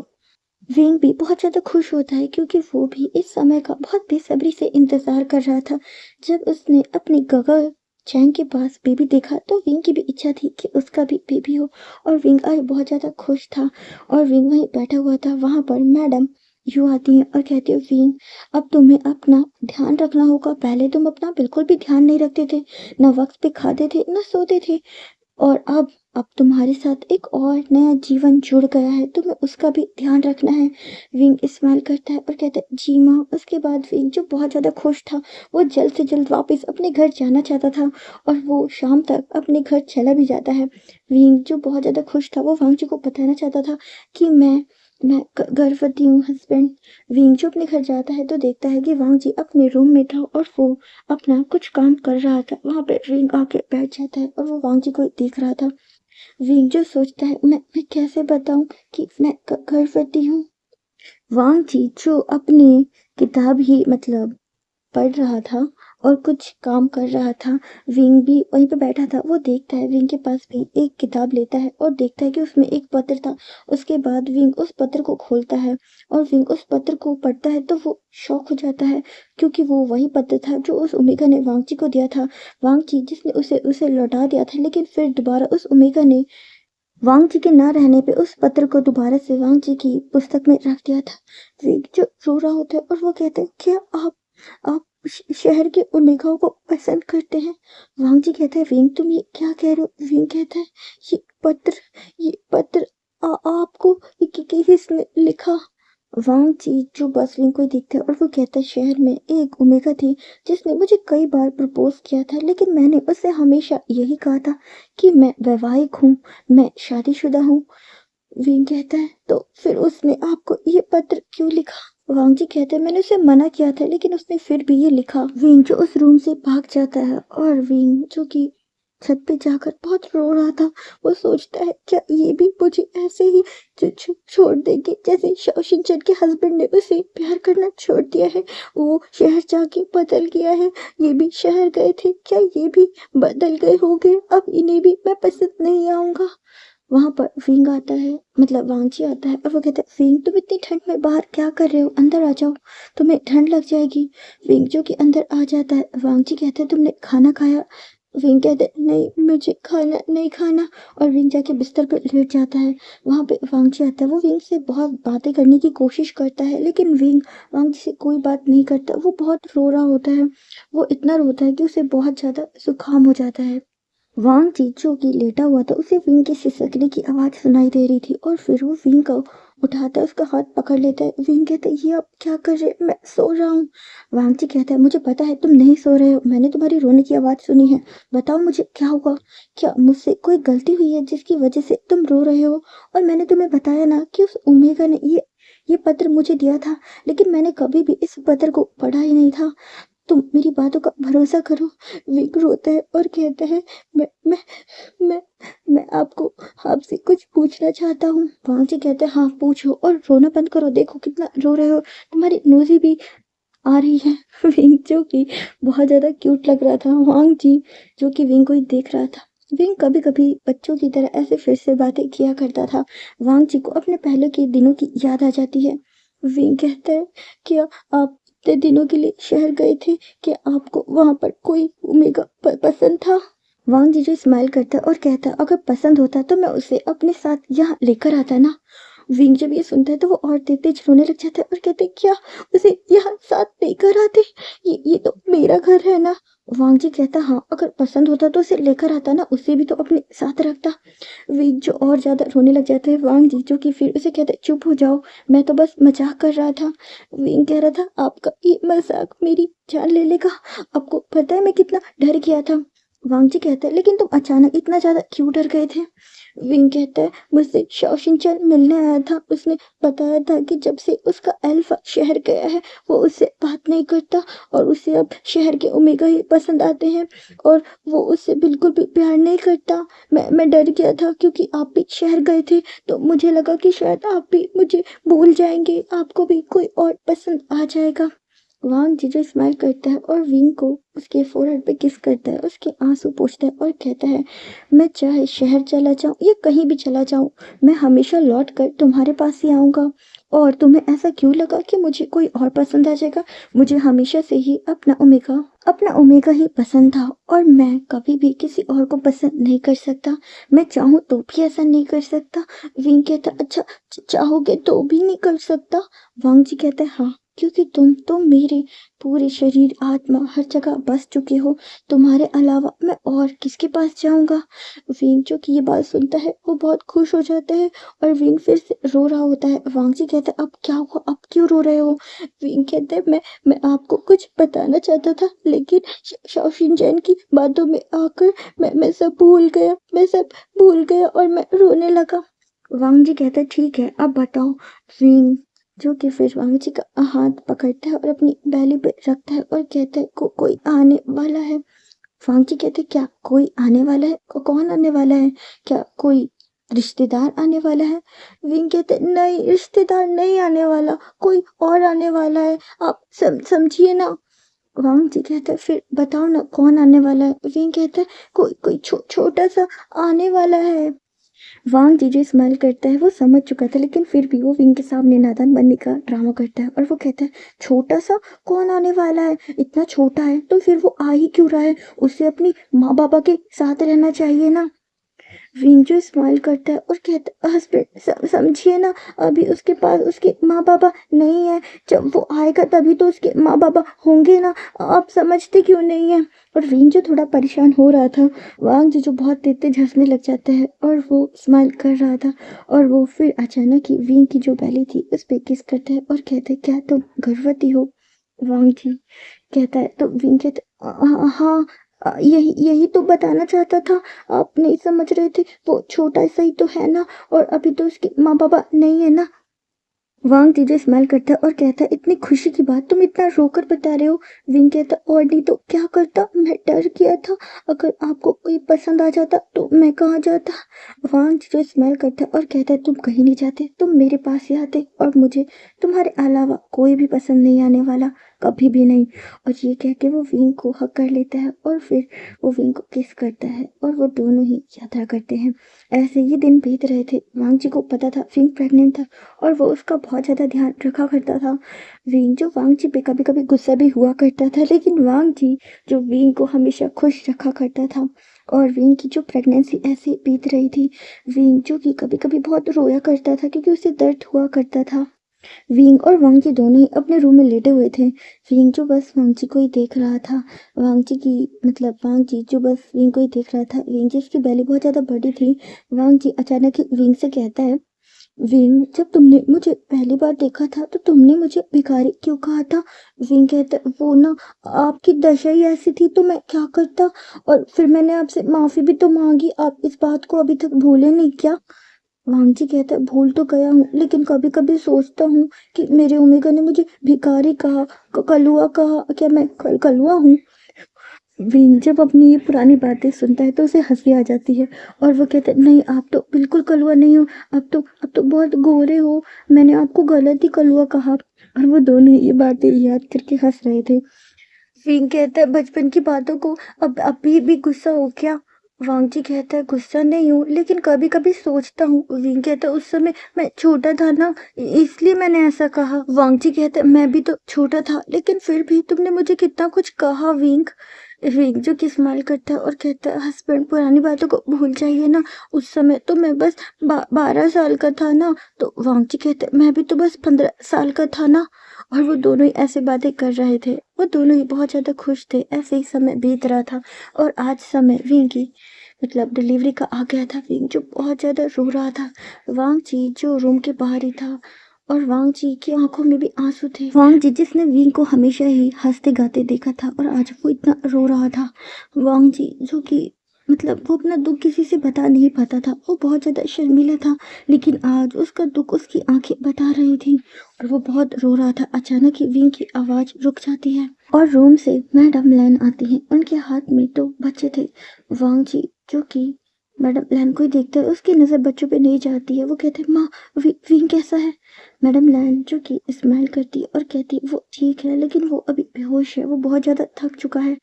S1: विंग भी बहुत ज़्यादा खुश होता है क्योंकि वो भी इस समय का बहुत बेसब्री से इंतज़ार कर रहा था। जब उसने अपनी गगर चैंग के पास बेबी देखा तो विंग की भी इच्छा थी कि उसका भी बेबी हो और विंग आज बहुत ज़्यादा खुश था और विंग वहीं बैठा हुआ था। वहाँ पर मैडम यू आती है और कहती है, विंग अब तुम्हें अपना ध्यान रखना होगा, पहले तुम अपना बिल्कुल भी ध्यान नहीं रखते थे, ना वक्त पे खाते थे ना सोते थे, और अब तुम्हारे साथ एक और नया जीवन जुड़ गया है, तुम्हें उसका भी ध्यान रखना है। विंग स्माइल करता है और कहता है, जी माँ। उसके बाद विंग जो बहुत ज़्यादा खुश था, वो जल्द से जल्द वापस अपने घर जाना चाहता था और वो शाम तक अपने घर चला भी जाता है। विंग जो बहुत ज़्यादा खुश था, वो वांग जी को बताना चाहता था कि मैं गर्भवती हूँ हस्बैंड। विंग जो अपने घर जाता है तो देखता है कि वांग जी अपने रूम में था और वो अपना कुछ काम कर रहा था। वहाँ पे विंग आके बैठ जाता है और वो वांग जी को देख रहा था। विंग जो सोचता है, मैं कैसे बताऊं कि मैं गर्भवती हूँ। वांग जी जो अपनी किताब ही मतलब पढ़ रहा था और कुछ काम कर रहा था। विंग भी वहीं पे बैठा था। वो देखता है, विंग के पास भी एक किताब लेता है और देखता है कि उसमें एक पत्र था। उसके बाद विंग उस पत्र को खोलता है और विंग उस पत्र को पढ़ता है तो वो शॉक हो जाता है क्योंकि वो वही पत्र था जो उस ओमेगा ने वांग जी को दिया था। वांग जी जिसने उसे उसे लौटा दिया था, लेकिन फिर दोबारा उस ओमेगा ने वांग जी के ना रहने पे उस पत्र को दोबारा से वांग जी की पुस्तक में रख दिया था। विंग जो रो रहा होता है और वो कहते हैं, क्या आप शहर के ओमेगाओं को पसंद करते हैं? वांग जी कहते हैं, विंग तुम ये क्या कह रहे हो? विंग कहता है, ये पत्र ये पत्र आपको किसने लिखा? वांग जी जो बस विंग को ही देखता है और वो कहता है, शहर में एक ओमेगा थी जिसने मुझे कई बार प्रपोज किया था, लेकिन मैंने उससे हमेशा यही कहा था कि मैं वैवाहिक हूँ, मैं शादीशुदा हूँ। विंग कहता है, तो फिर उसने आपको ये पत्र क्यों लिखा? वांग जी कहते हैं, मैंने उसे मना किया था लेकिन उसने फिर भी ये लिखा। विंग जो उस रूम से भाग जाता है और विंग जो कि छत पे जाकर बहुत रो रहा था। वो सोचता है, क्या ये भी मुझे ऐसे ही छोड़ देंगे जैसे शौशिनचन के हस्बैंड ने उसे प्यार करना छोड़ दिया है? वो शहर जाके बदल गया है, ये भी शहर गए थे, क्या ये भी बदल गए होंगे? अब इन्हें भी मैं पसंद नहीं आऊंगा। वहाँ पर विंग आता है, मतलब वांग जी आता है और वो कहता है, विंग तुम इतनी ठंड में बाहर क्या कर रहे हो? अंदर आ जाओ, तुम्हें ठंड लग जाएगी। विंग जो कि अंदर आ जाता है। वांग जी कहते हैं, तुमने खाना खाया? विंग कहते हैं, नहीं मुझे खाना नहीं खाना, और विंग जाके बिस्तर पर लेट जाता है। वहाँ पे वांग जी आता है। वो विंग से बहुत बातें करने की कोशिश करता है लेकिन विंग वांग जी से कोई बात नहीं करता। वो बहुत रो रहा होता है। वो इतना रोता है कि उसे बहुत ज़्यादा जुकाम हो जाता है। वांग जी जो कि लेटा हुआ था, उसे विंग के सिसकने की आवाज़ सुनाई दे रही थी और फिर वो विंग को उठाता है, उसका हाथ पकड़ लेता है। विंग कहता है ये आप क्या कर रहे हैं, मैं सो रहा हूँ। वांग जी कहता है मुझे पता है तुम नहीं सो रहे हो, मैंने तुम्हारी रोने की आवाज़ सुनी है, बताओ मुझे क्या हुआ, क्या मुझसे कोई गलती हुई है जिसकी वजह से तुम रो रहे हो। और मैंने तुम्हें बताया ना कि उस ओमेगा ने ये पत्र मुझे दिया था, लेकिन मैंने कभी भी इस पत्र को पढ़ा ही नहीं था, तुम मेरी बातों का भरोसा करो। विक रोता है और कहता है मैं मैं मैं मैं आपको आपसे कुछ पूछना चाहता हूँ। वांग जी कहते हैं हाँ पूछो, और रोना बंद करो, देखो कितना रो रहे हो, तुम्हारी नोजी भी आ रही है। विंग जो कि बहुत ज़्यादा क्यूट लग रहा था, वांग जी जो कि विंग को ही देख रहा था। विंग कभी कभी बच्चों की तरह ऐसे फिर से बातें किया करता था। वांग जी को अपने पहले के दिनों की याद आ जाती है। विंग कहता है क्या आप इतने दिनों के लिए शहर गए थे, क्या आपको वहां पर कोई ओमेगा पसंद था। वांग जी जो स्माइल करता है और कहता है अगर पसंद होता तो मैं उसे अपने साथ यहाँ लेकर आता ना। विंग जब ये सुनता है तो वो और तेज रोने लग जाता है और कहते हैं क्या उसे यहाँ साथ लेकर आते, ये तो मेरा घर है ना। वांग जी कहता हाँ अगर पसंद होता तो उसे लेकर आता ना, उसे भी तो अपने साथ रखता। विंग जो और ज्यादा रोने लग जाते हैं। वांग जी जो कि फिर उसे कहते हैं चुप हो जाओ, मैं तो बस मजाक कर रहा था। विंग कह रहा था आपका ये मजाक मेरी जान ले लेगा, आपको पता है मैं कितना डर गया था। वांग जी कहता है लेकिन तुम अचानक इतना ज्यादा क्यों डर गए थे। विंग कहता है मुझसे शाओशिनचैन मिलने आया था, उसने बताया था कि जब से उसका अल्फा शहर गया है वो उससे बात नहीं करता और उसे अब शहर के ओमेगा ही पसंद आते हैं और वो उससे बिल्कुल भी प्यार नहीं करता। मैं डर गया था क्योंकि आप भी शहर गए थे, तो मुझे लगा कि शायद आप भी मुझे भूल जाएंगे, आपको भी कोई और पसंद आ जाएगा। वांग जीजो स्माइल करता है और विंग को उसके फोrehead पे किस करता है, उसके आंसू पोंछता है और कहता है मैं चाहे शहर चला जाऊं या कहीं भी चला जाऊं, मैं हमेशा लौट कर तुम्हारे पास ही आऊंगा। और तुम्हें ऐसा क्यों लगा कि मुझे कोई और पसंद आ जाएगा, मुझे हमेशा से ही अपना ओमेगा ही पसंद था और मैं कभी भी किसी और को पसंद नहीं कर सकता, मैं चाहूँ तो भी ऐसा नहीं कर सकता। विंग कहता अच्छा चाहोगे तो भी नहीं कर सकता। वांग जी कहता है हाँ क्योंकि तुम मेरे पूरे शरीर आत्मा हर जगह बस चुके हो, तुम्हारे अलावा मैं और किसके पास जाऊंगा। विंग जो कि ये बात सुनता है वो बहुत खुश हो जाता है और विंग फिर से रो रहा होता है। वांग जी कहता है अब क्या हुआ, अब क्यों रो रहे हो। विंग कहते हैं मैं आपको कुछ बताना चाहता था लेकिन शाओशिनचैन की बातों में आकर मैं सब भूल गया, मैं सब भूल गया और मैं रोने लगा। वांग जी कहता है ठीक है अब बताओ। विंग जो कि फिर वांग जी का हाथ पकड़ता है और अपनी बैली पे रखता है और कहता है कोई आने वाला है। वांग जी कहते हैं क्या कोई आने वाला है, कौन आने वाला है, क्या कोई रिश्तेदार आने वाला है। विंग कहते नहीं रिश्तेदार नहीं आने वाला, कोई और आने वाला है, आप समझिए ना। वांग जी कहते हैं फिर बताओ ना कौन आने वाला है। विंग कहते हैं कोई छोटा सा आने वाला है। वांग जीजे स्माइल करता है, वो समझ चुका था लेकिन फिर भी वो विंग के सामने नादान बनने का ड्रामा करता है और वो कहता है छोटा सा कौन आने वाला है, इतना छोटा है तो फिर वो आ ही क्यों रहा है, उसे अपनी माँ बाबा के साथ रहना चाहिए ना। विंजो स्माइल करता है और कहता है हस्बैंड समझिए ना, अभी उसके पास उसके माँ बाबा नहीं है, जब वो आएगा तभी तो उसके माँ बाबा होंगे ना, आप समझते क्यों नहीं है। और विंजो थोड़ा परेशान हो रहा था। वांग जो बहुत तेज तेज हंसने लग जाता है और वो स्माइल कर रहा था और वो फिर अचानक ही विंग की जो बैली थी उस पर किस करता है और कहते हैं क्या तुम गर्भवती हो। वांग जी कहता है तो विंग कहता हाँ यही यही तो बताना चाहता था, आप नहीं समझ रहे थे, वो छोटा सा ही तो है ना और अभी तो उसके माँ बाबा नहीं है ना। वांग जीजे स्माइल करता है और कहता है इतनी खुशी की बात तुम इतना रोकर बता रहे हो। विंग कहता और नहीं तो क्या करता, मैं डर गया था, अगर आपको कोई पसंद आ जाता तो मैं कहाँ जाता। वांग जीजे स्माइल करता है और कहता है तुम कहीं नहीं जाते, तुम मेरे पास ही आते और मुझे तुम्हारे अलावा कोई भी पसंद नहीं आने वाला, कभी भी नहीं। और ये कह के वो विंग को हक कर लेता है और फिर वो विंग को किस करता है और वो दोनों ही यात्रा करते हैं। ऐसे ही दिन बीत रहे थे। वांग जी को पता था विंग प्रेग्नेंट था और वो उसका बहुत ज़्यादा ध्यान रखा करता था। विंग जो वांग जी पे कभी कभी गुस्सा भी हुआ करता था लेकिन वांग जी जो विंग को हमेशा खुश रखा करता था। और विंग की जो प्रेगनेंसी ऐसे बीत रही थी, विंग जो कि कभी कभी बहुत रोया करता था क्योंकि उसे दर्द हुआ करता था। विंग और वांग जी दोनों ही अपने रूम में लेटे हुए थे। विंग जो बस वांग जी को ही देख रहा था। वांग जी की वांग जी जो बस विंग को ही देख रहा था। विंग जी उसकी बैली बहुत ज़्यादा बड़ी थी। वांग जी अचानक ही विंग से कहता है विंग, जब तुमने मुझे पहली बार देखा था तो तुमने मुझे भिखारी क्यों कहा था? विंग कहता है, वो ना, आपकी दशा ही ऐसी थी तो मैं क्या करता? और फिर मैंने आपसे माफी भी तो मांगी, आप इस बात को अभी तक भूले नहीं क्या? वांगजी कहता है, भूल तो गया हूँ, लेकिन कभी कभी सोचता हूँ कि मेरे ओमेगा ने मुझे भिखारी कहा, कलुआ कहा, क्या मैं कलुआ हूँ? विंग जब अपनी ये पुरानी बातें सुनता है तो उसे हंसी आ जाती है और वो कहता है, नहीं, आप तो बिल्कुल कलुआ नहीं हो, अब तो बहुत गोरे हो, मैंने आपको गलत ही कलुआ कहा। और वो दोनों ये बातें याद करके हंस रहे थे। विंग कहता है, बचपन की बातों को अब अभी भी गुस्सा हो क्या? वांगजी कहता है, गुस्सा नहीं हूँ, लेकिन कभी कभी सोचता हूँ। विंग कहता है, उस समय मैं छोटा था ना, इसलिए मैंने ऐसा कहा। वांगजी कहता है, मैं भी तो छोटा था, लेकिन फिर भी तुमने मुझे कितना कुछ कहा विंग। विंग जो कि स्माइल करता है और कहता है, हस्बैंड, पुरानी बातों को भूल जाइए ना, उस समय तो मैं बस 12 साल का था ना। तो वांगजी कहते हैं, मैं भी तो बस 15 साल का था ना। और वो दोनों ही ऐसे बातें कर रहे थे, वो दोनों ही बहुत ज़्यादा खुश थे। ऐसे ही समय बीत रहा था और आज समय विंग की मतलब डिलीवरी का आ गया था। विंग जो बहुत ज़्यादा रो रहा था, वांग जी जो रूम के बाहर ही था और वांग जी की आंखों में भी आंसू थे। वांग जी जिसने विंग को हमेशा ही हंसते गाते देखा था और आज वो इतना रो रहा था। वांग जी जो कि वो अपना दुख किसी से बता नहीं पाता था, वो बहुत ज़्यादा शर्मीला था, लेकिन आज उसका दुख उसकी आंखें बता रही थी और वो बहुत रो रहा था। अचानक ही विंग की आवाज़ रुक जाती है और रूम से मैडम लैन आती है। उनके हाथ में 2 बच्चे थे। वांग जी जो कि मैडम लैन को ही देखते हैं, उसकी नज़र बच्चों पे नहीं जाती है। वो कहते हैं, माँ, विंग कैसा है? मैडम लैन जो कि स्माइल करती है और कहती है, वो ठीक है, लेकिन वो अभी बेहोश है, वो बहुत ज़्यादा थक चुका है।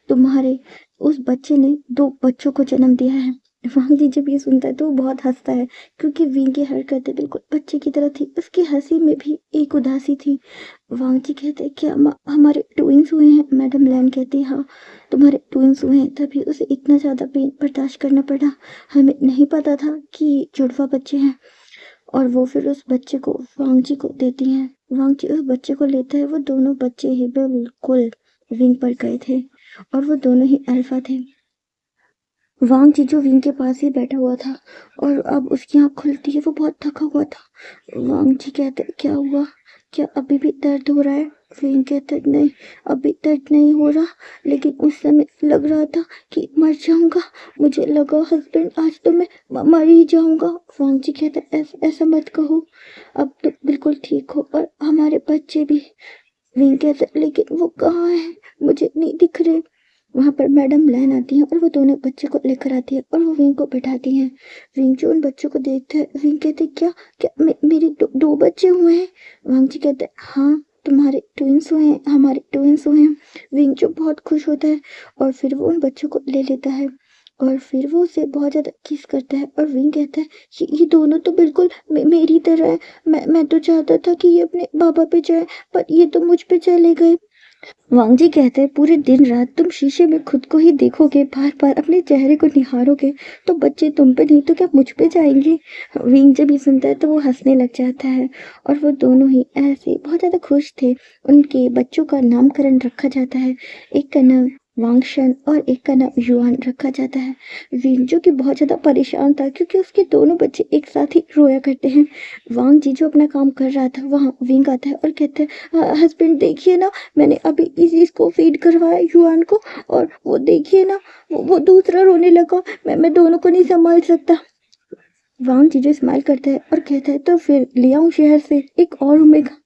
S1: तुम्हारे उस बच्चे ने 2 बच्चों को जन्म दिया है। वांग जी जब ये सुनता है तो वो बहुत हंसता है, क्योंकि विंग की हरकतें बिल्कुल बच्चे की तरह थी। उसकी हंसी में भी एक उदासी थी। वांग जी कहते हैं, क्या हमारे ट्विंस हुए हैं? मैडम लैन कहती है, हाँ, तुम्हारे ट्विंस हुए हैं, तभी उसे इतना ज़्यादा पेन बर्दाश्त करना पड़ा। हमें नहीं पता था कि जुड़वा बच्चे हैं। और वो फिर उस बच्चे को वांग जी को देती हैं। वांग जी उस बच्चे को लेता है। वो दोनों बच्चे ही बिल्कुल विंग पर गए थे और वो दोनों ही अल्फा थे। वांग जी जो विंग के पास ही बैठा हुआ था और अब उसकी आँख खुलती है, वो बहुत थका हुआ था। वांग जी कहते, क्या हुआ? क्या अभी भी दर्द हो रहा है? विंग कहते, नहीं, अभी दर्द नहीं हो रहा, लेकिन उस समय लग रहा था कि मर जाऊंगा। मुझे लगा, हस्बैंड, आज तो मैं मर ही जाऊंगा। वांग जी कहते, ऐसा मत कहो, अब तो बिल्कुल ठीक हो और हमारे बच्चे भी। विंग कहते, लेकिन वो कहाँ है? मुझे नहीं दिख रहे। वहां पर मैडम लैन आती है और वो दोनों बच्चे को लेकर आती है और वो विंग को बैठाती हैं। विंग जो उन बच्चों को देखता है, विंग कहते, क्या क्या मेरे 2 बच्चे हुए हैं? वांग जी कहते, हाँ, तुम्हारे ट्विंस हुए हैं, हमारे ट्विंस हुए हैं। विंग जो बहुत खुश होता है और फिर वो उन बच्चों को ले लेता है और फिर वो उसे बहुत ज़्यादा किस करता है और विंग कहता है, ये दोनों तो बिल्कुल मेरी तरह है। मैं तो चाहता था कि ये अपने बाबा पे जाए, पर ये तो मुझ पे चले गए। वांग जी कहते हैं, पूरे दिन रात तुम शीशे में खुद को ही देखोगे, बार बार अपने चेहरे को निहारोगे, तो बच्चे तुम पे नहीं तो क्या मुझ पे जाएंगे? विंग जब ये सुनता है तो वो हंसने लग जाता है और वो दोनों ही ऐसे बहुत ज़्यादा खुश थे। उनके बच्चों का नामकरण रखा जाता है। एक का नाम वांगशन और एक का नाम युआन रखा जाता है। विंग जो कि बहुत ज़्यादा परेशान था, क्योंकि उसके दोनों बच्चे एक साथ ही रोया करते हैं। वांग जी जो अपना काम कर रहा था, वहाँ विंग आता है और कहते हैं, हस्बैंड, देखिए ना, मैंने अभी इसको फीड करवाया युआन को, और वो देखिए ना, वो दूसरा रोने लगा। मैं दोनों को नहीं संभाल सकता। वांग जीजू स्माइल करता है और कहता है, तो फिर ले आऊं शहर से एक और ओमेगा?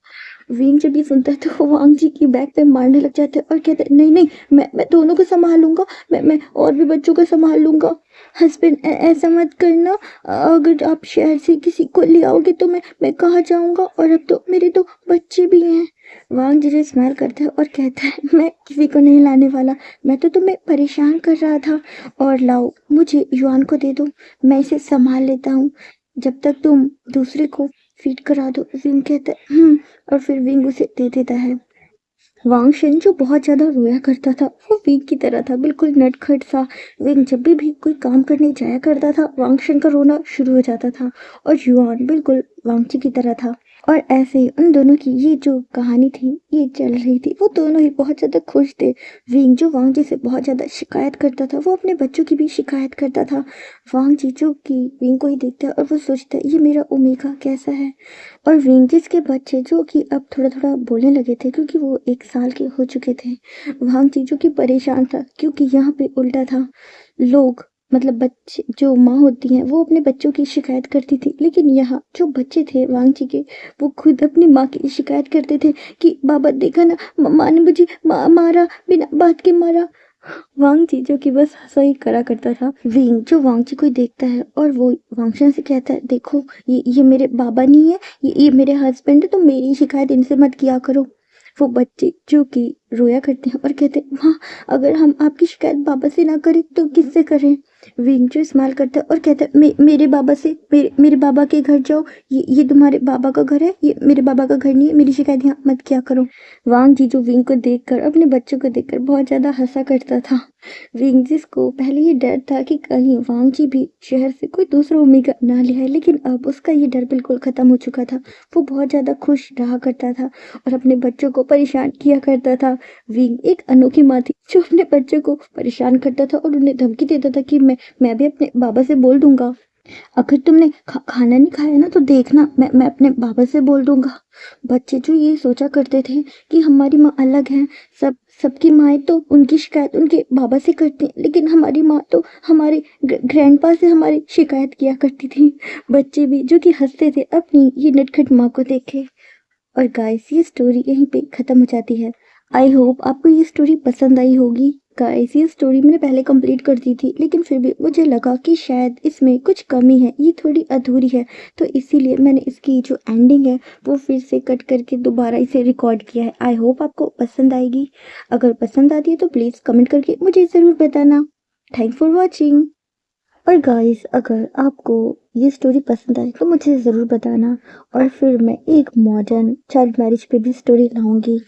S1: विंग जब ये सुनता है तो वो वांग जी की बैक पे मारने लग जाता है और कहता है, नहीं नहीं, मैं दोनों को संभालूंगा, मैं और भी बच्चों को संभाल लूंगा। हस्बैंड, ऐसा मत करना, अगर आप शहर से किसी को ले आओगे तो मैं कहाँ जाऊंगा, और अब तो मेरे 2 बच्चे भी हैं। वांग जी स्माइल करता है और कहता है, मैं किसी को नहीं लाने वाला, मैं तो तुम्हें परेशान कर रहा था, और लाओ, मुझे युआन को दे दो, मैं इसे संभाल लेता हूँ जब तक तुम दूसरे को फीड करा दो। विंग कहता है, और फिर विंग उसे दे देता है। वांग शेन जो बहुत ज़्यादा रोया करता था, वो विंग की तरह था, बिल्कुल नटखट सा। विंग जब भी कोई काम करने जाया करता था, वांग शेन का रोना शुरू हो जाता था। और युआन बिल्कुल वांग जी की तरह था। और ऐसे ही उन दोनों की ये जो कहानी थी, ये चल रही थी। वो दोनों ही बहुत ज़्यादा खुश थे। विंग जो वांग जी से बहुत ज़्यादा शिकायत करता था, वो अपने बच्चों की भी शिकायत करता था। वांग जी जो कि विंग को ही देखता है और वो सोचता है, ये मेरा ओमेगा कैसा है। और विंग जिसके बच्चे जो कि अब थोड़ा-थोड़ा बोलने लगे थे क्योंकि वो 1 साल के हो चुके थे। वांग जी जो कि परेशान था क्योंकि यहाँ पे उल्टा था। लोग मतलब बच्चे जो माँ होती हैं वो अपने बच्चों की शिकायत करती थी, लेकिन यहाँ जो बच्चे थे वांग जी के, वो खुद अपनी माँ की शिकायत करते थे कि बाबा देखा ना, माँ ने मुझे मारा, बिना बात के मारा। वांग जी जो कि बस हंसा ही करा करता था। विंग जो वांग जी को ही देखता है और वो वांगशन से कहता है, देखो ये मेरे बाबा नहीं है, ये मेरे हस्बैंड है, तो मेरी शिकायत इनसे मत किया करो। वो बच्चे जो कि रोया करते हैं और कहते हैं, माँ अगर हम आपकी शिकायत बाबा से ना करें तो किससे करें। विंग जो इस्तेमाल करता है और कहता है, मेरे बाबा से, मेरे बाबा के घर जाओ, ये तुम्हारे बाबा का घर है, ये मेरे बाबा का घर नहीं है, मेरी शिकायत यहाँ मत किया करो। वांग जी जो विंग को देखकर, अपने बच्चों को देखकर बहुत ज़्यादा हंसा करता था। विंग जिसको पहले ये डर था कि कहीं वांग जी भी शहर से कोई दूसरा ओमेगा ना ले आए, लेकिन अब उसका ये डर बिल्कुल ख़त्म हो चुका था। वो बहुत ज़्यादा खुश रहा करता था और अपने बच्चों को परेशान किया करता था। विंग एक अनोखी माँ थी जो अपने बच्चों को परेशान करता था और उन्हें धमकी देता था कि मैं भी अपने बाबा से बोल दूंगा। अगर तुमने खाना नहीं खाया ना तो देखना, मैं अपने बाबा से बोल दूंगा। बच्चे जो ये सोचा करते थे कि हमारी माँ अलग है, सबकी माएँ तो उनकी शिकायत उनके बाबा से करती हैं, लेकिन हमारी माँ तो हमारे ग्रैंडपा से हमारी शिकायत किया करती थी। बच्चे भी जो कि हंसते थे अपनी ये नटखट माँ को देख के। और गाइस ये स्टोरी यहीं पे ख़त्म हो जाती है। आई होप आपको ये स्टोरी पसंद आई होगी। गाइस ये स्टोरी मैंने पहले कंप्लीट कर दी थी, लेकिन फिर भी मुझे लगा कि शायद इसमें कुछ कमी है, ये थोड़ी अधूरी है, तो इसीलिए मैंने इसकी जो एंडिंग है वो फिर से कट करके दोबारा इसे रिकॉर्ड किया है। आई होप आपको पसंद आएगी। अगर पसंद आती है तो प्लीज़ कमेंट करके मुझे ज़रूर बताना। Thanks for watching. और गाइस अगर आपको ये स्टोरी पसंद आए तो मुझे ज़रूर बताना, और फिर मैं एक मॉडर्न चाइल्ड मैरिज पे भी स्टोरी लाऊंगी।